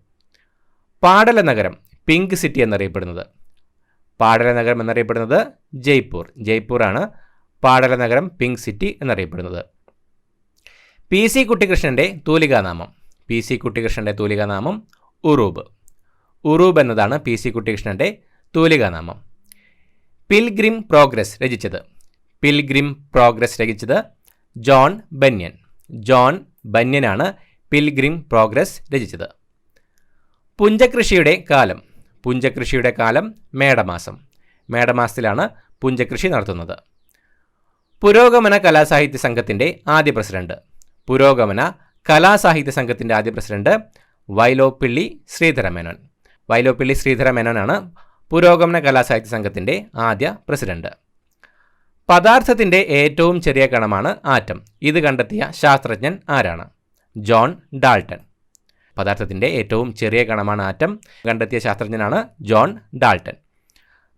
പാടല നഗരം പിങ്ക് സിറ്റി എന്നറിയപ്പെടുന്നത്? പാടല നഗരം എന്നറിയപ്പെടുന്നത് ജയ്പൂർ. ജയ്പൂറാണ് പാടല നഗരം പിങ്ക് സിറ്റി എന്നറിയപ്പെടുന്നത്. പി സി കുട്ടിക്കൃഷ്ണൻ്റെ തൂലികാനാമം? പി സി കുട്ടിക്കൃഷ്ണൻ്റെ തൂലികാനാമം ഉറൂബ്. ഉറൂബ് എന്നതാണ് പി സി കുട്ടിക്കൃഷ്ണൻ്റെ തൂലികാനാമം. പിൽഗ്രിം പ്രോഗ്രസ് രചിച്ചത്? പിൽഗ്രിം പ്രോഗ്രസ് രചിച്ചത് ജോൺ ബന്യൻ. ജോൺ ബന്യനാണ് പിൽഗ്രിം പ്രോഗ്രസ് രചിച്ചത്. പുഞ്ചകൃഷിയുടെ കാലം? പുഞ്ചകൃഷിയുടെ കാലം മേടമാസം. മേടമാസത്തിലാണ് പുഞ്ചകൃഷി നടത്തുന്നത്. പുരോഗമന കലാസാഹിത്യ സംഘത്തിൻ്റെ ആദ്യ പ്രസിഡന്റ്? പുരോഗമന കലാസാഹിത്യ സംഘത്തിൻ്റെ ആദ്യ പ്രസിഡന്റ് വൈലോപ്പിള്ളി ശ്രീധരമേനോൻ. വൈലോപ്പിള്ളി ശ്രീധരമേനോനാണ് പുരോഗമന കലാസാഹിത്യ സംഘത്തിൻ്റെ ആദ്യ പ്രസിഡന്റ്. പദാർത്ഥത്തിൻ്റെ ഏറ്റവും ചെറിയ കണമാണ് ആറ്റം. ഇത് കണ്ടെത്തിയ ശാസ്ത്രജ്ഞൻ ആരാണ്? John Dalton. പദാർത്ഥത്തിൻ്റെ ഏറ്റവും ചെറിയ കണമാണ് ആറ്റം. കണ്ടെത്തിയ ശാസ്ത്രജ്ഞനാണ് ജോൺ ഡാൾട്ടൺ.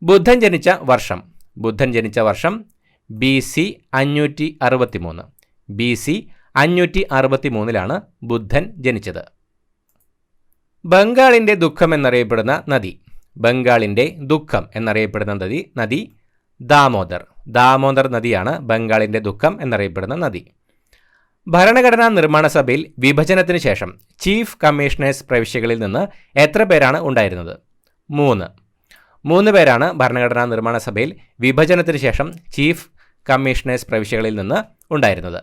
ബുദ്ധൻ ജനിച്ച വർഷം. ബുദ്ധൻ ജനിച്ച വർഷം BC 563. BC 563 ബുദ്ധൻ ജനിച്ചത്. ബംഗാളിൻ്റെ ദുഃഖം എന്നറിയപ്പെടുന്ന നദി. ബംഗാളിൻ്റെ ദുഃഖം എന്നറിയപ്പെടുന്ന നദി ദാമോദർ. ദാമോദർ നദിയാണ് ബംഗാളിൻ്റെ ദുഃഖം എന്നറിയപ്പെടുന്ന നദി. ഭരണഘടനാ നിർമ്മാണ സഭയിൽ വിഭജനത്തിന് ശേഷം ചീഫ് കമ്മീഷണേഴ്സ് പ്രവിശ്യകളിൽ നിന്ന് എത്ര പേരാണ് ഉണ്ടായിരുന്നത്? 3 പേരാണ് ഭരണഘടനാ നിർമ്മാണ സഭയിൽ വിഭജനത്തിന് ശേഷം ചീഫ് കമ്മീഷണേഴ്സ് പ്രവിശ്യകളിൽ നിന്ന് ഉണ്ടായിരുന്നത്.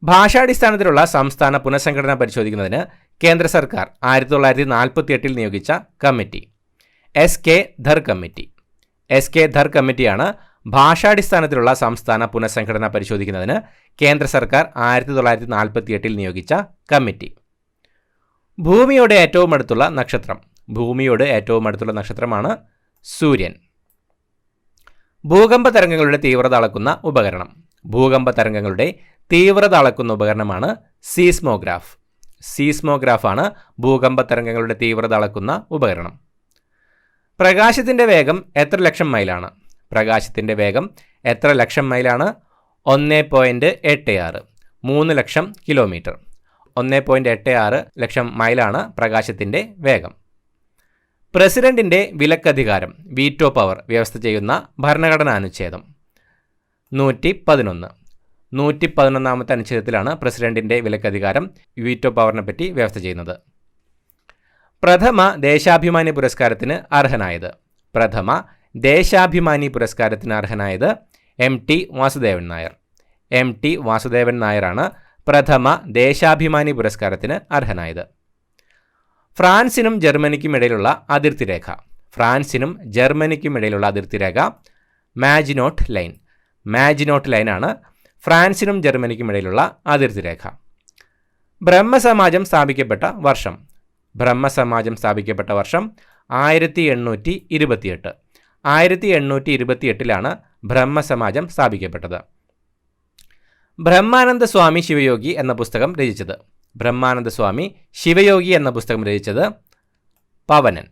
ഭാഷാടിസ്ഥാനത്തിലുള്ള സംസ്ഥാന പുനഃസംഘടന പരിശോധിക്കുന്നതിന് കേന്ദ്ര സർക്കാർ 1948 നിയോഗിച്ച committee SK Dhar committee. SK Dhar കമ്മിറ്റിയാണ് ഭാഷാടിസ്ഥാനത്തിലുള്ള സംസ്ഥാന പുനഃസംഘടന പരിശോധിക്കുന്നതിന് കേന്ദ്ര സർക്കാർ 1948 നിയോഗിച്ച കമ്മിറ്റി. ഭൂമിയോട് ഏറ്റവും അടുത്തുള്ള നക്ഷത്രം. ഭൂമിയോട് ഏറ്റവും അടുത്തുള്ള നക്ഷത്രമാണ് സൂര്യൻ. ഭൂകമ്പ തരംഗങ്ങളുടെ തീവ്രത അളക്കുന്ന ഉപകരണം. ഭൂകമ്പ തരംഗങ്ങളുടെ തീവ്രത അളക്കുന്ന ഉപകരണമാണ് സീസ്മോഗ്രാഫ്. സീസ്മോഗ്രാഫാണ് ഭൂകമ്പ തരംഗങ്ങളുടെ തീവ്രത അളക്കുന്ന ഉപകരണം. പ്രകാശത്തിൻ്റെ വേഗം എത്ര ലക്ഷം മൈലാണ്? പ്രകാശത്തിൻ്റെ വേഗം എത്ര ലക്ഷം മൈലാണ്? 1.86 3 ലക്ഷം കിലോമീറ്റർ. 1.86 ലക്ഷം മൈലാണ് പ്രകാശത്തിൻ്റെ വേഗം. പ്രസിഡന്റിൻ്റെ വിലക്കധികാരം വീറ്റോ പവർ വ്യവസ്ഥ ചെയ്യുന്ന ഭരണഘടനാ അനുച്ഛേദം 111. 111ാമത്തെ അനുച്ഛേദത്തിലാണ് പ്രസിഡന്റിൻ്റെ വിലക്കധികാരം വീറ്റോ പവറിനെ പറ്റി വ്യവസ്ഥ ചെയ്യുന്നത്. പ്രഥമ ദേശാഭിമാനി പുരസ്കാരത്തിന് അർഹനായത്. പ്രഥമ ദേശാഭിമാനി പുരസ്കാരത്തിന് അർഹനായത് MT വാസുദേവൻ നായർ. MT വാസുദേവൻ നായരാണ് പ്രഥമ ദേശാഭിമാനി പുരസ്കാരത്തിന് അർഹനായത്. ഫ്രാൻസിനും ജർമ്മനിക്കും ഇടയിലുള്ള അതിർത്തി രേഖ. ഫ്രാൻസിനും ജർമ്മനിക്കും ഇടയിലുള്ള അതിർത്തി രേഖ മാജിനോട്ട് ലൈൻ. മാജിനോട്ട് ലൈനാണ് ഫ്രാൻസിനും ജർമ്മനിക്കും ഇടയിലുള്ള അതിർത്തി രേഖ. ബ്രഹ്മസമാജം സ്ഥാപിക്കപ്പെട്ട വർഷം. ബ്രഹ്മസമാജം സ്ഥാപിക്കപ്പെട്ട വർഷം 1828. 1828 ബ്രഹ്മസമാജം സ്ഥാപിക്കപ്പെട്ടത്. ബ്രഹ്മാനന്ദ സ്വാമി ശിവയോഗി എന്ന പുസ്തകം രചിച്ചത്. ബ്രഹ്മാനന്ദ സ്വാമി ശിവയോഗി എന്ന പുസ്തകം രചിച്ചത് പവനൻ.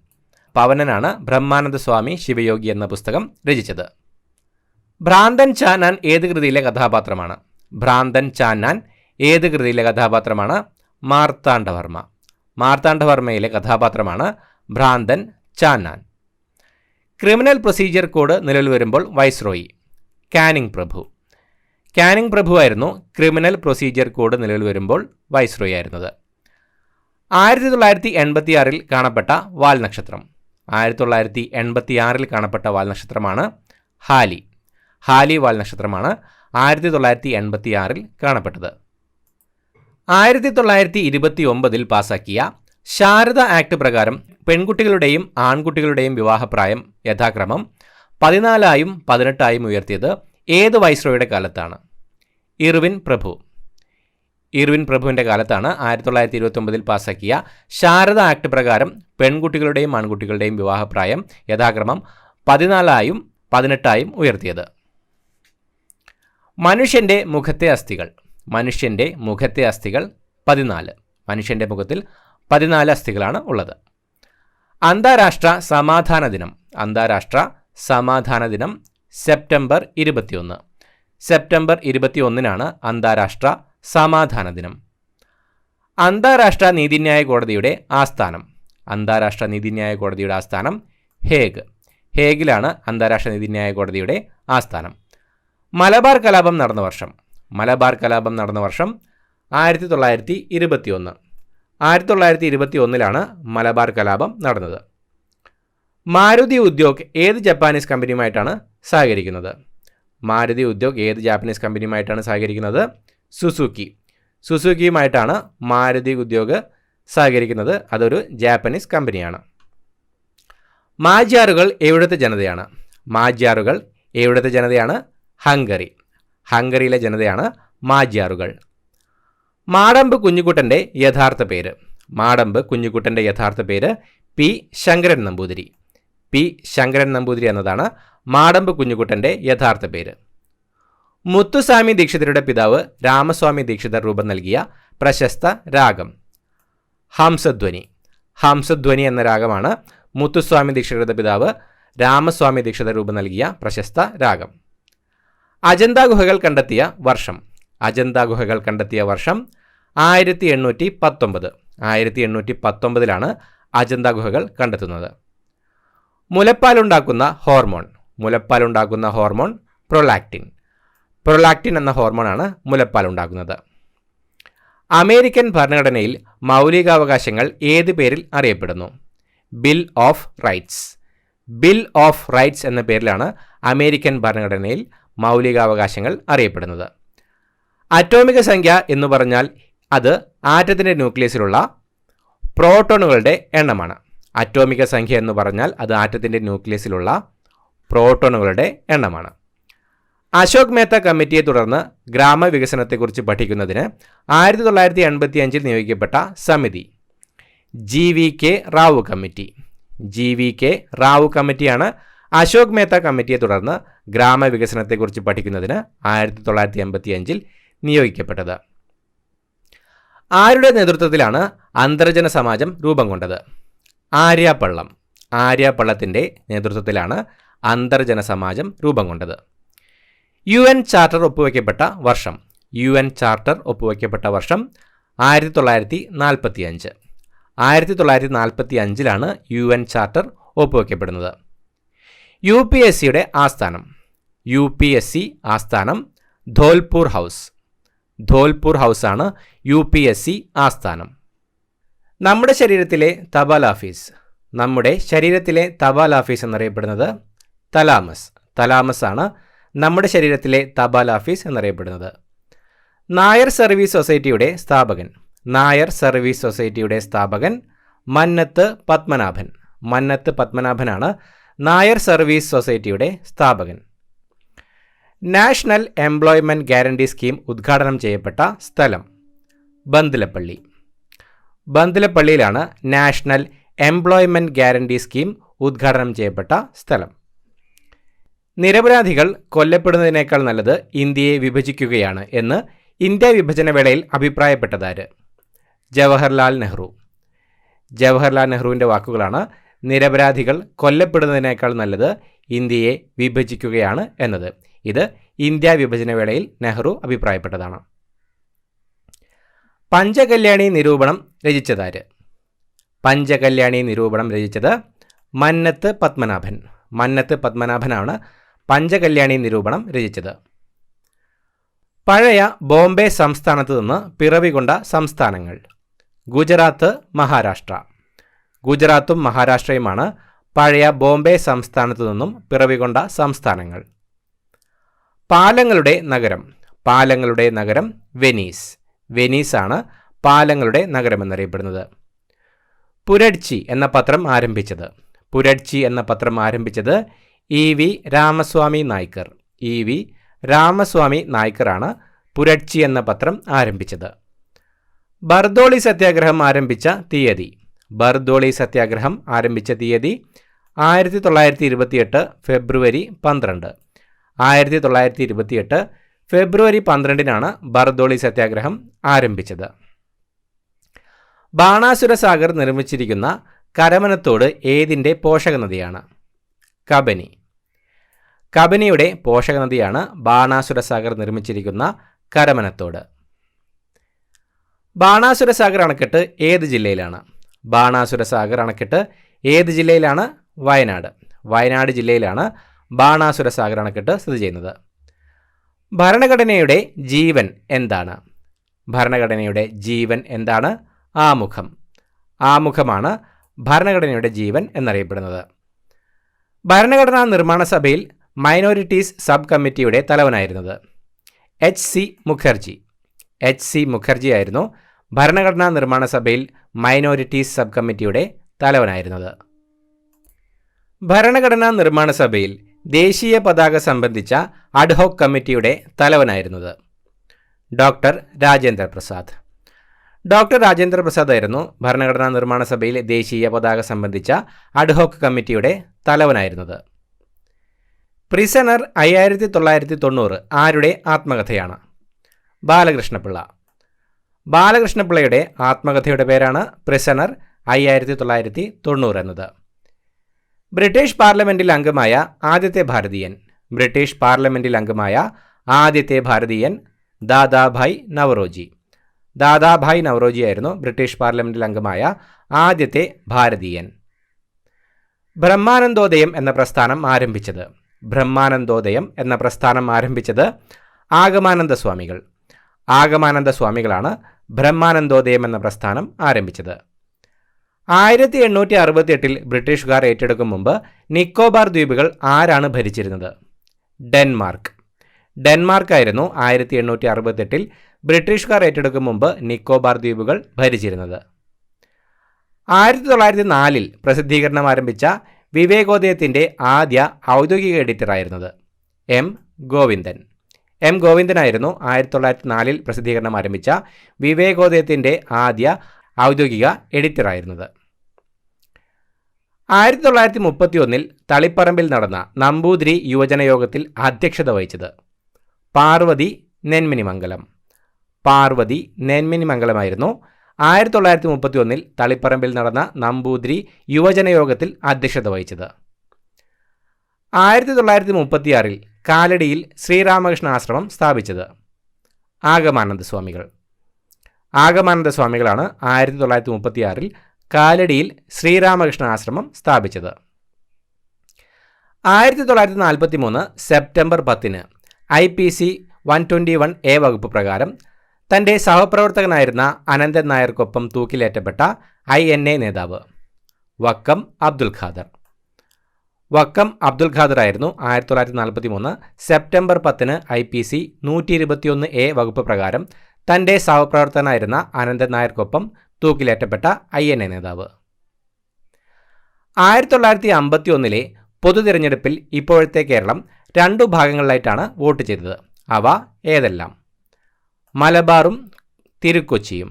പവനനാണ് ബ്രഹ്മാനന്ദ സ്വാമി ശിവയോഗി എന്ന പുസ്തകം രചിച്ചത്. ഭ്രാന്തൻ ചാന്നാൻ ഏത് കൃതിയിലെ കഥാപാത്രമാണ്? ഭ്രാന്തൻ ചാന്നാൻ ഏത് കൃതിയിലെ കഥാപാത്രമാണ്? മാർത്താണ്ഡവർമ്മ. മാർത്താണ്ഡവർമ്മയിലെ കഥാപാത്രമാണ് ഭ്രാന്തൻ ചാന്നാൻ. ക്രിമിനൽ പ്രൊസീജിയർ കോഡ് നിലവിൽ വരുമ്പോൾ വൈസ്രോയി കാനിങ് പ്രഭു. കാനിങ് പ്രഭുവായിരുന്നു ക്രിമിനൽ പ്രൊസീജിയർ കോഡ് നിലവിൽ വരുമ്പോൾ വൈസ്രോയി ആയിരുന്നത്. 1986 കാണപ്പെട്ട വാൽ നക്ഷത്രം. 1986 കാണപ്പെട്ട വാൽ നക്ഷത്രമാണ് ഹാലി. ഹാലി വാൽ നക്ഷത്രമാണ് 1986 കാണപ്പെട്ടത്. 1929 പാസാക്കിയ ശാരദ ആക്ട് പ്രകാരം പെൺകുട്ടികളുടെയും ആൺകുട്ടികളുടെയും വിവാഹപ്രായം യഥാക്രമം 14 18 ഉയർത്തിയത് ഏത് വൈസ്രോയുടെ കാലത്താണ്? ഇർവിൻ പ്രഭു. ഇർവിൻ പ്രഭുവിൻ്റെ കാലത്താണ് 1929 പാസാക്കിയ ശാരദ ആക്ട് പ്രകാരം പെൺകുട്ടികളുടെയും ആൺകുട്ടികളുടെയും വിവാഹപ്രായം യഥാക്രമം 14 18 ഉയർത്തിയത്. മനുഷ്യൻ്റെ മുഖത്തെ അസ്ഥികൾ. മനുഷ്യൻ്റെ മുഖത്തെ അസ്ഥികൾ 14. മനുഷ്യൻ്റെ മുഖത്തിൽ 14 അസ്ഥികളാണ് ഉള്ളത്. അന്താരാഷ്ട്ര സമാധാന ദിനം. അന്താരാഷ്ട്ര സമാധാന ദിനം സെപ്റ്റംബർ 21. സെപ്റ്റംബർ 21 അന്താരാഷ്ട്ര സമാധാന ദിനം. അന്താരാഷ്ട്ര നീതിന്യായ കോടതിയുടെ ആസ്ഥാനം. അന്താരാഷ്ട്ര നീതിന്യായ കോടതിയുടെ ആസ്ഥാനം ഹേഗ്. ഹേഗിലാണ് അന്താരാഷ്ട്ര നീതിന്യായ കോടതിയുടെ ആസ്ഥാനം. മലബാർ കലാപം നടന്ന വർഷം. മലബാർ കലാപം നടന്ന വർഷം 1921. 1921 മലബാർ കലാപം നടന്നത്. മാരുതി ഉദ്യോഗ് ഏത് ജപ്പാനീസ് കമ്പനിയുമായിട്ടാണ് സഹകരിക്കുന്നത്? മാരുതി ഉദ്യോഗ് ഏത് ജാപ്പനീസ് കമ്പനിയുമായിട്ടാണ് സഹകരിക്കുന്നത്? സുസുക്കി. സുസുക്കിയുമായിട്ടാണ് മാരുതി ഉദ്യോഗ് സഹകരിക്കുന്നത്. അതൊരു ജാപ്പനീസ് കമ്പനിയാണ്. മാജ്യാറുകൾ എവിടുത്തെ ജനതയാണ്? മാജ്യാറുകൾ എവിടുത്തെ ജനതയാണ്? ഹംഗറി. ഹംഗറിയിലെ ജനതയാണ് മാജ്യാറുകൾ. മാടമ്പ് കുഞ്ഞിക്കുട്ടൻ്റെ യഥാർത്ഥ പേര്. മാടമ്പ് കുഞ്ഞിക്കുട്ടൻ്റെ യഥാർത്ഥ പേര് P. ശങ്കരൻ നമ്പൂതിരി. പി ശങ്കരൻ നമ്പൂതിരി എന്നതാണ് മാടമ്പ് കുഞ്ഞുകുട്ടൻ്റെ യഥാർത്ഥ പേര്. മുത്തുസ്വാമി ദീക്ഷിതരുടെ പിതാവ് രാമസ്വാമി ദീക്ഷിതർ രൂപം നൽകിയ പ്രശസ്ത രാഗം ഹംസധ്വനി. ഹംസധ്വനി എന്ന രാഗമാണ് മുത്തുസ്വാമി ദീക്ഷിതരുടെ പിതാവ് രാമസ്വാമി ദീക്ഷിതർ രൂപം നൽകിയ പ്രശസ്ത രാഗം. അജന്ത ഗുഹകൾ കണ്ടെത്തിയ വർഷം. അജന്ത ഗുഹകൾ കണ്ടെത്തിയ വർഷം 1819. 1819 അജന്ത ഗുഹകൾ കണ്ടെത്തുന്നത്. മുലപ്പാലുണ്ടാക്കുന്ന ഹോർമോൺ. മുലപ്പാലുണ്ടാക്കുന്ന ഹോർമോൺ പ്രൊലാക്റ്റിൻ. പ്രൊലാക്റ്റിൻ എന്ന ഹോർമോണാണ് മുലപ്പാലുണ്ടാക്കുന്നത്. അമേരിക്കൻ ഭരണഘടനയിൽ മൗലികാവകാശങ്ങൾ ഏത് പേരിൽ അറിയപ്പെടുന്നു? Bill of rights. Bill of rights എന്ന പേരിലാണ് അമേരിക്കൻ ഭരണഘടനയിൽ മൗലികാവകാശങ്ങൾ അറിയപ്പെടുന്നത്. അറ്റോമിക സംഖ്യ എന്ന് പറഞ്ഞാൽ അത് ആറ്റത്തിൻ്റെ ന്യൂക്ലിയസിലുള്ള പ്രോട്ടോണുകളുടെ എണ്ണമാണ്. അറ്റോമിക സംഖ്യ എന്ന് പറഞ്ഞാൽ അത് ആറ്റത്തിൻ്റെ ന്യൂക്ലിയസിലുള്ള പ്രോട്ടോണുകളുടെ എണ്ണമാണ്. അശോക് മേത്ത കമ്മിറ്റിയെ തുടർന്ന് ഗ്രാമവികസനത്തെക്കുറിച്ച് പഠിക്കുന്നതിന് 1985 നിയോഗിക്കപ്പെട്ട സമിതി GVK Rao committee. GVK Rao കമ്മിറ്റിയാണ് അശോക് മേത്ത കമ്മിറ്റിയെ തുടർന്ന് ഗ്രാമവികസനത്തെക്കുറിച്ച് പഠിക്കുന്നതിന് 1985 നിയോഗിക്കപ്പെട്ടത്. ആരുടെ നേതൃത്വത്തിലാണ് അന്തർജന സമാജം രൂപം കൊണ്ടത്? ആര്യപ്പള്ളം. ആര്യപ്പള്ളത്തിൻ്റെ നേതൃത്വത്തിലാണ് അന്തർജന സമാജം രൂപം കൊണ്ടത്. UN ചാർട്ടർ ഒപ്പുവയ്ക്കപ്പെട്ട വർഷം. UN ചാർട്ടർ ഒപ്പുവയ്ക്കപ്പെട്ട വർഷം 1945. 1945 UN ചാർട്ടർ ഒപ്പുവയ്ക്കപ്പെടുന്നത്. UPSCയുടെ ആസ്ഥാനം. UPSC ആസ്ഥാനം ധോൽപൂർ ഹൗസ്. ധോൽപൂർ ഹൗസാണ് UPSC ആസ്ഥാനം. നമ്മുടെ ശരീരത്തിലെ തപാൽ ഓഫീസ്. നമ്മുടെ ശരീരത്തിലെ തപാൽ ഓഫീസ് എന്നറിയപ്പെടുന്നത് തലാമസ്. തലാമസ് ആണ് നമ്മുടെ ശരീരത്തിലെ തപാൽ ഓഫീസ് എന്നറിയപ്പെടുന്നത്. നായർ സർവീസ് സൊസൈറ്റിയുടെ സ്ഥാപകൻ. നായർ സർവീസ് സൊസൈറ്റിയുടെ സ്ഥാപകൻ മന്നത്ത് പത്മനാഭൻ. മന്നത്ത് പത്മനാഭനാണ് നായർ സർവീസ് സൊസൈറ്റിയുടെ സ്ഥാപകൻ. നാഷണൽ എംപ്ലോയ്മെൻറ്റ് ഗ്യാരണ്ടി സ്കീം ഉദ്ഘാടനം ചെയ്യപ്പെട്ട സ്ഥലം ബന്ദിലപ്പള്ളി. ബന്ദിലപ്പള്ളിയിലാണ് നാഷണൽ എംപ്ലോയ്മെൻറ്റ് ഗ്യാരണ്ടി സ്കീം ഉദ്ഘാടനം ചെയ്യപ്പെട്ട സ്ഥലം. നിരപരാധികൾ കൊല്ലപ്പെടുന്നതിനേക്കാൾ നല്ലത് ഇന്ത്യയെ വിഭജിക്കുകയാണ് എന്ന് ഇന്ത്യ വിഭജന വേളയിൽ അഭിപ്രായപ്പെട്ടതാര്? ജവഹർലാൽ നെഹ്റു. ജവഹർലാൽ നെഹ്റുവിൻ്റെ വാക്കുകളാണ് നിരപരാധികൾ കൊല്ലപ്പെടുന്നതിനേക്കാൾ നല്ലത് ഇന്ത്യയെ വിഭജിക്കുകയാണ് എന്നത്. ഇത് ഇന്ത്യ വിഭജന വേളയിൽ നെഹ്റു അഭിപ്രായപ്പെട്ടതാണ്. പഞ്ചകല്യാണി നിരൂപണം രചിച്ചതാര്? പഞ്ചകല്യാണി നിരൂപണം രചിച്ചത് മന്നത്ത് പത്മനാഭൻ. മന്നത്ത് പത്മനാഭനാണ് പഞ്ചകല്യാണി നിരൂപണം രചിച്ചത്. പഴയ ബോംബെ സംസ്ഥാനത്ത് നിന്ന് പിറവികൊണ്ട സംസ്ഥാനങ്ങൾ ഗുജറാത്ത്, മഹാരാഷ്ട്ര. ഗുജറാത്തും മഹാരാഷ്ട്രയുമാണ് പഴയ ബോംബെ സംസ്ഥാനത്തു നിന്നും പിറവികൊണ്ട സംസ്ഥാനങ്ങൾ. പാലങ്ങളുടെ നഗരം. പാലങ്ങളുടെ നഗരം വെനീസ്. വെനീസാണ് പാലങ്ങളുടെ നഗരം എന്നറിയപ്പെടുന്നത്. പുരട്ചി എന്ന പത്രം ആരംഭിച്ചത്. പുരട്ചി എന്ന പത്രം ആരംഭിച്ചത് EV രാമസ്വാമി നായ്ക്കർ. EV രാമസ്വാമി നായ്ക്കറാണ് പുരട്ചി എന്ന പത്രം ആരംഭിച്ചത്. ബർദോളി സത്യാഗ്രഹം ആരംഭിച്ച തീയതി. ബർദോളി സത്യാഗ്രഹം ആരംഭിച്ച തീയതി 1928 ഫെബ്രുവരി 12. 1928 ഫെബ്രുവരി 12 ബർദോളി സത്യാഗ്രഹം ആരംഭിച്ചത്. ബാണാസുര സാഗർ നിർമ്മിച്ചിരിക്കുന്ന കരമനത്തോട് ഏതിൻ്റെ പോഷക നദിയാണ്? കബനി. കബനിയുടെ പോഷക നദിയാണ് ബാണാസുര സാഗർ നിർമ്മിച്ചിരിക്കുന്ന കരമനത്തോട്. ബാണാസുര സാഗർ അണക്കെട്ട് ഏത് ജില്ലയിലാണ്? ബാണാസുര സാഗർ അണക്കെട്ട് ഏത് ജില്ലയിലാണ്? വയനാട്. വയനാട് ജില്ലയിലാണ് ബാണാസുര സാഗർ അണക്കെട്ട് സ്ഥിതി ചെയ്യുന്നത്. ഭരണഘടനയുടെ ജീവൻ എന്താണ്? ഭരണഘടനയുടെ ജീവൻ എന്താണ്? ആമുഖം. ആമുഖമാണ് ഭരണഘടനയുടെ ജീവൻ എന്നറിയപ്പെടുന്നത്. ഭരണഘടനാ നിർമ്മാണ സഭയിൽ മൈനോറിറ്റീസ് സബ് കമ്മിറ്റിയുടെ തലവനായിരുന്നത് HC മുഖർജി. HC മുഖർജി ആയിരുന്നു ഭരണഘടനാ നിർമ്മാണ സഭയിൽ മൈനോറിറ്റീസ് സബ് കമ്മിറ്റിയുടെ തലവനായിരുന്നത്. ഭരണഘടനാ നിർമ്മാണ സഭയിൽ ദേശീയ പതാക സംബന്ധിച്ച അഡ്ഹോക് കമ്മിറ്റിയുടെ തലവനായിരുന്നത് ഡോക്ടർ രാജേന്ദ്ര പ്രസാദ്. ഡോക്ടർ രാജേന്ദ്ര പ്രസാദ് ആയിരുന്നു ഭരണഘടനാ നിർമ്മാണ സഭയിൽ ദേശീയ പതാക സംബന്ധിച്ച അഡ്ഹോക് കമ്മിറ്റിയുടെ തലവനായിരുന്നത്? പ്രിസണർ 5990 ആരുടെ ആത്മകഥയാണ്? ബാലകൃഷ്ണപിള്ള. ബാലകൃഷ്ണപിള്ളയുടെ ആത്മകഥയുടെ പേരാണ് പ്രിസണർ 5990 എന്നത്. ബ്രിട്ടീഷ് പാർലമെന്റിൽ അംഗമായ ആദ്യത്തെ ഭാരതീയൻ. ബ്രിട്ടീഷ് പാർലമെന്റിൽ അംഗമായ ആദ്യത്തെ ഭാരതീയൻ ദാദാഭായ് നവറോജി. ദാദാഭായ് നവറോജി ആയിരുന്നു ബ്രിട്ടീഷ് പാർലമെന്റിൽ അംഗമായ ആദ്യത്തെ ഭാരതീയൻ. ബ്രഹ്മാനന്ദോദയം എന്ന പ്രസ്ഥാനം ആരംഭിച്ചത്? ബ്രഹ്മാനന്ദോദയം എന്ന പ്രസ്ഥാനം ആരംഭിച്ചത് ആഗമാനന്ദ സ്വാമികൾ. ആഗമാനന്ദ സ്വാമികളാണ് ബ്രഹ്മാനന്ദോദയം എന്ന പ്രസ്ഥാനം ആരംഭിച്ചത്. 1868 ബ്രിട്ടീഷുകാർ ഏറ്റെടുക്കും മുമ്പ് നിക്കോബാർ ദ്വീപുകൾ ആരാണ് ഭരിച്ചിരുന്നത്? ഡെൻമാർക്ക്. ഡെൻമാർക്കായിരുന്നു 1868 ബ്രിട്ടീഷുകാർ ഏറ്റെടുക്കും മുമ്പ് നിക്കോബാർ ദ്വീപുകൾ ഭരിച്ചിരുന്നത്. 1904 പ്രസിദ്ധീകരണം ആരംഭിച്ച വിവേകോദയത്തിൻ്റെ ആദ്യ ഔദ്യോഗിക എഡിറ്ററായിരുന്നത് എം ഗോവിന്ദൻ. എം ഗോവിന്ദനായിരുന്നു 1904 പ്രസിദ്ധീകരണം ആരംഭിച്ച വിവേകോദയത്തിൻ്റെ ആദ്യ ഔദ്യോഗിക എഡിറ്ററായിരുന്നത്. 1931 തളിപ്പറമ്പിൽ നടന്ന നമ്പൂതിരി യുവജന യോഗത്തിൽ അധ്യക്ഷത വഹിച്ചത് പാർവതി നെന്മിനിമംഗലം. പാർവതി നെന്മിനിമംഗലമായിരുന്നു 1931 തളിപ്പറമ്പിൽ നടന്ന നമ്പൂതിരി യുവജന യോഗത്തിൽ അധ്യക്ഷത വഹിച്ചത്. 1936 കാലടിയിൽ ശ്രീരാമകൃഷ്ണ ആശ്രമം സ്ഥാപിച്ചത് ആഗമാനന്ദ സ്വാമികൾ. ആഗമാനന്ദ സ്വാമികളാണ് 1936 കാലടിയിൽ ശ്രീരാമകൃഷ്ണ ആശ്രമം സ്ഥാപിച്ചത്. 1943 സെപ്റ്റംബർ 10 IPC 121A വകുപ്പ് പ്രകാരം തൻ്റെ സഹപ്രവർത്തകനായിരുന്ന അനന്തൻ നായർക്കൊപ്പം തൂക്കിലേറ്റപ്പെട്ട INA നേതാവ് വക്കം അബ്ദുൽ ഖാദർ. വക്കം അബ്ദുൽ ഖാദർ ആയിരുന്നു 1943 സെപ്റ്റംബർ 10 IPC 121A വകുപ്പ് പ്രകാരം തൻ്റെ സഹപ്രവർത്തകനായിരുന്ന അനന്തൻ നായർക്കൊപ്പം തൂക്കിലേറ്റപ്പെട്ട INA നേതാവ്. 1951 പൊതു തിരഞ്ഞെടുപ്പിൽ ഇപ്പോഴത്തെ കേരളം 2 ഭാഗങ്ങളിലായിട്ടാണ് വോട്ട് ചെയ്തത്. അവ ഏതെല്ലാം? മലബാറും തിരുക്കൊച്ചിയും.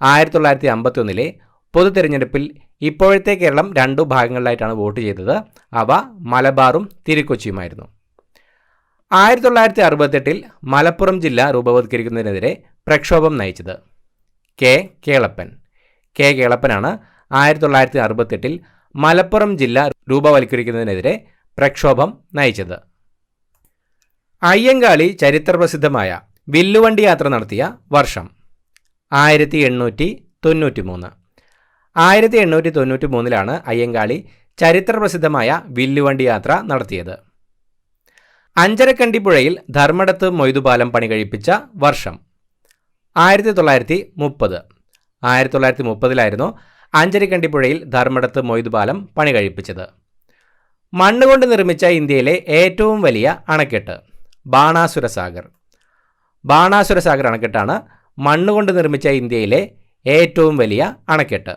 1951 പൊതു തിരഞ്ഞെടുപ്പിൽ ഇപ്പോഴത്തെ കേരളം 2 ഭാഗങ്ങളിലായിട്ടാണ് വോട്ട് ചെയ്തത്. അവ മലബാറും തിരുക്കൊച്ചിയുമായിരുന്നു. 1968 മലപ്പുറം ജില്ല രൂപവത്കരിക്കുന്നതിനെതിരെ പ്രക്ഷോഭം നയിച്ചത് കെ കേളപ്പൻ. കെ കേളപ്പനാണ് 1968 മലപ്പുറം ജില്ല രൂപവത്കരിക്കുന്നതിനെതിരെ പ്രക്ഷോഭം നയിച്ചത്. അയ്യങ്കാളി ചരിത്രപ്രസിദ്ധമായ വില്ലുവണ്ടി യാത്ര നടത്തിയ വർഷം 1893. 1893 അയ്യങ്കാളി ചരിത്രപ്രസിദ്ധമായ വില്ലുവണ്ടി യാത്ര നടത്തിയത്. അഞ്ചരക്കണ്ടിപ്പുഴയിൽ ധർമ്മടത്ത് മൊയ്തുപാലം പണി കഴിപ്പിച്ച വർഷം 1930. 1930 അഞ്ചരക്കണ്ടിപ്പുഴയിൽ ധർമ്മടത്ത് മൊയ്തുപാലം പണി കഴിപ്പിച്ചത്. മണ്ണുകൊണ്ട് നിർമ്മിച്ച ഇന്ത്യയിലെ ഏറ്റവും വലിയ അണക്കെട്ട് ബാണാസുര സാഗർ. ബാണാസുര സാഗർ അണക്കെട്ടാണ് മണ്ണുകൊണ്ട് നിർമ്മിച്ച ഇന്ത്യയിലെ ഏറ്റവും വലിയ അണക്കെട്ട്.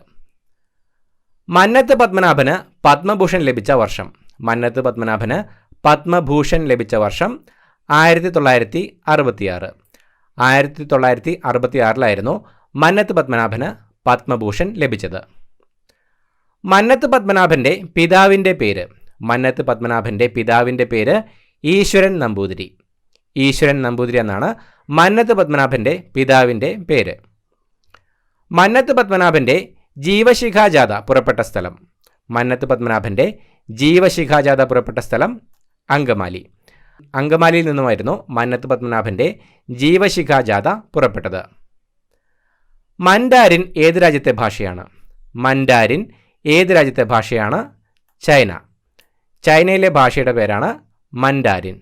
മന്നത്ത് പത്മനാഭന് പത്മഭൂഷൺ ലഭിച്ച വർഷം. മന്നത്ത് പത്മനാഭന് പത്മഭൂഷൺ ലഭിച്ച വർഷം 1966. 1966 മന്നത്ത് പത്മനാഭന് പത്മഭൂഷൺ ലഭിച്ചത്. മന്നത്ത് പത്മനാഭൻ്റെ പിതാവിൻ്റെ പേര്. മന്നത്ത് പത്മനാഭൻ്റെ പിതാവിൻ്റെ പേര് ഈശ്വരൻ നമ്പൂതിരി. ഈശ്വരൻ നമ്പൂതിരി എന്നാണ് മന്നത്ത് പത്മനാഭൻ്റെ പിതാവിൻ്റെ പേര്. മന്നത്ത് പത്മനാഭൻ്റെ ജീവശിഖാജാഥ പുറപ്പെട്ട സ്ഥലം. മന്നത്ത് പത്മനാഭൻ്റെ ജീവശിഖാജാഥ പുറപ്പെട്ട സ്ഥലം അങ്കമാലി. അങ്കമാലിയിൽ നിന്നുമായിരുന്നു മന്നത്ത് പത്മനാഭൻ്റെ ജീവശിഖാജാഥ പുറപ്പെട്ടത്. മൻഡാരിൻ ഏത് രാജ്യത്തെ ഭാഷയാണ്? മൻഡാരിൻ ഏത് രാജ്യത്തെ ഭാഷയാണ്? ചൈന. ചൈനയിലെ ഭാഷയുടെ പേരാണ് മൻഡാരിൻ.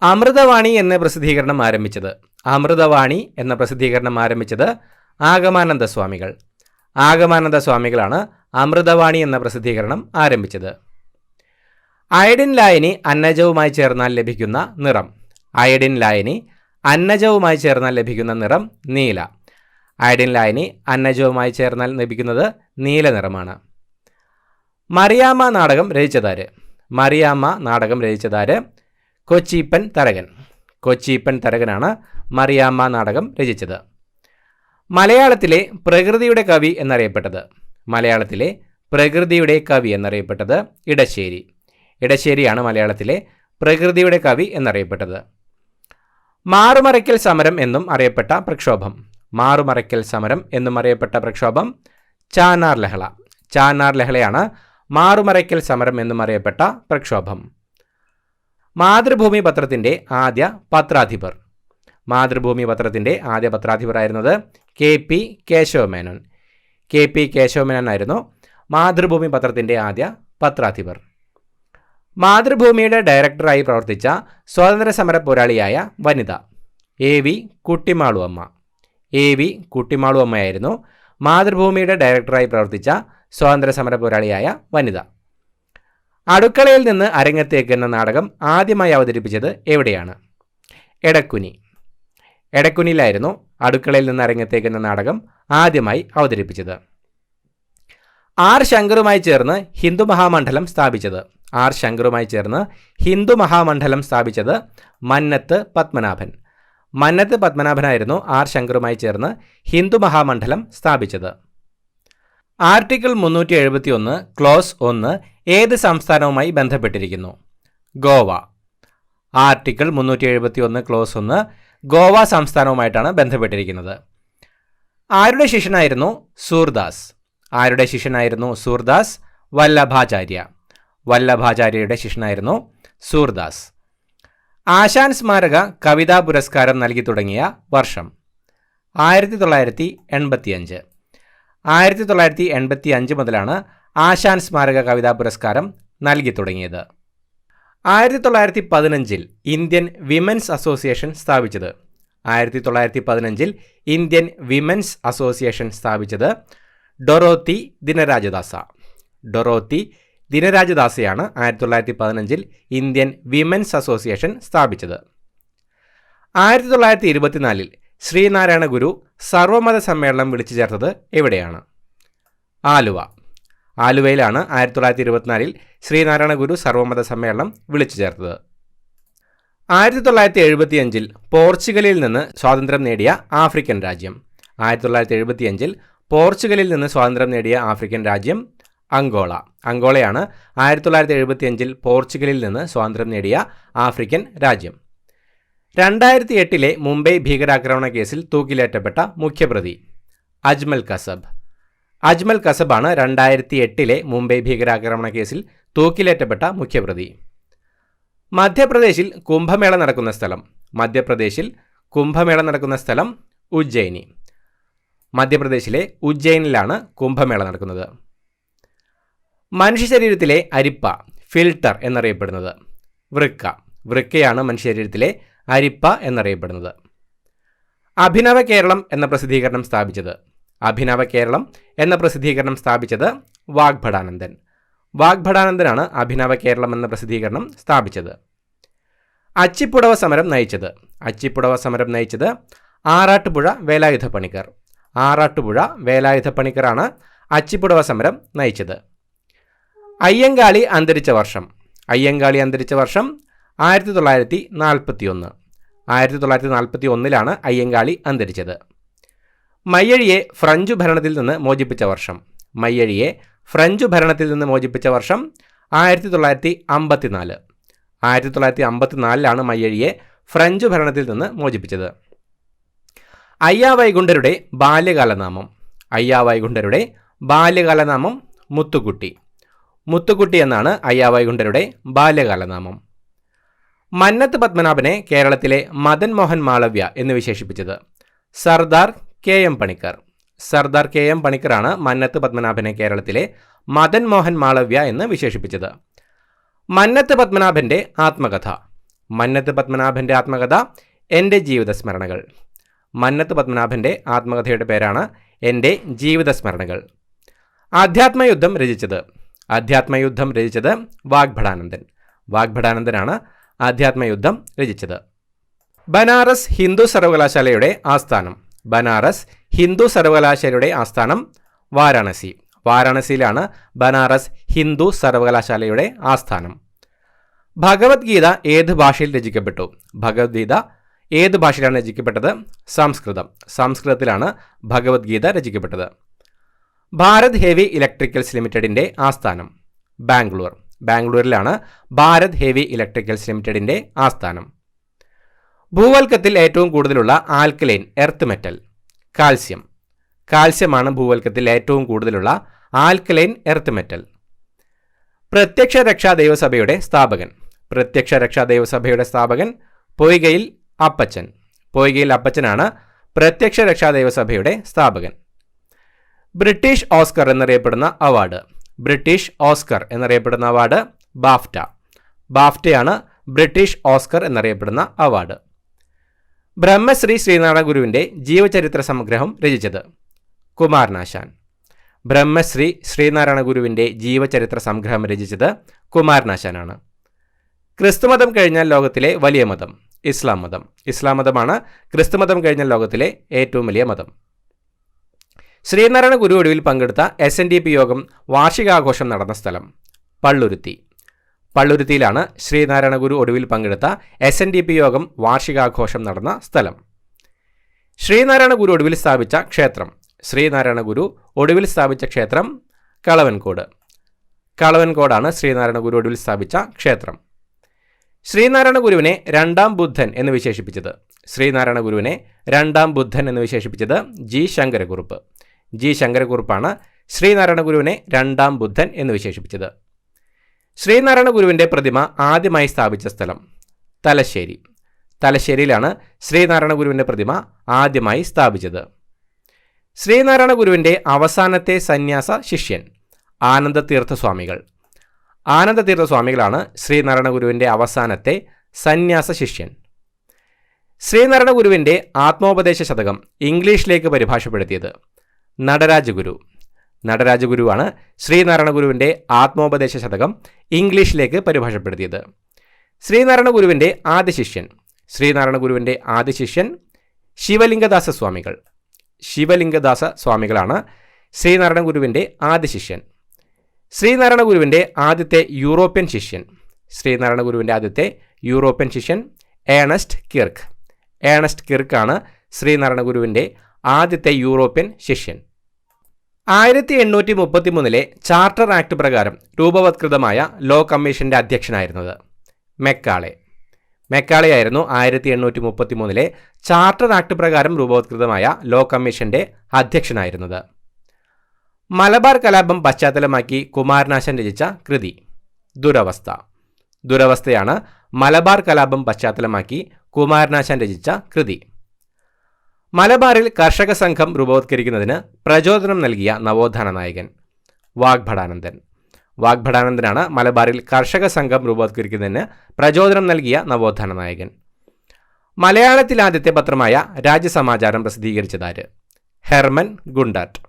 അമൃതവാണി എന്ന പ്രസിദ്ധീകരണം ആരംഭിച്ചത്. അമൃതവാണി എന്ന പ്രസിദ്ധീകരണം ആരംഭിച്ചത് ആഗമാനന്ദ സ്വാമികൾ. ആഗമാനന്ദ സ്വാമികളാണ് അമൃതവാണി എന്ന പ്രസിദ്ധീകരണം ആരംഭിച്ചത്. അയഡിൻ ലായനി അന്നജവുമായി ചേർന്നാൽ ലഭിക്കുന്ന നിറം. അയഡിൻ ലായനി അന്നജവുമായി ചേർന്നാൽ ലഭിക്കുന്ന നിറം നീല. അയഡിൻ ലായനി അന്നജവുമായി ചേർന്നാൽ ലഭിക്കുന്നത് നീല നിറമാണ്. മറിയാമ്മ നാടകം രചിച്ചതാര്? മറിയാമ്മ നാടകം രചിച്ചതാര്? കൊച്ചിപ്പൻ തരകൻ. കൊച്ചിപ്പൻ തരകനാണ് മറിയാമ്മ നാടകം രചിച്ചത്. മലയാളത്തിലെ പ്രകൃതിയുടെ കവി എന്നറിയപ്പെട്ടത്. മലയാളത്തിലെ പ്രകൃതിയുടെ കവി എന്നറിയപ്പെട്ടത്? ഇടശ്ശേരി. ഇടശ്ശേരിയാണ് മലയാളത്തിലെ പ്രകൃതിയുടെ കവി എന്നറിയപ്പെട്ടത്. മാറുമറയ്ക്കൽ സമരം എന്നും അറിയപ്പെട്ട പ്രക്ഷോഭം. മാറുമറയ്ക്കൽ സമരം എന്നും അറിയപ്പെട്ട പ്രക്ഷോഭം ചാന്നാർ ലഹള. ചാന്നാർ ലഹളയാണ് മാറുമറയ്ക്കൽ സമരം എന്നും അറിയപ്പെട്ട പ്രക്ഷോഭം. മാതൃഭൂമി പത്രത്തിൻ്റെ ആദ്യ പത്രാധിപർ. മാതൃഭൂമി പത്രത്തിൻ്റെ ആദ്യ പത്രാധിപരായിരുന്നത് KP കേശവമേനോൻ. KP കേശവമേനോൻ ആയിരുന്നു മാതൃഭൂമി പത്രത്തിൻ്റെ ആദ്യ പത്രാധിപർ. മാതൃഭൂമിയുടെ ഡയറക്ടറായി പ്രവർത്തിച്ച സ്വാതന്ത്ര്യ സമര പോരാളിയായ വനിത AV കുട്ടിമാളുഅമ്മ. AV കുട്ടിമാളുഅമ്മയായിരുന്നു മാതൃഭൂമിയുടെ ഡയറക്ടറായി പ്രവർത്തിച്ച സ്വാതന്ത്ര്യ സമര പോരാളിയായ വനിത. അടുക്കളയിൽ നിന്ന് അരങ്ങത്തേക്ക് എന്ന നാടകം ആദ്യമായി അവതരിപ്പിച്ചത് എവിടെയാണ്? എടക്കുനി. എടക്കുനിയിലായിരുന്നു അടുക്കളയിൽ നിന്ന് അരങ്ങത്തേക്ക് എന്ന നാടകം ആദ്യമായി അവതരിപ്പിച്ചത്. R ശങ്കറുമായി ചേർന്ന് ഹിന്ദു മഹാമണ്ഡലം സ്ഥാപിച്ചത്. R ശങ്കറുമായി ചേർന്ന് ഹിന്ദു മഹാമണ്ഡലം സ്ഥാപിച്ചത് മന്നത്ത് പത്മനാഭൻ. മന്നത്ത് പത്മനാഭനായിരുന്നു R ശങ്കറുമായി ചേർന്ന് ഹിന്ദു മഹാമണ്ഡലം സ്ഥാപിച്ചത്. ആർട്ടിക്കിൾ 371 ക്ലോസ് 1 ഏത് സംസ്ഥാനവുമായി ബന്ധപ്പെട്ടിരിക്കുന്നു? ഗോവ. ആർട്ടിക്കിൾ 371 ക്ലോസ് 1 ഗോവ സംസ്ഥാനവുമായിട്ടാണ് ബന്ധപ്പെട്ടിരിക്കുന്നത്. ആരുടെ ശിഷ്യനായിരുന്നു സൂർദാസ്? ആരുടെ ശിഷ്യനായിരുന്നു സൂർദാസ്? വല്ലഭാചാര്യ. വല്ലഭാചാര്യയുടെ ശിഷ്യനായിരുന്നു സൂർദാസ്. ആശാൻ സ്മാരക കവിതാ പുരസ്കാരം നൽകി തുടങ്ങിയ വർഷം? 1985. 1985 മുതലാണ് ആശാൻ സ്മാരക കവിതാ പുരസ്കാരം നൽകി തുടങ്ങിയത്. 1915 ഇന്ത്യൻ വിമൻസ് അസോസിയേഷൻ സ്ഥാപിച്ചത്. 1915 ഇന്ത്യൻ വിമൻസ് അസോസിയേഷൻ സ്ഥാപിച്ചത് ഡൊറോത്തി ദിനരാജദാസ. ഡൊറോത്തി ദിനരാജദാസയാണ് 1915 ഇന്ത്യൻ വിമൻസ് അസോസിയേഷൻ സ്ഥാപിച്ചത്. 1924 ശ്രീനാരായണ ഗുരു സർവമത സമ്മേളനം വിളിച്ചു ചേർത്തത് എവിടെയാണ്? ആലുവ. ആലുവയിലാണ് 1924 ശ്രീനാരായണ ഗുരു സർവമത സമ്മേളനം വിളിച്ചു ചേർത്തത്. 1975 പോർച്ചുഗലിൽ നിന്ന് സ്വാതന്ത്ര്യം നേടിയ ആഫ്രിക്കൻ രാജ്യം. 1975 പോർച്ചുഗലിൽ നിന്ന് സ്വാതന്ത്ര്യം നേടിയ ആഫ്രിക്കൻ രാജ്യം അങ്കോള. അങ്കോളയാണ് 1975 പോർച്ചുഗലിൽ നിന്ന് സ്വാതന്ത്ര്യം നേടിയ ആഫ്രിക്കൻ രാജ്യം. 2008 മുംബൈ ഭീകരാക്രമണ കേസിൽ തൂക്കിലേറ്റപ്പെട്ട മുഖ്യപ്രതി അജ്മൽ കസബ്. അജ്മൽ കസബാണ് 2008 മുംബൈ ഭീകരാക്രമണ കേസിൽ തൂക്കിലേറ്റപ്പെട്ട മുഖ്യപ്രതി. മധ്യപ്രദേശിൽ കുംഭമേള നടക്കുന്ന സ്ഥലം? മധ്യപ്രദേശിൽ കുംഭമേള നടക്കുന്ന സ്ഥലം ഉജ്ജയിനി. മധ്യപ്രദേശിലെ ഉജ്ജയിനിലാണ് കുംഭമേള നടക്കുന്നത്. മനുഷ്യ ശരീരത്തിലെ അരിപ്പ ഫിൽട്ടർ എന്നറിയപ്പെടുന്നത്? വൃക്ക. വൃക്കയാണ് മനുഷ്യ ശരീരത്തിലെ അരിപ്പ എന്നറിയപ്പെടുന്നത്. അഭിനവ കേരളം എന്ന പ്രസിദ്ധീകരണം സ്ഥാപിച്ചത്? അഭിനവ കേരളം എന്ന പ്രസിദ്ധീകരണം സ്ഥാപിച്ചത് വാഗ്ഭടാനന്ദൻ. വാഗ്ഭടാനന്ദനാണ് അഭിനവ കേരളം എന്ന പ്രസിദ്ധീകരണം സ്ഥാപിച്ചത്. അച്ചിപ്പുടവ സമരം നയിച്ചത്? അച്ചിപ്പുടവ സമരം നയിച്ചത് ആറാട്ടുപുഴ വേലായുധ പണിക്കർ. ആറാട്ടുപുഴ വേലായുധ പണിക്കറാണ് അച്ചിപ്പുടവ സമരം നയിച്ചത്. അയ്യങ്കാളി അന്തരിച്ച വർഷം? അയ്യങ്കാളി അന്തരിച്ച വർഷം 1941. 1941 അയ്യങ്കാളി അന്തരിച്ചത്. മയ്യഴിയെ ഫ്രഞ്ച് ഭരണത്തിൽ നിന്ന് മോചിപ്പിച്ച വർഷം? മയ്യഴിയെ ഫ്രഞ്ച് ഭരണത്തിൽ നിന്ന് മോചിപ്പിച്ച വർഷം 1954. 1954 മയ്യഴിയെ ഫ്രഞ്ച് ഭരണത്തിൽ നിന്ന് മോചിപ്പിച്ചത്. അയ്യാവൈകുണ്ഠരുടെ ബാല്യകാലനാമം? അയ്യാവൈകുണ്ഠരുടെ ബാല്യകാലനാമം മുത്തുക്കുട്ടി. മുത്തുക്കുട്ടി എന്നാണ് അയ്യാവൈകുണ്ഠരുടെ ബാല്യകാലനാമം. മന്നത്ത് പത്മനാഭനെ കേരളത്തിലെ മദൻ മോഹൻ മാളവ്യ എന്ന് വിശേഷിപ്പിച്ചത്? സർദാർ KM പണിക്കർ. സർദാർ KM പണിക്കറാണ് മന്നത്ത് പത്മനാഭനെ കേരളത്തിലെ മദൻ മോഹൻ മാളവ്യ എന്ന് വിശേഷിപ്പിച്ചത്. മന്നത്ത് പത്മനാഭൻ്റെ ആത്മകഥ? മന്നത്ത് പത്മനാഭൻ്റെ ആത്മകഥ എൻ്റെ ജീവിതസ്മരണകൾ. മന്നത്ത് പത്മനാഭൻ്റെ ആത്മകഥയുടെ പേരാണ് എൻ്റെ ജീവിതസ്മരണകൾ. ആധ്യാത്മയുദ്ധം രചിച്ചത്? ആധ്യാത്മയുദ്ധം രചിച്ചത് വാഗ്ഭടാനന്ദൻ. വാഗ്ഭടാനന്ദനാണ് ആധ്യാത്മയുദ്ധം രചിച്ചത്. ബനാറസ് ഹിന്ദു സർവകലാശാലയുടെ ആസ്ഥാനം? ബനാറസ് ഹിന്ദു സർവകലാശാലയുടെ ആസ്ഥാനം വാരാണസി. വാരാണസിയിലാണ് ബനാറസ് ഹിന്ദു സർവകലാശാലയുടെ ആസ്ഥാനം. ഭഗവത്ഗീത ഏത് ഭാഷയിൽ രചിക്കപ്പെട്ടു? ഭഗവത്ഗീത ഏത് ഭാഷയിലാണ് രചിക്കപ്പെട്ടത്? സംസ്കൃതം. സംസ്കൃതത്തിലാണ് ഭഗവത്ഗീത രചിക്കപ്പെട്ടത്. ഭാരത് ഹെവി ഇലക്ട്രിക്കൽസ് ലിമിറ്റഡിൻ്റെ ആസ്ഥാനം ബാംഗ്ലൂർ. ബാംഗ്ലൂരിലാണ് ഭാരത് ഹെവി ഇലക്ട്രിക്കൽസ് ലിമിറ്റഡിൻ്റെ ആസ്ഥാനം. ഭൂവൽക്കത്തിൽ ഏറ്റവും കൂടുതലുള്ള ആൽക്കലൈൻ എർത്ത് മെറ്റൽ കാൽസ്യം. കാൽസ്യമാണ് ഭൂവൽക്കത്തിൽ ഏറ്റവും കൂടുതലുള്ള ആൽക്കലൈൻ എർത്ത് മെറ്റൽ. പ്രത്യക്ഷ രക്ഷാ ദൈവസഭയുടെ സ്ഥാപകൻ. പ്രത്യക്ഷ രക്ഷാ ദൈവസഭയുടെ സ്ഥാപകൻ പൊയ്കയിൽ അപ്പച്ചൻ. പൊയ്കയിൽ അപ്പച്ചനാണ് പ്രത്യക്ഷ രക്ഷാ ദൈവസഭയുടെ സ്ഥാപകൻ. ബ്രിട്ടീഷ് ഓസ്കർ എന്നറിയപ്പെടുന്ന അവാർഡ്. ബ്രിട്ടീഷ് ഓസ്കർ എന്നറിയപ്പെടുന്ന അവാർഡ് ബാഫ്റ്റ. ബാഫ്റ്റയാണ് ബ്രിട്ടീഷ് ഓസ്കർ എന്നറിയപ്പെടുന്ന അവാർഡ്. ബ്രഹ്മശ്രീ ശ്രീനാരായണ ഗുരുവിൻ്റെ ജീവചരിത്ര സംഗ്രഹം രചിച്ചത് കുമാരനാശാൻ. ബ്രഹ്മശ്രീ ശ്രീനാരായണ ഗുരുവിൻ്റെ ജീവചരിത്ര സംഗ്രഹം രചിച്ചത് കുമാരനാശാനാണ്. ക്രിസ്തുമതം കഴിഞ്ഞാൽ ലോകത്തിലെ വലിയ മതം ഇസ്ലാം മതം. ഇസ്ലാം മതമാണ് ക്രിസ്തുമതം കഴിഞ്ഞാൽ ലോകത്തിലെ ഏറ്റവും വലിയ മതം. ശ്രീനാരായണ ഗുരു ഒടുവിൽ പങ്കെടുത്ത SNDP യോഗം വാർഷികാഘോഷം നടന്ന സ്ഥലം പള്ളുരുത്തി. പള്ളുരുത്തിയിലാണ് ശ്രീനാരായണ ഗുരു ഒടുവിൽ പങ്കെടുത്ത SNDP യോഗം വാർഷികാഘോഷം നടന്ന സ്ഥലം. ശ്രീനാരായണ ഗുരു ഒടുവിൽ സ്ഥാപിച്ച ക്ഷേത്രം. ശ്രീനാരായണ ഗുരു ഒടുവിൽ സ്ഥാപിച്ച ക്ഷേത്രം കളവൻകോട്. കളവൻകോടാണ് ശ്രീനാരായണ ഗുരു ഒടുവിൽ സ്ഥാപിച്ച ക്ഷേത്രം. ശ്രീനാരായണ ഗുരുവിനെ രണ്ടാം ബുദ്ധൻ എന്ന് വിശേഷിപ്പിച്ചത്. ശ്രീനാരായണ ഗുരുവിനെ രണ്ടാം ബുദ്ധൻ എന്ന് വിശേഷിപ്പിച്ചത് G. ശങ്കരക്കുറുപ്പ്. G. ശങ്കരക്കുറുപ്പാണ് ശ്രീനാരായണ ഗുരുവിനെ രണ്ടാം ബുദ്ധൻ എന്ന് വിശേഷിപ്പിച്ചത്. ശ്രീനാരായണ ഗുരുവിൻ്റെ പ്രതിമ ആദ്യമായി സ്ഥാപിച്ച സ്ഥലം തലശ്ശേരി. തലശ്ശേരിയിലാണ് ശ്രീനാരായണ ഗുരുവിൻ്റെ പ്രതിമ ആദ്യമായി സ്ഥാപിച്ചത്. ശ്രീനാരായണ ഗുരുവിൻ്റെ അവസാനത്തെ സന്യാസ ശിഷ്യൻ ആനന്ദതീർത്ഥസ്വാമികൾ. ആനന്ദതീർത്ഥസ്വാമികളാണ് ശ്രീനാരായണ ഗുരുവിൻ്റെ അവസാനത്തെ സന്യാസ ശിഷ്യൻ. ശ്രീനാരായണ ഗുരുവിൻ്റെ ആത്മോപദേശ ശതകം ഇംഗ്ലീഷിലേക്ക് പരിഭാഷപ്പെടുത്തിയത് നടരാജഗുരു. നടരാജഗുരുവാണ് ശ്രീനാരായണ ഗുരുവിൻ്റെ ആത്മോപദേശ ശതകം ഇംഗ്ലീഷിലേക്ക് പരിഭാഷപ്പെടുത്തിയത്. ശ്രീനാരായണ ഗുരുവിൻ്റെ ആദ്യ ശിഷ്യൻ. ശ്രീനാരായണ ഗുരുവിൻ്റെ ആദ്യ ശിഷ്യൻ ശിവലിംഗദാസ സ്വാമികൾ. ശിവലിംഗദാസ സ്വാമികളാണ് ശ്രീനാരായണ ഗുരുവിൻ്റെ ആദ്യ ശിഷ്യൻ. ശ്രീനാരായണ ഗുരുവിൻ്റെ ആദ്യത്തെ യൂറോപ്യൻ ശിഷ്യൻ. ശ്രീനാരായണ ഗുരുവിൻ്റെ ആദ്യത്തെ യൂറോപ്യൻ ശിഷ്യൻ ഏണസ്റ്റ് കിർക്ക്. ഏണസ്റ്റ് കിർക്കാണ് ശ്രീനാരായണ ഗുരുവിൻ്റെ ആദ്യത്തെ യൂറോപ്യൻ ശിഷ്യൻ. 1833 ചാർട്ടർ ആക്ട് പ്രകാരം രൂപവത്കൃതമായ ലോ കമ്മീഷൻ്റെ അധ്യക്ഷനായിരുന്നത് മെക്കാളെ. മെക്കാളെയായിരുന്നു 1833 ചാർട്ടർ ആക്ട് പ്രകാരം രൂപവത്കൃതമായ ലോ കമ്മീഷൻ്റെ അധ്യക്ഷനായിരുന്നത്. മലബാർ കലാപം പശ്ചാത്തലമാക്കി കുമാരനാശാൻ രചിച്ച കൃതി ദുരവസ്ഥ. ദുരവസ്ഥയാണ് മലബാർ കലാപം പശ്ചാത്തലമാക്കി കുമാരനാശാൻ രചിച്ച കൃതി. മലബാറിൽ കർഷക സംഘം രൂപവത്കരിക്കുന്നതിന് പ്രചോദനം നൽകിയ നവോത്ഥാന നായകൻ വാഗ്ഭടാനന്ദൻ. വാഗ്ഭടാനന്ദനാണ് മലബാറിൽ കർഷക സംഘം രൂപവത്കരിക്കുന്നതിന് പ്രചോദനം നൽകിയ നവോത്ഥാന നായകൻ. മലയാളത്തിൽ ആദ്യത്തെ പത്രമായ രാജ്യസമാചാരം പ്രസിദ്ധീകരിച്ചതാര്? Hermann Gundert.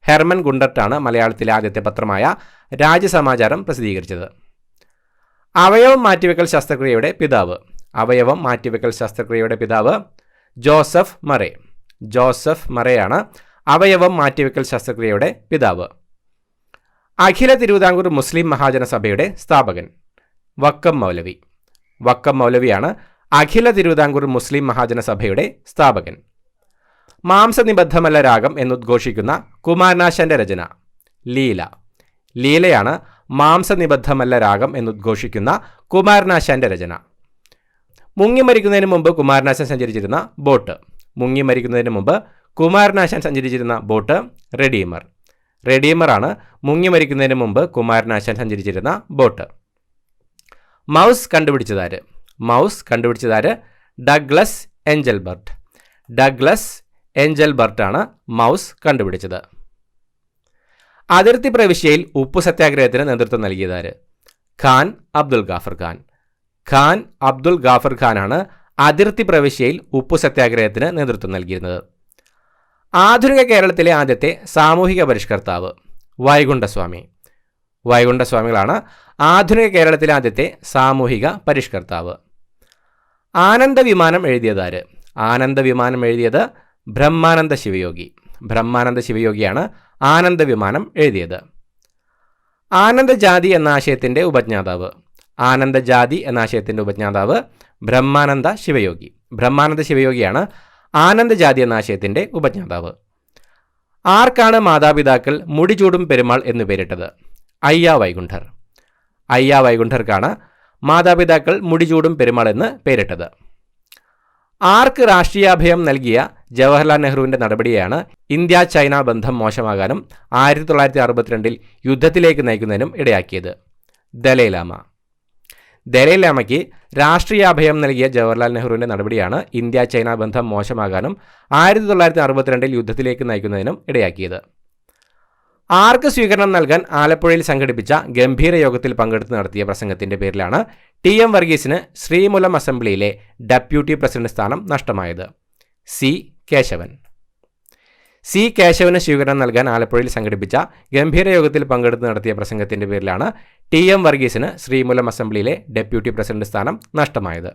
ഹെർമൻ ഗുണ്ടർട്ടാണ് മലയാളത്തിലെ ആദ്യത്തെ പത്രമായ രാജ്യസമാചാരം പ്രസിദ്ധീകരിച്ചത്. അവയവം മാറ്റിവെക്കൽ ശസ്ത്രക്രിയയുടെ പിതാവ്. അവയവം മാറ്റിവെക്കൽ ശസ്ത്രക്രിയയുടെ പിതാവ് ജോസഫ് മറേ. ജോസഫ് മറേയാണ് അവയവം മാറ്റിവെക്കൽ ശസ്ത്രക്രിയയുടെ പിതാവ്. അഖില തിരുവിതാംകൂർ മുസ്ലിം മഹാജന സഭയുടെ സ്ഥാപകൻ വക്കം മൗലവി. വക്കം മൗലവിയാണ് അഖില തിരുവിതാംകൂർ മുസ്ലിം മഹാജന സഭയുടെ സ്ഥാപകൻ. മാംസനിബദ്ധമല്ല രാഗം എന്നുദ്ഘോഷിക്കുന്ന കുമാരനാശാന്റെ രചന ലീല. ലീലയാണ് മാംസനിബദ്ധമല്ല രാഗം എന്നുദ്ഘോഷിക്കുന്ന കുമാരനാശാന്റെ രചന. മുങ്ങിമരിക്കുന്നതിന് മുമ്പ് കുമാരനാശാൻ സഞ്ചരിച്ചിരുന്ന ബോട്ട്. മുങ്ങിമരിക്കുന്നതിന് മുമ്പ് കുമാരനാശാൻ സഞ്ചരിച്ചിരുന്ന ബോട്ട് റെഡീമർ. റെഡീമറാണ് മുങ്ങിമരിക്കുന്നതിന് മുമ്പ് കുമാരനാശാൻ സഞ്ചരിച്ചിരുന്ന ബോട്ട്. മൗസ് കണ്ടുപിടിച്ചതാര്? മൗസ് കണ്ടുപിടിച്ചതാര്? Douglas Engelbart. ഡഗ്ലസ് എൻജൽബർട്ടാണ് മൗസ് കണ്ടുപിടിച്ചത്. അതിർത്തി പ്രവിശ്യയിൽ ഉപ്പു സത്യാഗ്രഹത്തിന് നേതൃത്വം നൽകിയതാര്? ഖാൻ അബ്ദുൽ ഗാഫർ ഖാൻ. ഖാൻ അബ്ദുൽ ഗാഫർ ഖാനാണ് അതിർത്തി പ്രവിശ്യയിൽ ഉപ്പു സത്യാഗ്രഹത്തിന് നേതൃത്വം നൽകിയിരുന്നത്. ആധുനിക കേരളത്തിലെ ആദ്യത്തെ സാമൂഹിക പരിഷ്കർത്താവ് വൈകുണ്ഠസ്വാമി. വൈകുണ്ഠസ്വാമികളാണ് ആധുനിക കേരളത്തിലെ ആദ്യത്തെ സാമൂഹിക പരിഷ്കർത്താവ്. ആനന്ദവിമാനം എഴുതിയതാര്? ആനന്ദവിമാനം എഴുതിയത് ബ്രഹ്മാനന്ദ ശിവയോഗി. ബ്രഹ്മാനന്ദ ശിവയോഗിയാണ് ആനന്ദവിമാനം എഴുതിയത്. ആനന്ദജാതി എന്ന ആശയത്തിൻ്റെ ഉപജ്ഞാതാവ്. ആനന്ദജാതി എന്ന ആശയത്തിൻ്റെ ഉപജ്ഞാതാവ് ബ്രഹ്മാനന്ദ ശിവയോഗി. ബ്രഹ്മാനന്ദ ശിവയോഗിയാണ് ആനന്ദജാതി എന്ന ആശയത്തിൻ്റെ ഉപജ്ഞാതാവ്. ആർക്കാണ് മാതാപിതാക്കൾ മുടിചൂടും പെരുമാൾ എന്നു പേരിട്ടത്? അയ്യാ വൈകുണ്ഠർ. അയ്യാ വൈകുണ്ഠർക്കാണ് മാതാപിതാക്കൾ മുടിചൂടും പെരുമാൾ എന്ന് പേരിട്ടത്. ആർക്ക് രാഷ്ട്രീയാഭയം നൽകിയ ജവഹർലാൽ നെഹ്റുവിൻ്റെ നടപടിയാണ് ഇന്ത്യ ചൈന ബന്ധം മോശമാകാനും 1962 യുദ്ധത്തിലേക്ക് നയിക്കുന്നതിനും ഇടയാക്കിയത്? ദലൈലാമ. ദലൈലാമയ്ക്ക് രാഷ്ട്രീയാഭയം നൽകിയ ജവഹർലാൽ നെഹ്റുവിൻ്റെ നടപടിയാണ് ഇന്ത്യ ചൈന ബന്ധം മോശമാകാനും 1962 യുദ്ധത്തിലേക്ക് നയിക്കുന്നതിനും ഇടയാക്കിയത്. ആർക്ക് സ്വീകരണം നൽകാൻ ആലപ്പുഴയിൽ സംഘടിപ്പിച്ച ഗംഭീര യോഗത്തിൽ പങ്കെടുത്ത് നടത്തിയ പ്രസംഗത്തിന്റെ പേരിലാണ് TM വർഗീസിന് ശ്രീമൂലം അസംബ്ലിയിലെ ഡെപ്യൂട്ടി പ്രസിഡന്റ് സ്ഥാനം നഷ്ടമായത്? സി കേശവൻ. സി കേശവന് സ്വീകരണം നൽകാൻ ആലപ്പുഴയിൽ സംഘടിപ്പിച്ച ഗംഭീര യോഗത്തിൽ പങ്കെടുത്ത് നടത്തിയ പ്രസംഗത്തിന്റെ പേരിലാണ് TM വർഗീസിന് ശ്രീമൂലം അസംബ്ലിയിലെ ഡെപ്യൂട്ടി പ്രസിഡന്റ് സ്ഥാനം നഷ്ടമായത്.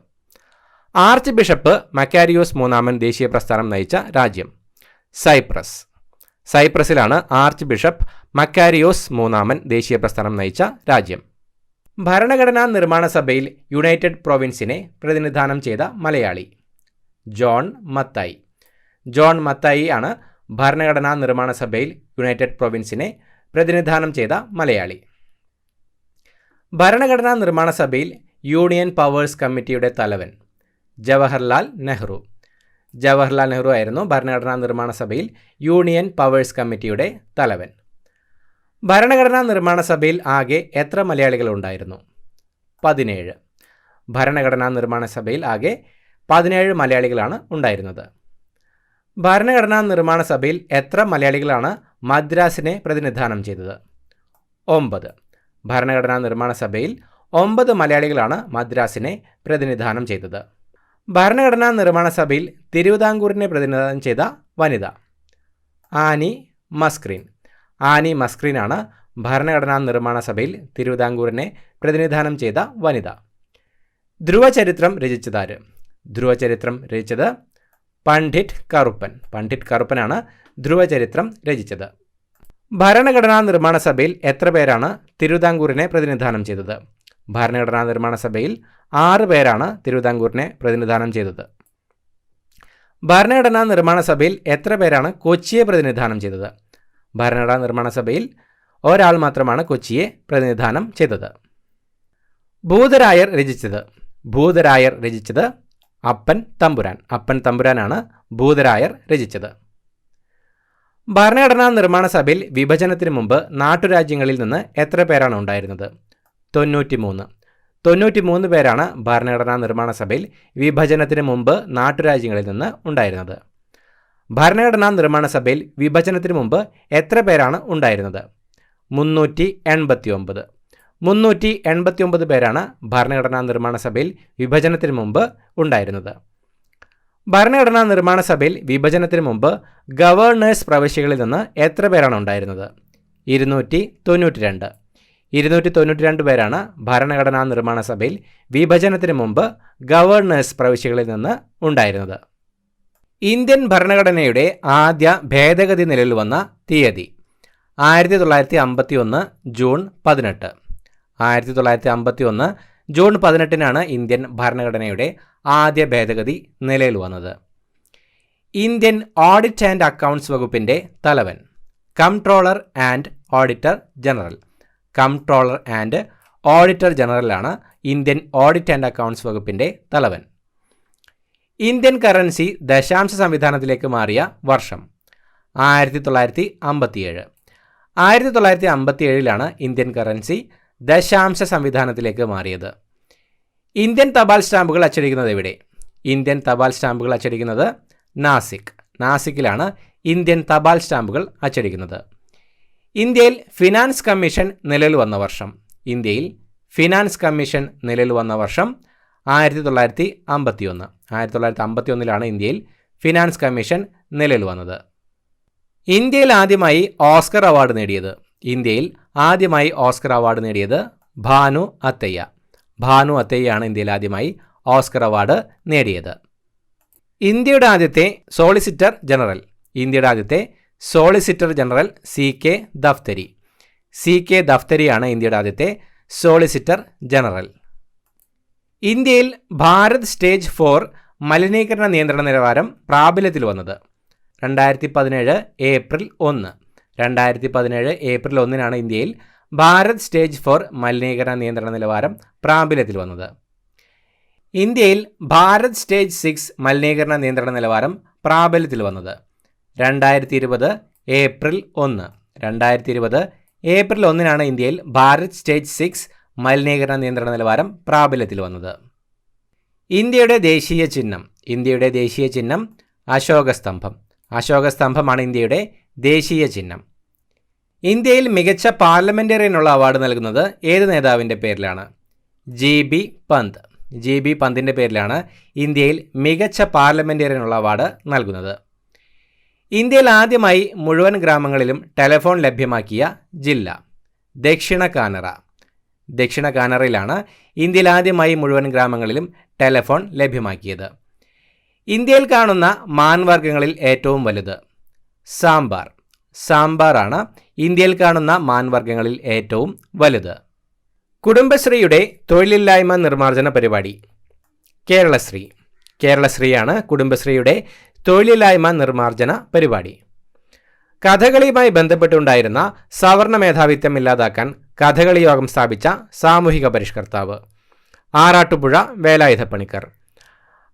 ആർച്ച് ബിഷപ്പ് മക്കാരിയോസ് മൂന്നാമൻ ദേശീയ പ്രസ്ഥാനം നയിച്ച രാജ്യം? സൈപ്രസ്. സൈപ്രസിലാണ് ആർച്ച് ബിഷപ്പ് മക്കാരിയോസ് മൂന്നാമൻ ദേശീയ പ്രസ്ഥാനം നയിച്ച രാജ്യം. ഭരണഘടനാ നിർമ്മാണ സഭയിൽ യുണൈറ്റഡ് പ്രൊവിൻസിനെ പ്രതിനിധാനം ചെയ്ത മലയാളി? ജോൺ മത്തായി. ജോൺ മത്തായി ആണ് ഭരണഘടനാ നിർമ്മാണ സഭയിൽ യുണൈറ്റഡ് പ്രൊവിൻസിനെ പ്രതിനിധാനം ചെയ്ത മലയാളി. ഭരണഘടനാ നിർമ്മാണ സഭയിൽ യൂണിയൻ പവേഴ്സ് കമ്മിറ്റിയുടെ തലവൻ? ജവഹർലാൽ നെഹ്റു. ജവഹർലാൽ നെഹ്റു ആയിരുന്നു ഭരണഘടനാ നിർമ്മാണ സഭയിൽ യൂണിയൻ പവേഴ്സ് കമ്മിറ്റിയുടെ തലവൻ. ഭരണഘടനാ നിർമ്മാണ സഭയിൽ ആകെ എത്ര മലയാളികൾ ഉണ്ടായിരുന്നു? 17. ഭരണഘടനാ നിർമ്മാണ സഭയിൽ ആകെ 17 മലയാളികളാണ് ഉണ്ടായിരുന്നത്. ഭരണഘടനാ നിർമ്മാണ സഭയിൽ എത്ര മലയാളികളാണ് മദ്രാസിനെ പ്രതിനിധാനം ചെയ്തത്? 9. ഭരണഘടനാ നിർമ്മാണ സഭയിൽ 9 മലയാളികളാണ് മദ്രാസിനെ പ്രതിനിധാനം ചെയ്തത്. ഭരണഘടനാ നിർമ്മാണ സഭയിൽ തിരുവിതാംകൂറിനെ പ്രതിനിധാനം ചെയ്ത വനിത? ആനി മസ്ക്രീൻ. ആനി മസ്ക്രീനാണ് ഭരണഘടനാ നിർമ്മാണ സഭയിൽ തിരുവിതാംകൂറിനെ പ്രതിനിധാനം ചെയ്ത വനിത. ധ്രുവചരിത്രം രചിച്ചതാര്? ധ്രുവചരിത്രം രചിച്ചത് പണ്ഡിറ്റ് കറുപ്പൻ. പണ്ഡിറ്റ് കറുപ്പനാണ് ധ്രുവചരിത്രം രചിച്ചത്. ഭരണഘടനാ നിർമ്മാണ സഭയിൽ എത്ര പേരാണ് തിരുവിതാംകൂറിനെ പ്രതിനിധാനം ചെയ്തത്? ഭരണഘടനാ നിർമ്മാണ സഭയിൽ 6 പേരാണ് തിരുവിതാംകൂറിനെ പ്രതിനിധാനം ചെയ്തത്. ഭരണഘടനാ നിർമ്മാണ സഭയിൽ എത്ര പേരാണ് കൊച്ചിയെ പ്രതിനിധാനം ചെയ്തത്? ഭരണഘടനാ നിർമ്മാണ സഭയിൽ ഒരാൾ മാത്രമാണ് കൊച്ചിയെ പ്രതിനിധാനം ചെയ്തത്. ഭൂതരായർ രചിച്ചത്? ഭൂതരായർ രചിച്ചത് അപ്പൻ തമ്പുരാൻ. അപ്പൻ തമ്പുരാനാണ് ഭൂതരായർ രചിച്ചത്. ഭരണഘടനാ നിർമ്മാണ സഭയിൽ വിഭജനത്തിന് മുമ്പ് നാട്ടുരാജ്യങ്ങളിൽ നിന്ന് എത്ര പേരാണ് ഉണ്ടായിരുന്നത്? 93. 93 പേരാണ് ഭരണഘടനാ നിർമ്മാണ സഭയിൽ വിഭജനത്തിന് മുമ്പ് നാട്ടുരാജ്യങ്ങളിൽ നിന്ന് ഉണ്ടായിരുന്നത്. ഭരണഘടനാ നിർമ്മാണ സഭയിൽ വിഭജനത്തിന് മുമ്പ് എത്ര പേരാണ് ഉണ്ടായിരുന്നത്? 389. 389 പേരാണ് ഭരണഘടനാ നിർമ്മാണ സഭയിൽ വിഭജനത്തിന് മുമ്പ് ഉണ്ടായിരുന്നത്. ഭരണഘടനാ നിർമ്മാണ സഭയിൽ വിഭജനത്തിന് മുമ്പ് ഗവർണേഴ്സ് പ്രവിശ്യകളിൽ നിന്ന് എത്ര പേരാണ് ഉണ്ടായിരുന്നത്? 292. 292 പേരാണ് ഭരണഘടനാ നിർമ്മാണ സഭയിൽ വിഭജനത്തിന് മുമ്പ് ഗവർണേഴ്സ് പ്രവിശ്യകളിൽ നിന്ന് ഉണ്ടായിരുന്നത്. ഇന്ത്യൻ ഭരണഘടനയുടെ ആദ്യ ഭേദഗതി നിലവിൽ വന്ന തീയതി? 1951 ജൂൺ 18. 1951 ജൂൺ 18 ഇന്ത്യൻ ഭരണഘടനയുടെ ആദ്യ ഭേദഗതി നിലവിൽ വന്നത്. ഇന്ത്യൻ ഓഡിറ്റ് ആൻഡ് അക്കൗണ്ട്സ് വകുപ്പിൻ്റെ തലവൻ? Comptroller and auditor general. Comptroller and auditor ജനറലാണ് ഇന്ത്യൻ ഓഡിറ്റ് ആൻഡ് അക്കൗണ്ട്സ് വകുപ്പിൻ്റെ തലവൻ. ഇന്ത്യൻ കറൻസി ദശാംശ സംവിധാനത്തിലേക്ക് മാറിയ വർഷം? 1957. 1957 ഇന്ത്യൻ കറൻസി ദശാംശ സംവിധാനത്തിലേക്ക് മാറിയത്. ഇന്ത്യൻ തപാൽ സ്റ്റാമ്പുകൾ അച്ചടിക്കുന്നത് എവിടെ? ഇന്ത്യൻ തപാൽ സ്റ്റാമ്പുകൾ അച്ചടിക്കുന്നത് നാസിക്. നാസിക്കിലാണ് ഇന്ത്യൻ തപാൽ സ്റ്റാമ്പുകൾ അച്ചടിക്കുന്നത്. ഇന്ത്യയിൽ ഫിനാൻസ് കമ്മീഷൻ നിലവിൽ വന്ന വർഷം? ഇന്ത്യയിൽ ഫിനാൻസ് കമ്മീഷൻ നിലവിൽ വന്ന വർഷം 1951. 1951 ഇന്ത്യയിൽ ഫിനാൻസ് കമ്മീഷൻ നിലവിൽ വന്നത്. ഇന്ത്യയിൽ ആദ്യമായി ഓസ്കർ അവാർഡ് നേടിയത്? ഇന്ത്യയിൽ ആദ്യമായി ഓസ്കർ അവാർഡ് നേടിയത് ഭാനു അത്തയ്യ. ഭാനു അത്തയ്യാണ് ഇന്ത്യയിൽ ആദ്യമായി ഓസ്കർ അവാർഡ് നേടിയത്. ഇന്ത്യയുടെ ആദ്യത്തെ സോളിസിറ്റർ ജനറൽ? ഇന്ത്യയുടെ ആദ്യത്തെ സോളിസിറ്റർ ജനറൽ CK ദഫ്തരി. CK ദഫ്തരിയാണ് ഇന്ത്യയുടെ ആദ്യത്തെ സോളിസിറ്റർ ജനറൽ. ഇന്ത്യയിൽ ഭാരത് സ്റ്റേജ് 4 മലിനീകരണ നിയന്ത്രണ നിലവാരം പ്രാബല്യത്തിൽ വന്നത്? 2017 ഏപ്രിൽ 1. 2017 ഏപ്രിൽ 1 ഇന്ത്യയിൽ ഭാരത് സ്റ്റേജ് 4 മലിനീകരണ നിയന്ത്രണ നിലവാരം പ്രാബല്യത്തിൽ വന്നത്. ഇന്ത്യയിൽ ഭാരത് സ്റ്റേജ് 6 മലിനീകരണ നിയന്ത്രണ നിലവാരം പ്രാബല്യത്തിൽ വന്നത് 2020 ഏപ്രിൽ 1. 2020 ഏപ്രിൽ 1 ഇന്ത്യയിൽ ഭാരത് സ്റ്റേജ് 6 മലിനീകരണ നിയന്ത്രണ നിലവാരം പ്രാബല്യത്തിൽ വന്നത്. ഇന്ത്യയുടെ ദേശീയ ചിഹ്നം അശോകസ്തംഭം. അശോകസ്തംഭമാണ് ഇന്ത്യയുടെ ദേശീയ ചിഹ്നം. ഇന്ത്യയിൽ മികച്ച പാർലമെന്റേറിയനുള്ള അവാർഡ് നൽകുന്നത് ഏത് നേതാവിൻ്റെ പേരിലാണ്? GB പന്ത്. GB പന്തിൻ്റെ പേരിലാണ് ഇന്ത്യയിൽ മികച്ച പാർലമെന്റേറിയനുള്ള അവാർഡ് നൽകുന്നത്. ഇന്ത്യയിൽ ആദ്യമായി മുഴുവൻ ഗ്രാമങ്ങളിലും ടെലിഫോൺ ലഭ്യമാക്കിയ ജില്ല? ദക്ഷിണ കാനറ. ദക്ഷിണ കാനറയിലാണ് ഇന്ത്യയിൽ ആദ്യമായി മുഴുവൻ ഗ്രാമങ്ങളിലും ടെലിഫോൺ ലഭ്യമാക്കിയത്. ഇന്ത്യയിൽ കാണുന്ന മാൻവർഗ്ഗങ്ങളിൽ ഏറ്റവും വലുത്? സാമ്പാർ. സാമ്പാറാണ് ഇന്ത്യയിൽ കാണുന്ന മാൻവർഗ്ഗങ്ങളിൽ ഏറ്റവും വലുത്. കുടുംബശ്രീയുടെ തൊഴിലില്ലായ്മ നിർമ്മാർജ്ജന പരിപാടി? കേരളശ്രീ. കേരളശ്രീയാണ് കുടുംബശ്രീയുടെ തൊഴിലില്ലായ്മ നിർമ്മാർജ്ജന പരിപാടി. കഥകളിയുമായി ബന്ധപ്പെട്ടുണ്ടായിരുന്ന സവർണ മേധാവിത്വം ഇല്ലാതാക്കാൻ കഥകളി യോഗം സ്ഥാപിച്ച സാമൂഹിക പരിഷ്കർത്താവ്? ആറാട്ടുപുഴ വേലായുധപ്പണിക്കർ.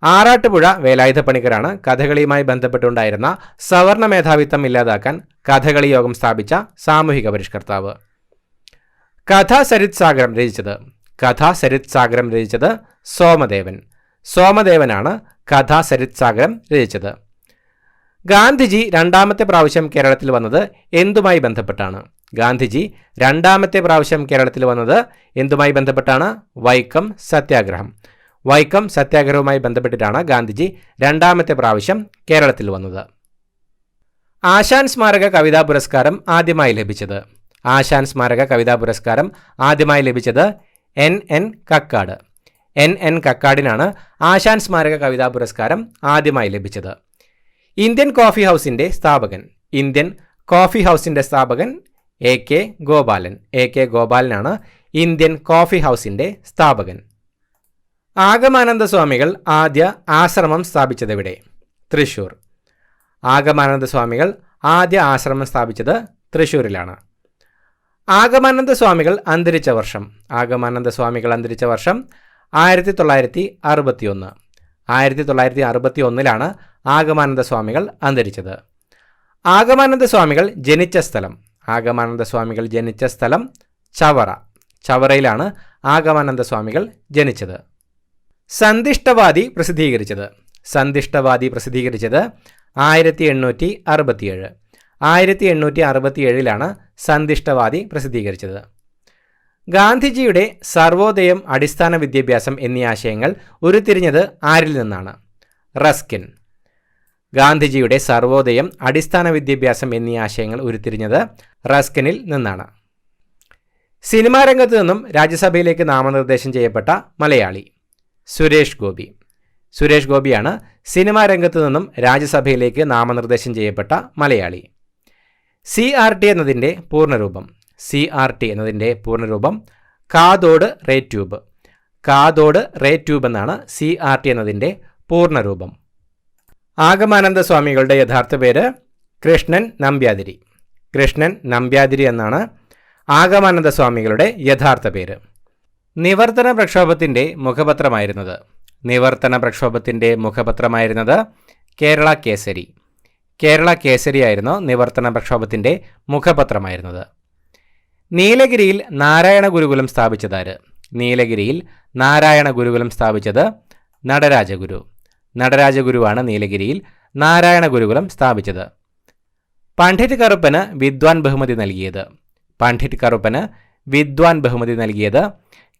ആറാട്ടുപുഴ വേലായുധപ്പണിക്കരാണ് കഥകളിയുമായി ബന്ധപ്പെട്ടുണ്ടായിരുന്ന സവർണ മേധാവിത്വം ഇല്ലാതാക്കാൻ കഥകളി യോഗം സ്ഥാപിച്ച സാമൂഹിക പരിഷ്കർത്താവ്. കഥാസരിത് സാഗരം രചിച്ചത് സോമദേവൻ. സോമദേവനാണ് കഥാസരിത് സാഗരം രചിച്ചത്. ഗാന്ധിജി രണ്ടാമത്തെ പ്രാവശ്യം കേരളത്തിൽ വന്നത് എന്തുമായി ബന്ധപ്പെട്ടാണ്? ഗാന്ധിജി രണ്ടാമത്തെ പ്രാവശ്യം കേരളത്തിൽ വന്നത് എന്തുമായി ബന്ധപ്പെട്ടാണ്? വൈക്കം സത്യാഗ്രഹം. വൈക്കം സത്യാഗ്രഹവുമായി ബന്ധപ്പെട്ടിട്ടാണ് ഗാന്ധിജി രണ്ടാമത്തെ പ്രാവശ്യം കേരളത്തിൽ വന്നത്. ആശാൻ സ്മാരക കവിതാ പുരസ്കാരം ആദ്യമായി ലഭിച്ചത്? ആശാൻ സ്മാരക കവിതാ പുരസ്കാരം ആദ്യമായി ലഭിച്ചത് NN കക്കാട്. NN കക്കാടിനാണ് ആശാൻ സ്മാരക കവിതാ പുരസ്കാരം ആദ്യമായി ലഭിച്ചത്. ഇന്ത്യൻ കോഫി ഹൗസിൻ്റെ സ്ഥാപകൻ? ഇന്ത്യൻ കോഫി ഹൗസിൻ്റെ സ്ഥാപകൻ AK ഗോപാലൻ. AK ഗോപാലനാണ് ഇന്ത്യൻ കോഫി ഹൗസിൻ്റെ സ്ഥാപകൻ. ആഗമാനന്ദ സ്വാമികൾ ആദ്യ ആശ്രമം സ്ഥാപിച്ചതെവിടെ? തൃശ്ശൂർ. ആഗമാനന്ദ സ്വാമികൾ ആദ്യ ആശ്രമം സ്ഥാപിച്ചത് തൃശ്ശൂരിലാണ്. ആഗമാനന്ദ സ്വാമികൾ അന്തരിച്ച വർഷം? ആഗമാനന്ദ സ്വാമികൾ അന്തരിച്ച വർഷം 1961. 1961 ആഗമാനന്ദ സ്വാമികൾ അന്തരിച്ചത്. ആഗമാനന്ദ സ്വാമികൾ ജനിച്ച സ്ഥലം? ആഗമാനന്ദ സ്വാമികൾ ജനിച്ച സ്ഥലം ചവറ. ചവറയിലാണ് ആഗമാനന്ദ സ്വാമികൾ ജനിച്ചത്. സന്ദിഷ്ടവാദി പ്രസിദ്ധീകരിച്ചത്? സന്ദിഷ്ടവാദി പ്രസിദ്ധീകരിച്ചത് 1867. 1867 സന്ദിഷ്ടവാദി പ്രസിദ്ധീകരിച്ചത്. ഗാന്ധിജിയുടെ സർവോദയം, അടിസ്ഥാന വിദ്യാഭ്യാസം എന്നീ ആശയങ്ങൾ ഉരുത്തിരിഞ്ഞത് ആരിൽ നിന്നാണ്? റസ്കിൻ. ഗാന്ധിജിയുടെ സർവോദയം, അടിസ്ഥാന വിദ്യാഭ്യാസം എന്നീ ആശയങ്ങൾ ഉരുത്തിരിഞ്ഞത് റസ്കിനിൽ നിന്നാണ്. സിനിമാ രംഗത്തു നിന്നും രാജ്യസഭയിലേക്ക് നാമനിർദ്ദേശം ചെയ്യപ്പെട്ട മലയാളി? സുരേഷ് ഗോപി. സുരേഷ് ഗോപിയാണ് സിനിമാ രംഗത്തു നിന്നും രാജ്യസഭയിലേക്ക് നാമനിർദ്ദേശം ചെയ്യപ്പെട്ട മലയാളി. CRT എന്നതിൻ്റെ പൂർണ്ണരൂപം? CRT എന്നതിൻ്റെ പൂർണ്ണരൂപം കാതോട് റേ ട്യൂബ്. കാതോട് റേ ട്യൂബ് എന്നാണ് CRT എന്നതിൻ്റെ പൂർണ്ണരൂപം. ആഗമാനന്ദ സ്വാമികളുടെ യഥാർത്ഥ പേര് കൃഷ്ണൻ നമ്പ്യാതിരി. കൃഷ്ണൻ നമ്പ്യാതിരി എന്നാണ് ആഗമാനന്ദ സ്വാമികളുടെ യഥാർത്ഥ പേര്. നിവർത്തന പ്രക്ഷോഭത്തിൻ്റെ മുഖപത്രമായിരുന്നത്? നിവർത്തന പ്രക്ഷോഭത്തിൻ്റെ മുഖപത്രമായിരുന്നത് കേരള കേസരി. കേരള കേസരിയായിരുന്നു നിവർത്തന പ്രക്ഷോഭത്തിൻ്റെ മുഖപത്രമായിരുന്നത്. നീലഗിരിയിൽ നാരായണ ഗുരുകുലം സ്ഥാപിച്ചതാര്? നീലഗിരിയിൽ നാരായണ ഗുരുകുലം സ്ഥാപിച്ചത് നടരാജഗുരു. നടരാജഗുരുവാണ് നീലഗിരിയിൽ നാരായണ ഗുരുകുലം സ്ഥാപിച്ചത്. പണ്ഡിറ്റ് കറുപ്പന് വിദ്വാൻ ബഹുമതി നൽകിയത്? പണ്ഡിറ്റ് കറുപ്പന് വിദ്വാൻ ബഹുമതി നൽകിയത്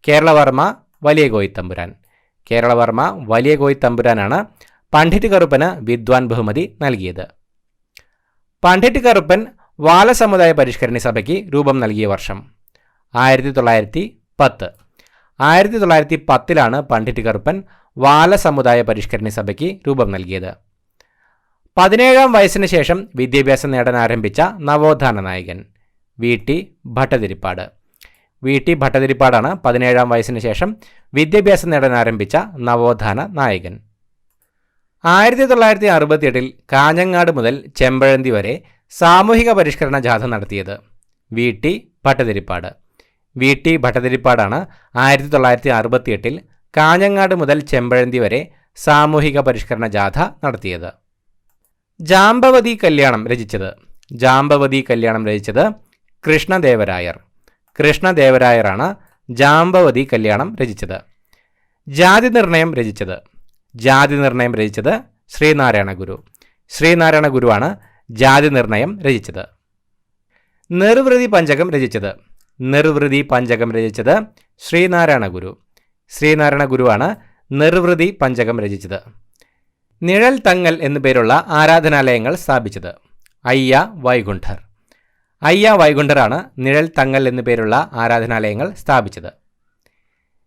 കേരളവർമ്മ വലിയ കോയിത്തമ്പുരാൻ. കേരളവർമ്മ വലിയ കോയിത്തമ്പുരാനാണ് പണ്ഡിറ്റ് കറുപ്പന് വിദ്വാൻ ബഹുമതി നൽകിയത്. പണ്ഡിറ്റ് കറുപ്പൻ വാലസമുദായ പരിഷ്കരണി സഭയ്ക്ക് രൂപം നൽകിയ വർഷം? 1910. 1910 പണ്ഡിറ്റ് കറുപ്പൻ വാലസമുദായ പരിഷ്കരണി സഭയ്ക്ക് രൂപം നൽകിയത്. 17-ാം വയസ്സിന് ശേഷം വിദ്യാഭ്യാസം നേടാൻ ആരംഭിച്ച നവോത്ഥാന നായകൻ? VT ഭട്ടതിരിപ്പാട്. VT ഭട്ടതിരിപ്പാടാണ് 17-ാം വയസ്സിന് ശേഷം വിദ്യാഭ്യാസം നേടാൻ ആരംഭിച്ച നവോത്ഥാന നായകൻ. 1968 കാഞ്ഞങ്ങാട് മുതൽ ചെമ്പഴന്തി വരെ സാമൂഹിക പരിഷ്കരണ ജാഥ നടത്തിയത്? വി.ടി. ഭട്ടതിരിപ്പാട്. വി.ടി. ഭട്ടതിരിപ്പാടാണ് 1968 കാഞ്ഞങ്ങാട് മുതൽ ചെമ്പഴന്തി വരെ സാമൂഹിക പരിഷ്കരണ ജാഥ നടത്തിയത്. ജാംബവതി കല്യാണം രചിച്ചത്? ജാംബവതി കല്യാണം രചിച്ചത് കൃഷ്ണദേവരായർ. കൃഷ്ണദേവരായറാണ് ജാംബവതി കല്യാണം രചിച്ചത്. ജാതി നിർണയം രചിച്ചത്? ജാതി നിർണയം രചിച്ചത് ശ്രീനാരായണ ഗുരു. ശ്രീനാരായണ ഗുരുവാണ് ജാതി നിർണയം രചിച്ചത്. നിർവൃതി പഞ്ചകം രചിച്ചത്? നിർവൃതി പഞ്ചകം രചിച്ചത് ശ്രീനാരായണ ഗുരു. ശ്രീനാരായണ ഗുരുവാണ് നിർവൃതി പഞ്ചകം രചിച്ചത്. നിഴൽ തങ്ങൽ എന്നു പേരുള്ള ആരാധനാലയങ്ങൾ സ്ഥാപിച്ചത്? അയ്യ വൈകുണ്ഠർ. അയ്യ വൈകുണ്ഠറാണ് നിഴൽ തങ്ങൽ എന്നു പേരുള്ള ആരാധനാലയങ്ങൾ സ്ഥാപിച്ചത്.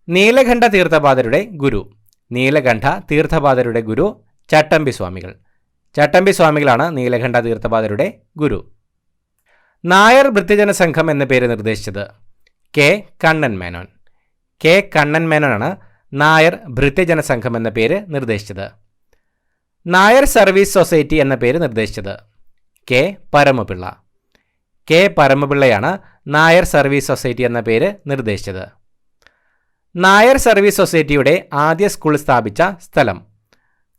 നീലകണ്ഠ തീർത്ഥപാദരുടെ ഗുരു? നീലകണ്ഠ തീർത്ഥപാദരുടെ ഗുരു ചട്ടമ്പി സ്വാമികൾ. ചട്ടമ്പി സ്വാമികളാണ് നീലകണ്ഠ തീർത്ഥപാദരുടെ ഗുരു. നായർ ഭൃത്യജന സംഘം എന്ന പേര് നിർദ്ദേശിച്ചത്? കെ കണ്ണൻ മേനോൻ. കെ കണ്ണൻ മേനോനാണ് നായർ ഭൃത്യജന സംഘം എന്ന പേര് നിർദ്ദേശിച്ചത്. നായർ സർവീസ് സൊസൈറ്റി എന്ന പേര് നിർദ്ദേശിച്ചത്? കെ പരമപിള്ള. കെ പരമപിള്ളയാണ് നായർ സർവീസ് സൊസൈറ്റി എന്ന പേര് നിർദ്ദേശിച്ചത്. നായർ സർവീസ് സൊസൈറ്റിയുടെ ആദ്യ സ്കൂൾ സ്ഥാപിച്ച സ്ഥലം?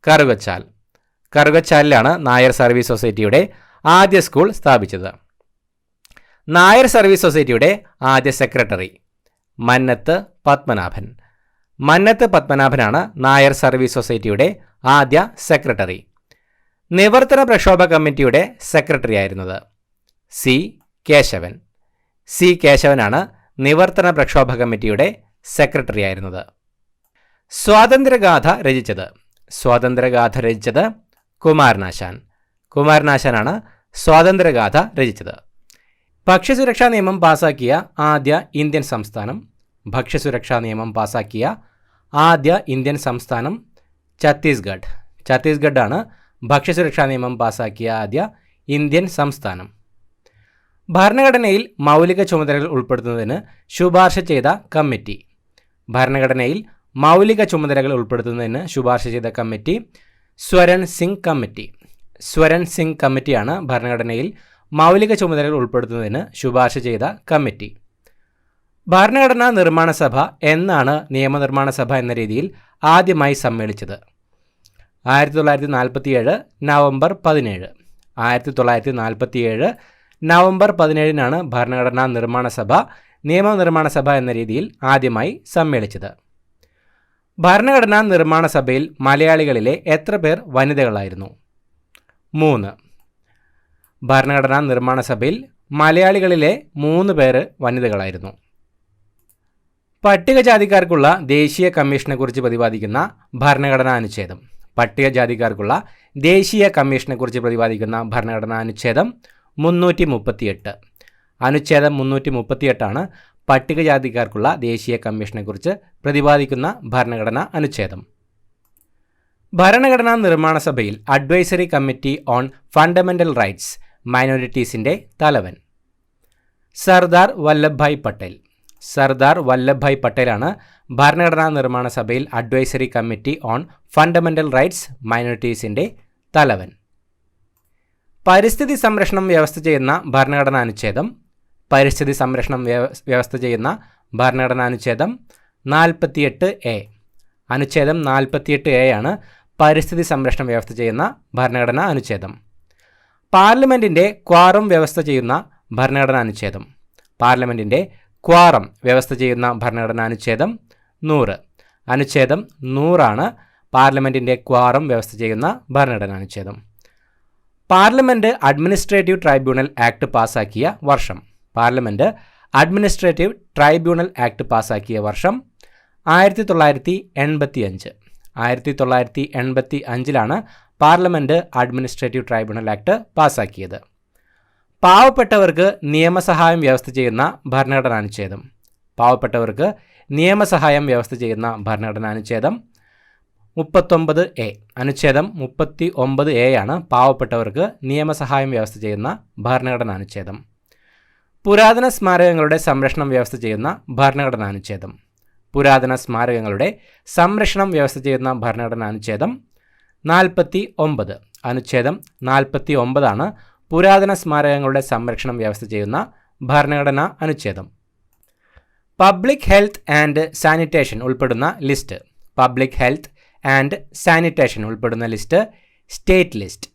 കറുകച്ചാൽ. കറുകച്ചാലിലാണ് നായർ സർവീസ് സൊസൈറ്റിയുടെ ആദ്യ സ്കൂൾ സ്ഥാപിച്ചത്. നായർ സർവീസ് സൊസൈറ്റിയുടെ ആദ്യ സെക്രട്ടറി? മന്നത്ത് പത്മനാഭൻ. മന്നത്ത് പത്മനാഭനാണ് നായർ സർവീസ് സൊസൈറ്റിയുടെ ആദ്യ സെക്രട്ടറി. നിവർത്തന പ്രക്ഷോഭ കമ്മിറ്റിയുടെ സെക്രട്ടറി ആയിരുന്നത്? സി കേശവൻ. സി കേശവനാണ് നിവർത്തന പ്രക്ഷോഭ കമ്മിറ്റിയുടെ സെക്രട്ടറി ആയിരുന്നത്. സ്വാതന്ത്ര്യഗാഥ രചിച്ചത്? സ്വാതന്ത്ര്യഗാഥ രചിച്ചത് കുമാരനാശാൻ. കുമാരനാശാനാണ് സ്വാതന്ത്ര്യഗാഥ രചിച്ചത്. ഭക്ഷ്യസുരക്ഷാ നിയമം പാസാക്കിയ ആദ്യ ഇന്ത്യൻ സംസ്ഥാനം? ഭക്ഷ്യസുരക്ഷാ നിയമം പാസാക്കിയ ആദ്യ ഇന്ത്യൻ സംസ്ഥാനം ഛത്തീസ്ഗഡ്. ഛത്തീസ്ഗഡാണ് ഭക്ഷ്യസുരക്ഷാ നിയമം പാസാക്കിയ ആദ്യ ഇന്ത്യൻ സംസ്ഥാനം. ഭരണഘടനയിൽ മൗലിക ചുമതലകൾ ഉൾപ്പെടുത്തുന്നതിന് ശുപാർശ ചെയ്ത കമ്മിറ്റി? ഭരണഘടനയിൽ മൗലിക ചുമതലകൾ ഉൾപ്പെടുത്തുന്നതിന് ശുപാർശ ചെയ്ത കമ്മിറ്റി സ്വരൺ സിംഗ് കമ്മിറ്റി. സ്വരൺ സിംഗ് കമ്മിറ്റിയാണ് ഭരണഘടനയിൽ മൗലിക ചുമതലകൾ ഉൾപ്പെടുത്തുന്നതിന് ശുപാർശ ചെയ്ത കമ്മിറ്റി. ഭരണഘടനാ നിർമ്മാണ സഭ എന്നാണ് നിയമനിർമ്മാണ സഭ എന്ന രീതിയിൽ ആദ്യമായി സമ്മേളിച്ചത്? 1947 നവംബർ 17. 1947 നവംബർ 17 ഭരണഘടനാ നിർമ്മാണ സഭ നിയമനിർമ്മാണ സഭ എന്ന രീതിയിൽ ആദ്യമായി സമ്മേളിച്ചത്. ഭരണഘടനാ നിർമ്മാണ സഭയിൽ മലയാളികളിലെ എത്ര പേർ വനിതകളായിരുന്നു? 3. ഭരണഘടനാ നിർമ്മാണ സഭയിൽ മലയാളികളിലെ 3 പേര് വനിതകളായിരുന്നു. പട്ടികജാതിക്കാർക്കുള്ള ദേശീയ കമ്മീഷനെക്കുറിച്ച് പ്രതിപാദിക്കുന്ന ഭരണഘടനാ അനുച്ഛേദം? പട്ടികജാതിക്കാർക്കുള്ള ദേശീയ കമ്മീഷനെക്കുറിച്ച് പ്രതിപാദിക്കുന്ന ഭരണഘടനാ അനുച്ഛേദം 338. അനുച്ഛേദം 338 പട്ടികജാതിക്കാർക്കുള്ള ദേശീയ കമ്മീഷനെക്കുറിച്ച് പ്രതിപാദിക്കുന്ന ഭരണഘടനാ അനുച്ഛേദം. ഭരണഘടനാ നിർമ്മാണ സഭയിൽ advisory committee on fundamental rights മൈനോറിറ്റീസിൻ്റെ തലവൻ? സർദാർ വല്ലഭ്ഭായ് പട്ടേൽ. സർദാർ വല്ലഭ്ഭായ് പട്ടേലാണ് ഭരണഘടനാ നിർമ്മാണ സഭയിൽ advisory committee on fundamental rights മൈനോറിറ്റീസിൻ്റെ തലവൻ. പരിസ്ഥിതി സംരക്ഷണം വ്യവസ്ഥ ചെയ്യുന്ന ഭരണഘടനാ അനുച്ഛേദം? പരിസ്ഥിതി സംരക്ഷണം വ്യവസ്ഥ ചെയ്യുന്ന ഭരണഘടനാ അനുച്ഛേദം 48A. അനുച്ഛേദം 48A ആണ് പരിസ്ഥിതി സംരക്ഷണം വ്യവസ്ഥ ചെയ്യുന്ന ഭരണഘടനാ അനുച്ഛേദം. പാർലമെൻറ്റിൻ്റെ ക്വാറം വ്യവസ്ഥ ചെയ്യുന്ന ഭരണഘടനാ അനുച്ഛേദം? പാർലമെൻറ്റിൻ്റെ ക്വാറം വ്യവസ്ഥ ചെയ്യുന്ന ഭരണഘടനാ അനുച്ഛേദം 100. അനുച്ഛേദം 100 പാർലമെൻറ്റിൻ്റെ ക്വാറം വ്യവസ്ഥ ചെയ്യുന്ന ഭരണഘടനാ അനുച്ഛേദം. പാർലമെൻറ്റ് അഡ്മിനിസ്ട്രേറ്റീവ് ട്രൈബ്യൂണൽ ആക്ട് പാസാക്കിയ വർഷം? പാർലമെൻറ്റ് അഡ്മിനിസ്ട്രേറ്റീവ് ട്രൈബ്യൂണൽ ആക്ട് പാസാക്കിയ വർഷം 1985. 1985 പാർലമെൻറ്റ് അഡ്മിനിസ്ട്രേറ്റീവ് ട്രൈബ്യൂണൽ ആക്ട് പാസാക്കിയത്. പാവപ്പെട്ടവർക്ക് നിയമസഹായം വ്യവസ്ഥ ചെയ്യുന്ന ഭരണഘടനാ അനുച്ഛേദം? പാവപ്പെട്ടവർക്ക് നിയമസഹായം വ്യവസ്ഥ ചെയ്യുന്ന ഭരണഘടനാ അനുച്ഛേദം 39A. അനുച്ഛേദം 39A പാവപ്പെട്ടവർക്ക് നിയമസഹായം വ്യവസ്ഥ ചെയ്യുന്ന ഭരണഘടനാ അനുച്ഛേദം. പുരാതന സ്മാരകങ്ങളുടെ സംരക്ഷണം വ്യവസ്ഥ ചെയ്യുന്ന ഭരണഘടനാ അനുച്ഛേദം? പുരാതന സ്മാരകങ്ങളുടെ സംരക്ഷണം വ്യവസ്ഥ ചെയ്യുന്ന ഭരണഘടനാ അനുച്ഛേദം 49. അനുച്ഛേദം 49 പുരാതന സ്മാരകങ്ങളുടെ സംരക്ഷണം വ്യവസ്ഥ ചെയ്യുന്ന ഭരണഘടനാ അനുച്ഛേദം. പബ്ലിക് ഹെൽത്ത് ആൻഡ് സാനിറ്റേഷൻ ഉൾപ്പെടുന്ന list. Public health and sanitation ഉൾപ്പെടുന്ന list state list.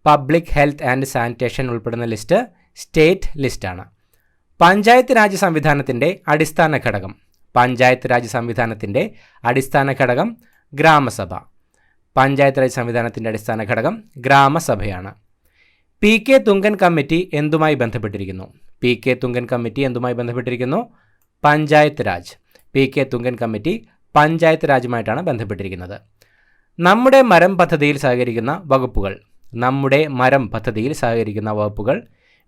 Public health and sanitation ഉൾപ്പെടുന്ന ലിസ്റ്റ് സ്റ്റേറ്റ് ലിസ്റ്റാണ്. പഞ്ചായത്ത് രാജ് സംവിധാനത്തിൻ്റെ അടിസ്ഥാന ഘടകം. പഞ്ചായത്ത് രാജ് സംവിധാനത്തിൻ്റെ അടിസ്ഥാന ഘടകം ഗ്രാമസഭ. പഞ്ചായത്ത് രാജ് സംവിധാനത്തിൻ്റെ അടിസ്ഥാന ഘടകം ഗ്രാമസഭയാണ്. പി കെ തുങ്കൻ കമ്മിറ്റി എന്തുമായി ബന്ധപ്പെട്ടിരിക്കുന്നു? പി കെ തുങ്കൻ കമ്മിറ്റി എന്തുമായി ബന്ധപ്പെട്ടിരിക്കുന്നു? Panchayat Raj. P K Thungan committee Panchayat രാജുമായിട്ടാണ് ബന്ധപ്പെട്ടിരിക്കുന്നത്. നമ്മുടെ മരം പദ്ധതിയിൽ സഹകരിക്കുന്ന വകുപ്പുകൾ. നമ്മുടെ മരം പദ്ധതിയിൽ സഹകരിക്കുന്ന വകുപ്പുകൾ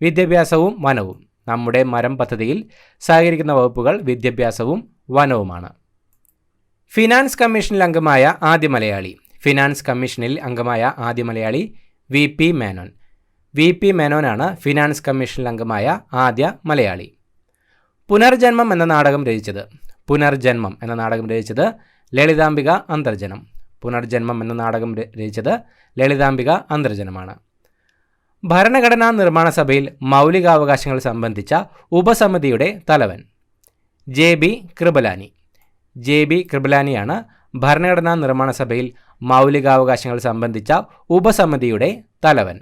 വിദ്യാഭ്യാസവും വനവും. നമ്മുടെ മരം പദ്ധതിയിൽ സഹകരിക്കുന്ന വകുപ്പുകൾ വിദ്യാഭ്യാസവും വനവുമാണ്. ഫിനാൻസ് കമ്മീഷനിൽ അംഗമായ ആദ്യ മലയാളി. ഫിനാൻസ് കമ്മീഷനിൽ അംഗമായ ആദ്യ Malayali V P Menon. V P മേനോനാണ് ഫിനാൻസ് കമ്മീഷനിൽ അംഗമായ ആദ്യ മലയാളി. പുനർജന്മം എന്ന നാടകം രചിച്ചത്. പുനർജന്മം എന്ന നാടകം രചിച്ചത് ലളിതാംബിക അന്തർജനം. പുനർജന്മം എന്ന നാടകം രചിച്ചത് ലളിതാംബിക അന്തർജനമാണ്. ഭരണഘടനാ നിർമ്മാണ സഭയിൽ മൗലികാവകാശങ്ങൾ സംബന്ധിച്ച ഉപസമിതിയുടെ തലവൻ J B Kripalani. J B കൃപലാനിയാണ് ഭരണഘടനാ നിർമ്മാണ സഭയിൽ മൗലികാവകാശങ്ങൾ സംബന്ധിച്ച ഉപസമിതിയുടെ തലവൻ.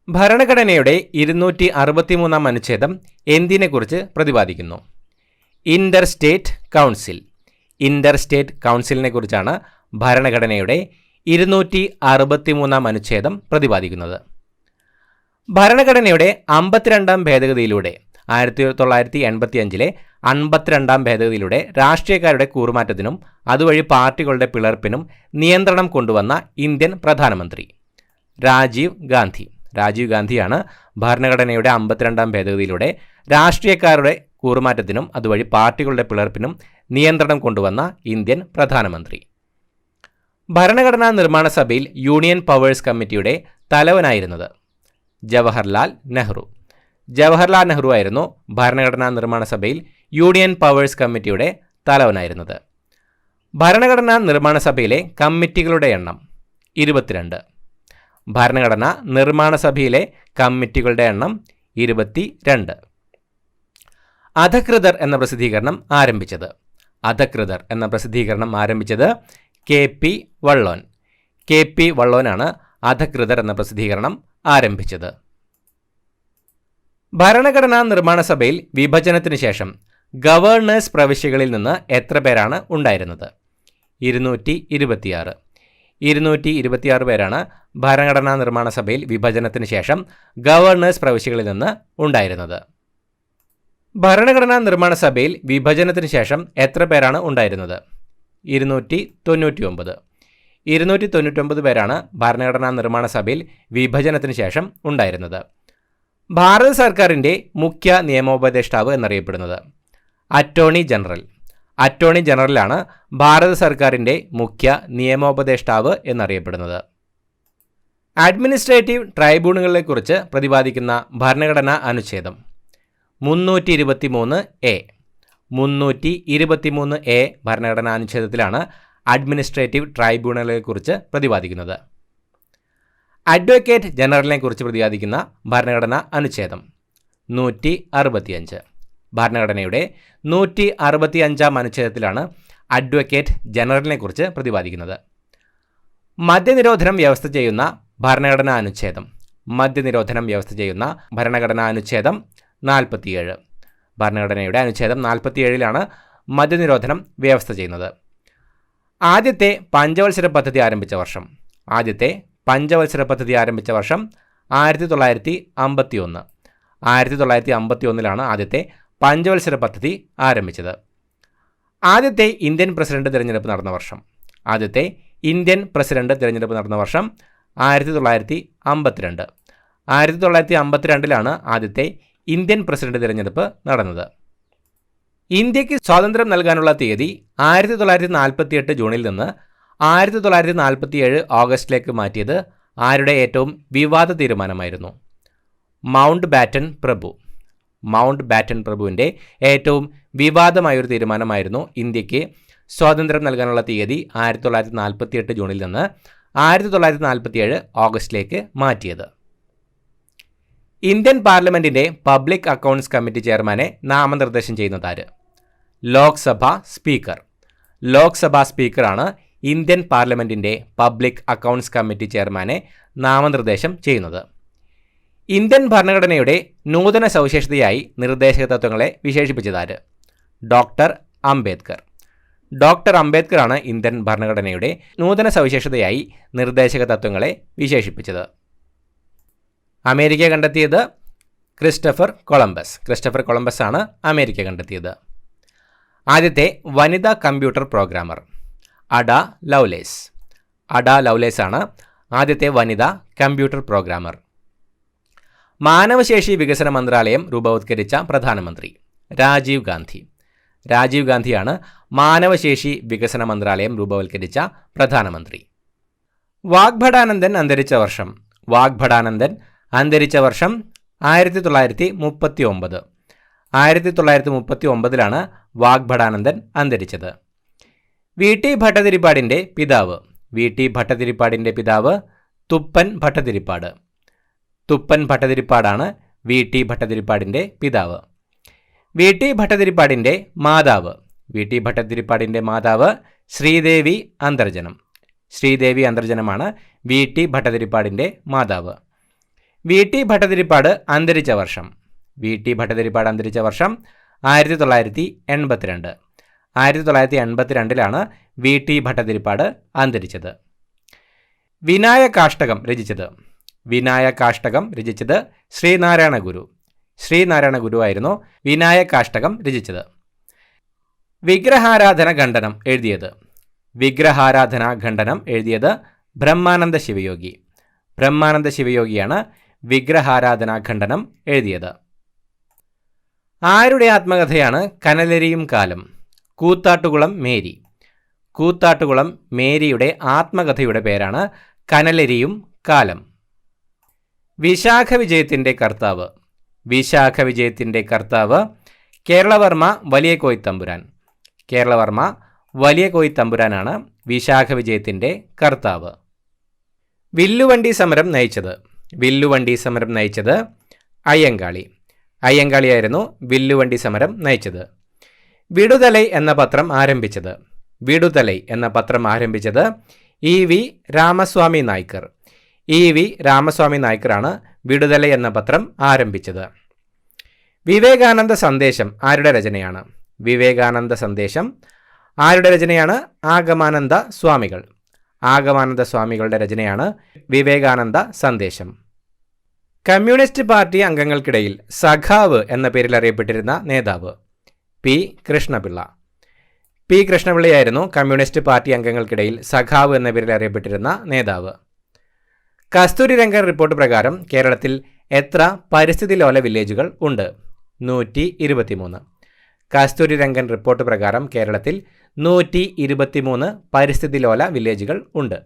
ഭരണഘടനയുടെ 263 അനുച്ഛേദം എന്തിനെക്കുറിച്ച് പ്രതിപാദിക്കുന്നു? Inter state council. Inter state കൗൺസിലിനെ കുറിച്ചാണ് ഭരണഘടനയുടെ 263 അനുച്ഛേദം പ്രതിപാദിക്കുന്നത്. ഭരണഘടനയുടെ 52 ഭേദഗതിയിലൂടെ 1985 52 ഭേദഗതിയിലൂടെ രാഷ്ട്രീയക്കാരുടെ കൂറുമാറ്റത്തിനും അതുവഴി പാർട്ടികളുടെ പിളർപ്പിനും നിയന്ത്രണം കൊണ്ടുവന്ന ഇന്ത്യൻ പ്രധാനമന്ത്രി രാജീവ് ഗാന്ധി. രാജീവ് ഗാന്ധിയാണ് ഭരണഘടനയുടെ 52 ഭേദഗതിയിലൂടെ രാഷ്ട്രീയക്കാരുടെ കൂറുമാറ്റത്തിനും അതുവഴി പാർട്ടികളുടെ പിളർപ്പിനും നിയന്ത്രണം കൊണ്ടുവന്ന ഇന്ത്യൻ പ്രധാനമന്ത്രി. ഭരണഘടനാ നിർമ്മാണ സഭയിൽ യൂണിയൻ പവേഴ്സ് കമ്മിറ്റിയുടെ തലവനായിരുന്നത് ജവഹർലാൽ നെഹ്റു. ജവഹർലാൽ നെഹ്റു ആയിരുന്നു ഭരണഘടനാ നിർമ്മാണ സഭയിൽ യൂണിയൻ പവേഴ്സ് കമ്മിറ്റിയുടെ തലവനായിരുന്നത്. ഭരണഘടനാ നിർമ്മാണ സഭയിലെ കമ്മിറ്റികളുടെ എണ്ണം 22. ഭരണഘടനാ നിർമ്മാണ സഭയിലെ കമ്മിറ്റികളുടെ എണ്ണം 22. അധകൃതർ എന്ന പ്രസിദ്ധീകരണം ആരംഭിച്ചത്. അധകൃതർ എന്ന പ്രസിദ്ധീകരണം ആരംഭിച്ചത് K P Vallon. K P വള്ളോനാണ് അധകൃതർ എന്ന പ്രസിദ്ധീകരണം ആരംഭിച്ചത്. ഭരണഘടനാ നിർമ്മാണ സഭയിൽ വിഭജനത്തിന് ശേഷം ഗവർണേഴ്സ് പ്രവിശ്യകളിൽ നിന്ന് എത്ര പേരാണ് ഉണ്ടായിരുന്നത്? 226. 226 പേരാണ് ഭരണഘടനാ നിർമ്മാണ സഭയിൽ വിഭജനത്തിന് ശേഷം ഗവർണേഴ്സ് പ്രവിശ്യകളിൽ നിന്ന് ഉണ്ടായിരുന്നത്. ഭരണഘടനാ നിർമ്മാണ സഭയിൽ വിഭജനത്തിന് ശേഷം എത്ര പേരാണ് ഉണ്ടായിരുന്നത്? 299. 299 പേരാണ് ഭരണഘടനാ നിർമ്മാണ സഭയിൽ വിഭജനത്തിന് ശേഷം ഉണ്ടായിരുന്നത്. ഭാരത സർക്കാരിൻ്റെ മുഖ്യ നിയമോപദേഷ്ടാവ് എന്നറിയപ്പെടുന്നത് അറ്റോർണി ജനറൽ. അറ്റോർണി ജനറലാണ് ഭാരത സർക്കാരിൻ്റെ മുഖ്യ നിയമോപദേഷ്ടാവ് എന്നറിയപ്പെടുന്നത്. അഡ്മിനിസ്ട്രേറ്റീവ് ട്രൈബ്യൂണലുകളെക്കുറിച്ച് പ്രതിപാദിക്കുന്ന ഭരണഘടനാ അനുച്ഛേദം 323A. 323A ഭരണഘടനാ അനുച്ഛേദത്തിലാണ് അഡ്മിനിസ്ട്രേറ്റീവ് ട്രൈബ്യൂണലുകളെക്കുറിച്ച് പ്രതിപാദിക്കുന്നത്. അഡ്വക്കേറ്റ് ജനറലിനെ കുറിച്ച് പ്രതിപാദിക്കുന്ന ഭരണഘടനാ അനുച്ഛേദം 165. ഭരണഘടനയുടെ 165 അനുച്ഛേദത്തിലാണ് അഡ്വക്കേറ്റ് ജനറലിനെ കുറിച്ച് പ്രതിപാദിക്കുന്നത്. മദ്യനിരോധനം വ്യവസ്ഥ ചെയ്യുന്ന ഭരണഘടനാ അനുച്ഛേദം. മദ്യനിരോധനം വ്യവസ്ഥ ചെയ്യുന്ന ഭരണഘടനാ അനുച്ഛേദം 47. ഭരണഘടനയുടെ അനുച്ഛേദം 47 മദ്യനിരോധനം വ്യവസ്ഥ ചെയ്യുന്നത്. ആദ്യത്തെ പഞ്ചവത്സര പദ്ധതി ആരംഭിച്ച വർഷം. ആദ്യത്തെ പഞ്ചവത്സര പദ്ധതി ആരംഭിച്ച വർഷം 1951. 1951 ആദ്യത്തെ പഞ്ചവത്സര പദ്ധതി ആരംഭിച്ചത്. ആദ്യത്തെ ഇന്ത്യൻ പ്രസിഡന്റ് തിരഞ്ഞെടുപ്പ് നടന്ന വർഷം. ആദ്യത്തെ ഇന്ത്യൻ പ്രസിഡന്റ് തിരഞ്ഞെടുപ്പ് നടന്ന വർഷം 1952. 1952 ആദ്യത്തെ ഇന്ത്യൻ പ്രസിഡന്റ് തിരഞ്ഞെടുപ്പ് നടന്നത്. ഇന്ത്യക്ക് സ്വാതന്ത്ര്യം നൽകാനുള്ള തീയതി 1948 ജൂണിൽ നിന്ന് 1947 ഓഗസ്റ്റിലേക്ക് മാറ്റിയത് ആരുടെ ഏറ്റവും വിവാദ തീരുമാനമായിരുന്നു? മൗണ്ട് ബാറ്റൻ പ്രഭു. മൗണ്ട് ബാറ്റൻ പ്രഭുവിൻ്റെ ഏറ്റവും വിവാദമായൊരു തീരുമാനമായിരുന്നു ഇന്ത്യക്ക് സ്വാതന്ത്ര്യം നൽകാനുള്ള തീയതി 1948 ജൂണിൽ നിന്ന് 1947 ഓഗസ്റ്റിലേക്ക് മാറ്റിയത്? ഇന്ത്യൻ പാർലമെന്റിന്റെ പബ്ലിക് അക്കൗണ്ട്സ് കമ്മിറ്റി ചെയർമാനെ നാമനിർദ്ദേശം ചെയ്യുന്നതാര്? ലോക്സഭാ സ്പീക്കർ. ലോക്സഭാ സ്പീക്കറാണ് ഇന്ത്യൻ പാർലമെന്റിന്റെ പബ്ലിക് അക്കൗണ്ട്സ് കമ്മിറ്റി ചെയർമാനെ നാമനിർദ്ദേശം ചെയ്യുന്നത്. ഇന്ത്യൻ ഭരണഘടനയുടെ നൂതന സവിശേഷതയായി നിർദ്ദേശക തത്വങ്ങളെ വിശേഷിപ്പിച്ചതാര്? ഡോക്ടർ അംബേദ്കർ. ഡോക്ടർ അംബേദ്കറാണ് ഇന്ത്യൻ ഭരണഘടനയുടെ നൂതന സവിശേഷതയായി നിർദ്ദേശക തത്വങ്ങളെ വിശേഷിപ്പിച്ചത്. അമേരിക്ക കണ്ടെത്തിയത് ക്രിസ്റ്റഫർ കൊളംബസ്. ക്രിസ്റ്റഫർ കൊളംബസ് ആണ് അമേരിക്ക കണ്ടെത്തിയത്. ആദ്യത്തെ വനിതാ കമ്പ്യൂട്ടർ പ്രോഗ്രാമർ അഡ ലവ്ലേസ്. അഡ ലവ്ലേസ് ആണ് ആദ്യത്തെ വനിതാ കമ്പ്യൂട്ടർ പ്രോഗ്രാമർ. മാനവശേഷി വികസന മന്ത്രാലയം രൂപവത്കരിച്ച പ്രധാനമന്ത്രി രാജീവ് ഗാന്ധി. രാജീവ് ഗാന്ധിയാണ് മാനവശേഷി വികസന മന്ത്രാലയം രൂപവത്കരിച്ച പ്രധാനമന്ത്രി. വാഗ്ഭടാനന്ദൻ അന്തരിച്ച വർഷം. വാഗ്ഭടാനന്ദൻ അന്തരിച്ച വർഷം 1939. 1939 വാഗ്ഭടാനന്ദൻ അന്തരിച്ചത്. വി ടി ഭട്ടതിരിപ്പാടിൻ്റെ പിതാവ്. വി ടി ഭട്ടതിരിപ്പാടിൻ്റെ പിതാവ് തുപ്പൻ ഭട്ടതിരിപ്പാട്. തുപ്പൻ ഭട്ടതിരിപ്പാടാണ് വി ടി ഭട്ടതിരിപ്പാടിൻ്റെ പിതാവ്. വി ടി ഭട്ടതിരിപ്പാടിൻ്റെ മാതാവ്. വി ടി ഭട്ടതിരിപ്പാടിൻ്റെ മാതാവ് ശ്രീദേവി അന്തർജനം. ശ്രീദേവി അന്തർജനമാണ് വി ടി ഭട്ടതിരിപ്പാടിൻ്റെ മാതാവ്. വി ടി ഭട്ടതിരിപ്പാട് അന്തരിച്ച വർഷം. വി ടി ഭട്ടതിരിപ്പാട് അന്തരിച്ച വർഷം 1982. 1982 വി ടി ഭട്ടതിരിപ്പാട് അന്തരിച്ചത്. വിനായകാഷ്ടകം രചിച്ചത്. വിനായകാഷ്ടകം രചിച്ചത് ശ്രീനാരായണ ഗുരു. ശ്രീനാരായണ ഗുരുവായിരുന്നു വിനായകാഷ്ടകം രചിച്ചത്. വിഗ്രഹാരാധന ഖണ്ഡനം എഴുതിയത്. വിഗ്രഹാരാധന ഖണ്ഡനം എഴുതിയത് ബ്രഹ്മാനന്ദ ശിവയോഗി. ബ്രഹ്മാനന്ദ ശിവയോഗിയാണ് വിഗ്രഹാരാധന ഖണ്ഡനം എഴുതിയത്. ആരുടെ ആത്മകഥയാണ് കനലരിയും കാലം? കൂത്താട്ടുകുളം മേരി. കൂത്താട്ടുകുളം മേരിയുടെ ആത്മകഥയുടെ പേരാണ് കനലരിയും കാലം. വിശാഖ വിജയത്തിൻ്റെ കർത്താവ്. വിശാഖ വിജയത്തിൻ്റെ കർത്താവ് കേരളവർമ്മ വലിയ കോയിത്തമ്പുരാൻ. കേരളവർമ്മ വലിയ കോയിത്തമ്പുരാനാണ് വിശാഖ വിജയത്തിൻ്റെ കർത്താവ്. വില്ലുവണ്ടി സമരം നയിച്ചത്. വില്ലുവണ്ടി സമരം നയിച്ചത് അയ്യങ്കാളി. അയ്യങ്കാളിയായിരുന്നു വില്ലുവണ്ടി സമരം നയിച്ചത്. വിടുതലൈ എന്ന പത്രം ആരംഭിച്ചത്. വിടുതലൈ എന്ന പത്രം ആരംഭിച്ചത് E V Ramaswamy Naicker. E V Ramaswamy നായ്ക്കറാണ് വിടുതലൈ എന്ന പത്രം ആരംഭിച്ചത്. വിവേകാനന്ദ സന്ദേശം ആരുടെ രചനയാണ്? വിവേകാനന്ദ സന്ദേശം ആരുടെ രചനയാണ്? ആഗമാനന്ദ സ്വാമികൾ. ആഗമാനന്ദ സ്വാമികളുടെ രചനയാണ് വിവേകാനന്ദ സന്ദേശം. കമ്മ്യൂണിസ്റ്റ് പാർട്ടി അംഗങ്ങൾക്കിടയിൽ സഖാവ് എന്ന പേരിൽ അറിയപ്പെട്ടിരുന്ന നേതാവ് പി കൃഷ്ണപിള്ള. പി കൃഷ്ണപിള്ളയായിരുന്നു കമ്മ്യൂണിസ്റ്റ് പാർട്ടി അംഗങ്ങൾക്കിടയിൽ സഖാവ് എന്ന പേരിൽ അറിയപ്പെട്ടിരുന്ന നേതാവ്. കസ്തൂരി രംഗൻ റിപ്പോർട്ട് പ്രകാരം കേരളത്തിൽ എത്ര പരിസ്ഥിതി ലോല വില്ലേജുകൾ ഉണ്ട്? 123. കസ്തൂരി രംഗൻ റിപ്പോർട്ട് പ്രകാരം കേരളത്തിൽ 123 പരിസ്ഥിതി ലോല വില്ലേജുകൾ ഉണ്ട്.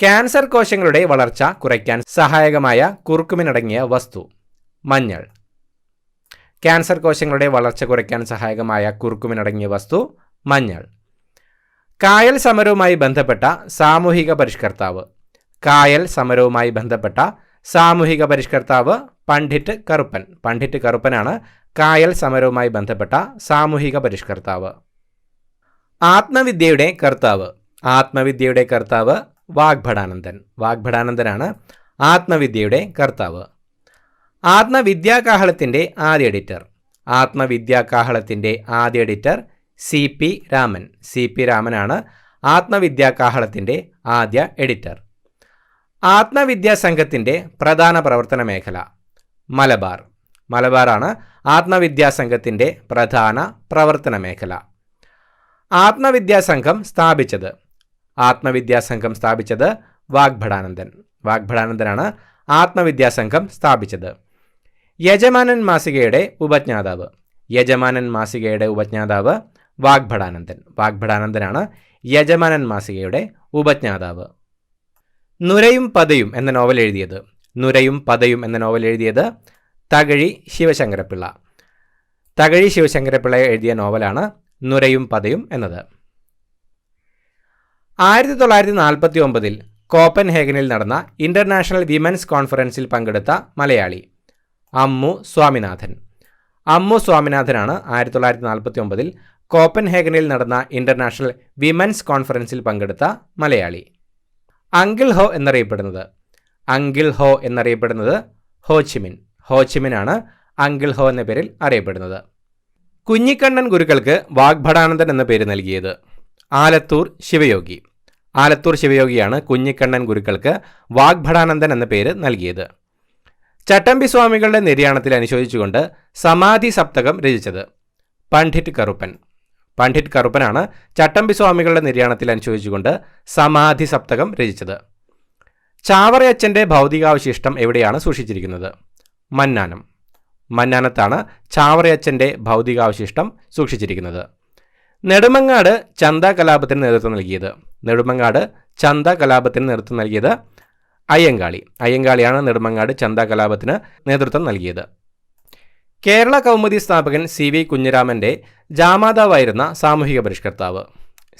ക്യാൻസർ കോശങ്ങളുടെ വളർച്ച കുറയ്ക്കാൻ സഹായകമായ കുറുക്കുമിനടങ്ങിയ വസ്തു മഞ്ഞൾ. ക്യാൻസർ കോശങ്ങളുടെ വളർച്ച കുറയ്ക്കാൻ സഹായകമായ കുറുക്കുമിനടങ്ങിയ വസ്തു മഞ്ഞൾ. കായൽ സമരവുമായി ബന്ധപ്പെട്ട സാമൂഹിക പരിഷ്കർത്താവ്. കായൽ സമരവുമായി ബന്ധപ്പെട്ട സാമൂഹിക പരിഷ്കർത്താവ് പണ്ഡിറ്റ് കറുപ്പൻ. പണ്ഡിറ്റ് കറുപ്പനാണ് കായൽ സമരവുമായി ബന്ധപ്പെട്ട സാമൂഹിക പരിഷ്കർത്താവ്. ആത്മവിദ്യയുടെ കർത്താവ്. ആത്മവിദ്യയുടെ കർത്താവ് വാഗ്ഭടാനന്ദൻ. വാഗ്ഭടാനന്ദനാണ് ആത്മവിദ്യയുടെ കർത്താവ്. ആത്മവിദ്യാകാഹളത്തിൻ്റെ ആദ്യ എഡിറ്റർ. ആത്മവിദ്യാകാഹളത്തിൻ്റെ ആദ്യ editor C P Raman. C P രാമനാണ് ആത്മവിദ്യാകാഹളത്തിൻ്റെ ആദ്യ എഡിറ്റർ. ആത്മവിദ്യാസംഘത്തിൻ്റെ പ്രധാന പ്രവർത്തന മേഖല മലബാർ. മലബാറാണ് ആത്മവിദ്യാസംഘത്തിൻ്റെ പ്രധാന പ്രവർത്തന മേഖല. ആത്മവിദ്യാസംഘം സ്ഥാപിച്ചത്. ആത്മവിദ്യാസംഘം സ്ഥാപിച്ചത് വാഗ്ഭടാനന്ദൻ. വാഗ്ഭടാനന്ദനാണ് ആത്മവിദ്യാസംഘം സ്ഥാപിച്ചത്. യജമാനൻ മാസികയുടെ ഉപജ്ഞാതാവ്. യജമാനൻ മാസികയുടെ ഉപജ്ഞാതാവ് വാഗ്ഭടാനന്ദൻ. വാഗ്ഭടാനന്ദനാണ് യജമാനൻ മാസികയുടെ ഉപജ്ഞാതാവ്. നുരയും പതയും എന്ന നോവൽ എഴുതിയത്. നുരയും പതയും എന്ന നോവൽ എഴുതിയത് തകഴി ശിവശങ്കരപ്പിള്ള. തകഴി ശിവശങ്കരപ്പിള്ള എഴുതിയ നോവലാണ് നുരയും പതയും എന്നത്. 1949 കോപ്പൻഹേഗനിൽ നടന്ന ഇന്റർനാഷണൽ വിമൻസ് കോൺഫറൻസിൽ പങ്കെടുത്ത മലയാളി. അമ്മു സ്വാമിനാഥൻ. അമ്മു സ്വാമിനാഥനാണ് 1949 കോപ്പൻഹേഗനിൽ നടന്ന ഇന്റർനാഷണൽ വിമൻസ് കോൺഫറൻസിൽ പങ്കെടുത്ത മലയാളി. അങ്കിൾ ഹോ എന്നറിയപ്പെടുന്നത്. അങ്കിൾ ഹോ എന്നറിയപ്പെടുന്നത് ഹോച്ചിമിൻ. ഹോച്ചിമിനാണ് അങ്കിൾ ഹോ എന്ന പേരിൽ അറിയപ്പെടുന്നത്. കുഞ്ഞിക്കണ്ണൻ ഗുരുക്കൾക്ക് വാഗ്ഭടാനന്ദൻ എന്ന പേര് നൽകിയത്. ആലത്തൂർ ശിവയോഗി. ആലത്തൂർ ശിവയോഗിയാണ് കുഞ്ഞിക്കണ്ണൻ ഗുരുക്കൾക്ക് വാഗ്ഭടാനന്ദൻ എന്ന പേര് നൽകിയത്. ചട്ടമ്പി സ്വാമികളുടെ നിര്യാണത്തിൽ അനുശോചിച്ചുകൊണ്ട് സമാധി സപ്തകം രചിച്ചത്. പണ്ഡിറ്റ് കറുപ്പൻ. പണ്ഡിറ്റ് കറുപ്പനാണ് ചട്ടമ്പി സ്വാമികളുടെ നിര്യാണത്തിൽ അനുശോചിച്ചുകൊണ്ട് സമാധി സപ്തകം രചിച്ചത്. ചാവറയച്ചൻ്റെ ഭൗതികാവശിഷ്ടം എവിടെയാണ് സൂക്ഷിച്ചിരിക്കുന്നത്? മന്നാനം. മന്നാനത്താണ് ചാവറയച്ചൻ്റെ ഭൗതികാവശിഷ്ടം സൂക്ഷിച്ചിരിക്കുന്നത്. നെടുമങ്ങാട് ചന്ത കലാപത്തിന് നേതൃത്വം നൽകിയത്. നെടുമങ്ങാട് ചന്ത കലാപത്തിന് നേതൃത്വം നൽകിയത് അയ്യങ്കാളി. അയ്യങ്കാളിയാണ് നെടുമങ്ങാട് ചന്ത കലാപത്തിന് നേതൃത്വം നൽകിയത്. കേരള കൗമുദി സ്ഥാപകൻ CV കുഞ്ഞിരാമൻ്റെ ജാമാതാവായിരുന്ന സാമൂഹിക പരിഷ്കർത്താവ്.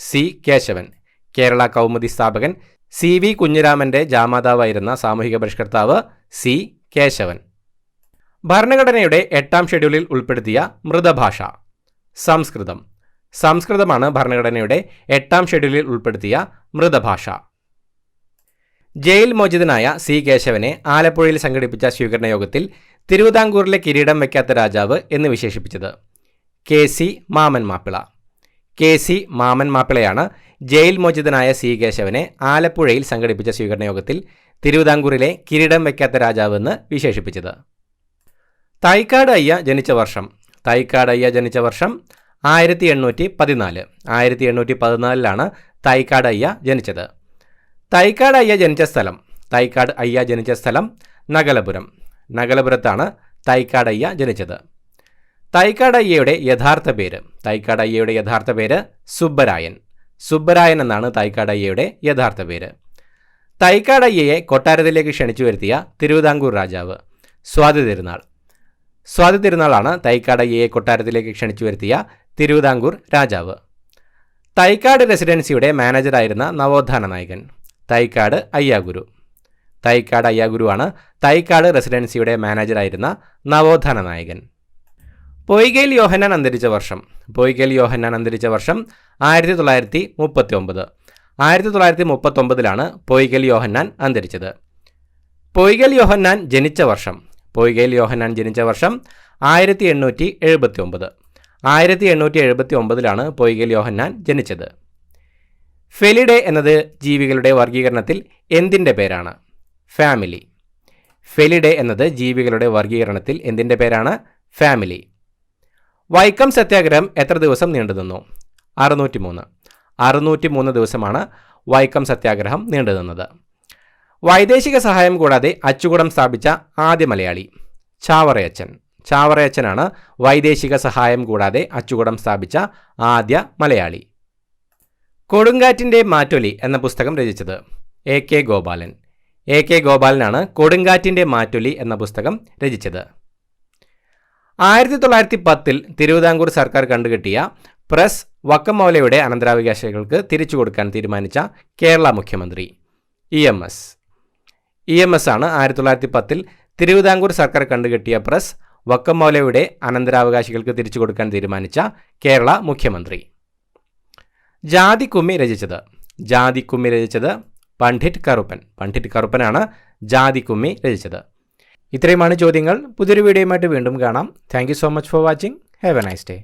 C കേശവൻ. കേരള കൗമുദി സ്ഥാപകൻ CV കുഞ്ഞിരാമൻ്റെ ജാമാതാവായിരുന്ന സാമൂഹിക പരിഷ്കർത്താവ് C കേശവൻ. ഭരണഘടനയുടെ 8ാം ഷെഡ്യൂളിൽ ഉൾപ്പെടുത്തിയ മൃതഭാഷ. സംസ്കൃതം. സംസ്കൃതമാണ് ഭരണഘടനയുടെ 8ാം ഷെഡ്യൂളിൽ ഉൾപ്പെടുത്തിയ മൃതഭാഷ. ജയിൽ മോചിതനായ C കേശവനെ ആലപ്പുഴയിൽ സംഘടിപ്പിച്ച സ്വീകരണ യോഗത്തിൽ തിരുവിതാംകൂറിലെ കിരീടം വയ്ക്കാത്ത രാജാവ് എന്ന് വിശേഷിപ്പിച്ചത് KC മാമൻ മാപ്പിള. KC മാമൻ മാപ്പിളയാണ് ജയിൽ മോചിതനായ C കേശവനെ ആലപ്പുഴയിൽ സംഘടിപ്പിച്ച സ്വീകരണ യോഗത്തിൽ തിരുവിതാംകൂറിലെ കിരീടം വയ്ക്കാത്ത രാജാവ് എന്ന് വിശേഷിപ്പിച്ചത്. തൈക്കാട് അയ്യ ജനിച്ച വർഷം. തൈക്കാട് അയ്യ ജനിച്ച വർഷം 1814. 1814 തൈക്കാട് അയ്യ ജനിച്ചത്. തൈക്കാട് അയ്യ ജനിച്ച സ്ഥലം. തൈക്കാട് അയ്യ ജനിച്ച സ്ഥലം നഗലപുരം. നഗലപുരത്താണ് തൈക്കാട് അയ്യ ജനിച്ചത്. തൈക്കാട് അയ്യയുടെ യഥാർത്ഥ പേര്. തൈക്കാട് അയ്യയുടെ യഥാർത്ഥ പേര് സുബ്ബരായൻ. സുബ്ബരായൻ എന്നാണ് തൈക്കാട് അയ്യയുടെ യഥാർത്ഥ പേര്. തൈക്കാട് അയ്യയെ കൊട്ടാരത്തിലേക്ക് ക്ഷണിച്ചു വരുത്തിയ തിരുവിതാംകൂർ രാജാവ്. സ്വാതി തിരുനാൾ. സ്വാതി തിരുനാളാണ് തൈക്കാട് അയ്യയെ കൊട്ടാരത്തിലേക്ക് ക്ഷണിച്ചു വരുത്തിയ തിരുവിതാംകൂർ രാജാവ്. തൈക്കാട് റെസിഡൻസിയുടെ മാനേജറായിരുന്ന നവോത്ഥാന നായകൻ. തൈക്കാട് അയ്യാഗുരു. തൈക്കാട് അയ്യാഗുരുവാണ് തൈക്കാട് റെസിഡൻസിയുടെ മാനേജറായിരുന്ന നവോത്ഥാന നായകൻ. പൊയ്കയിൽ യോഹന്നാൻ അന്തരിച്ച വർഷം. പൊയ്കയിൽ യോഹന്നാൻ അന്തരിച്ച വർഷം 1939. 1939 പൊയ്കയിൽ യോഹന്നാൻ അന്തരിച്ചത്. പൊയ്കയിൽ യോഹന്നാൻ ജനിച്ച വർഷം. പൊയ്കയിൽ യോഹന്നാൻ ജനിച്ച വർഷം 1879. 1879 പൊയ്കയിൽ യോഹന്നാൻ ജനിച്ചത്. ഫെലിഡെ എന്നത് ജീവികളുടെ വർഗീകരണത്തിൽ എന്തിൻ്റെ പേരാണ്? ഫാമിലി. ഫെലിഡെ എന്നത് ജീവികളുടെ വർഗീകരണത്തിൽ എന്തിൻ്റെ പേരാണ്? ഫാമിലി. വൈക്കം സത്യാഗ്രഹം എത്ര ദിവസം നീണ്ടുനിന്നു? 603. 603 ദിവസമാണ് വൈക്കം സത്യാഗ്രഹം നീണ്ടുനിന്നത്. വൈദേശിക സഹായം കൂടാതെ അച്ചുകൂടം സ്ഥാപിച്ച ആദ്യ മലയാളി. ചാവറയച്ചൻ. ചാവറയച്ചനാണ് വൈദേശിക സഹായം കൂടാതെ അച്ചുകൂടം സ്ഥാപിച്ച ആദ്യ മലയാളി. കൊടുങ്കാറ്റിൻ്റെ മാറ്റൊലി എന്ന പുസ്തകം രചിച്ചത് AK ഗോപാലൻ. AK ഗോപാലനാണ് കൊടുങ്കാറ്റിൻ്റെ മാറ്റൊലി എന്ന പുസ്തകം രചിച്ചത്. 1910 തിരുവിതാംകൂർ സർക്കാർ കണ്ടുകെട്ടിയ പ്രസ് വക്കം മൗലയുടെ അനന്തരാവകാശികൾക്ക് തിരിച്ചു കൊടുക്കാൻ തീരുമാനിച്ച കേരള മുഖ്യമന്ത്രി EMS. EMS ആണ് 1910 തിരുവിതാംകൂർ സർക്കാർ കണ്ടുകെട്ടിയ പ്രസ് വക്കം മൗലയുടെ അനന്തരാവകാശികൾക്ക് തിരിച്ചു കൊടുക്കാൻ തീരുമാനിച്ച കേരള മുഖ്യമന്ത്രി. ജാതിക്കുമ്മി രചിച്ചത്. ജാതിക്കുമ്മി രചിച്ചത് പണ്ഡിറ്റ് കറുപ്പൻ. പണ്ഡിറ്റ് കറുപ്പനാണ് ജാതിക്കുമ്മി രചിച്ചത്. ഇത്രയുമാണ് ചോദ്യങ്ങൾ. പുതിയൊരു വീഡിയോയുമായിട്ട് വീണ്ടും കാണാം. Thank you so much for watching. Have A nice day.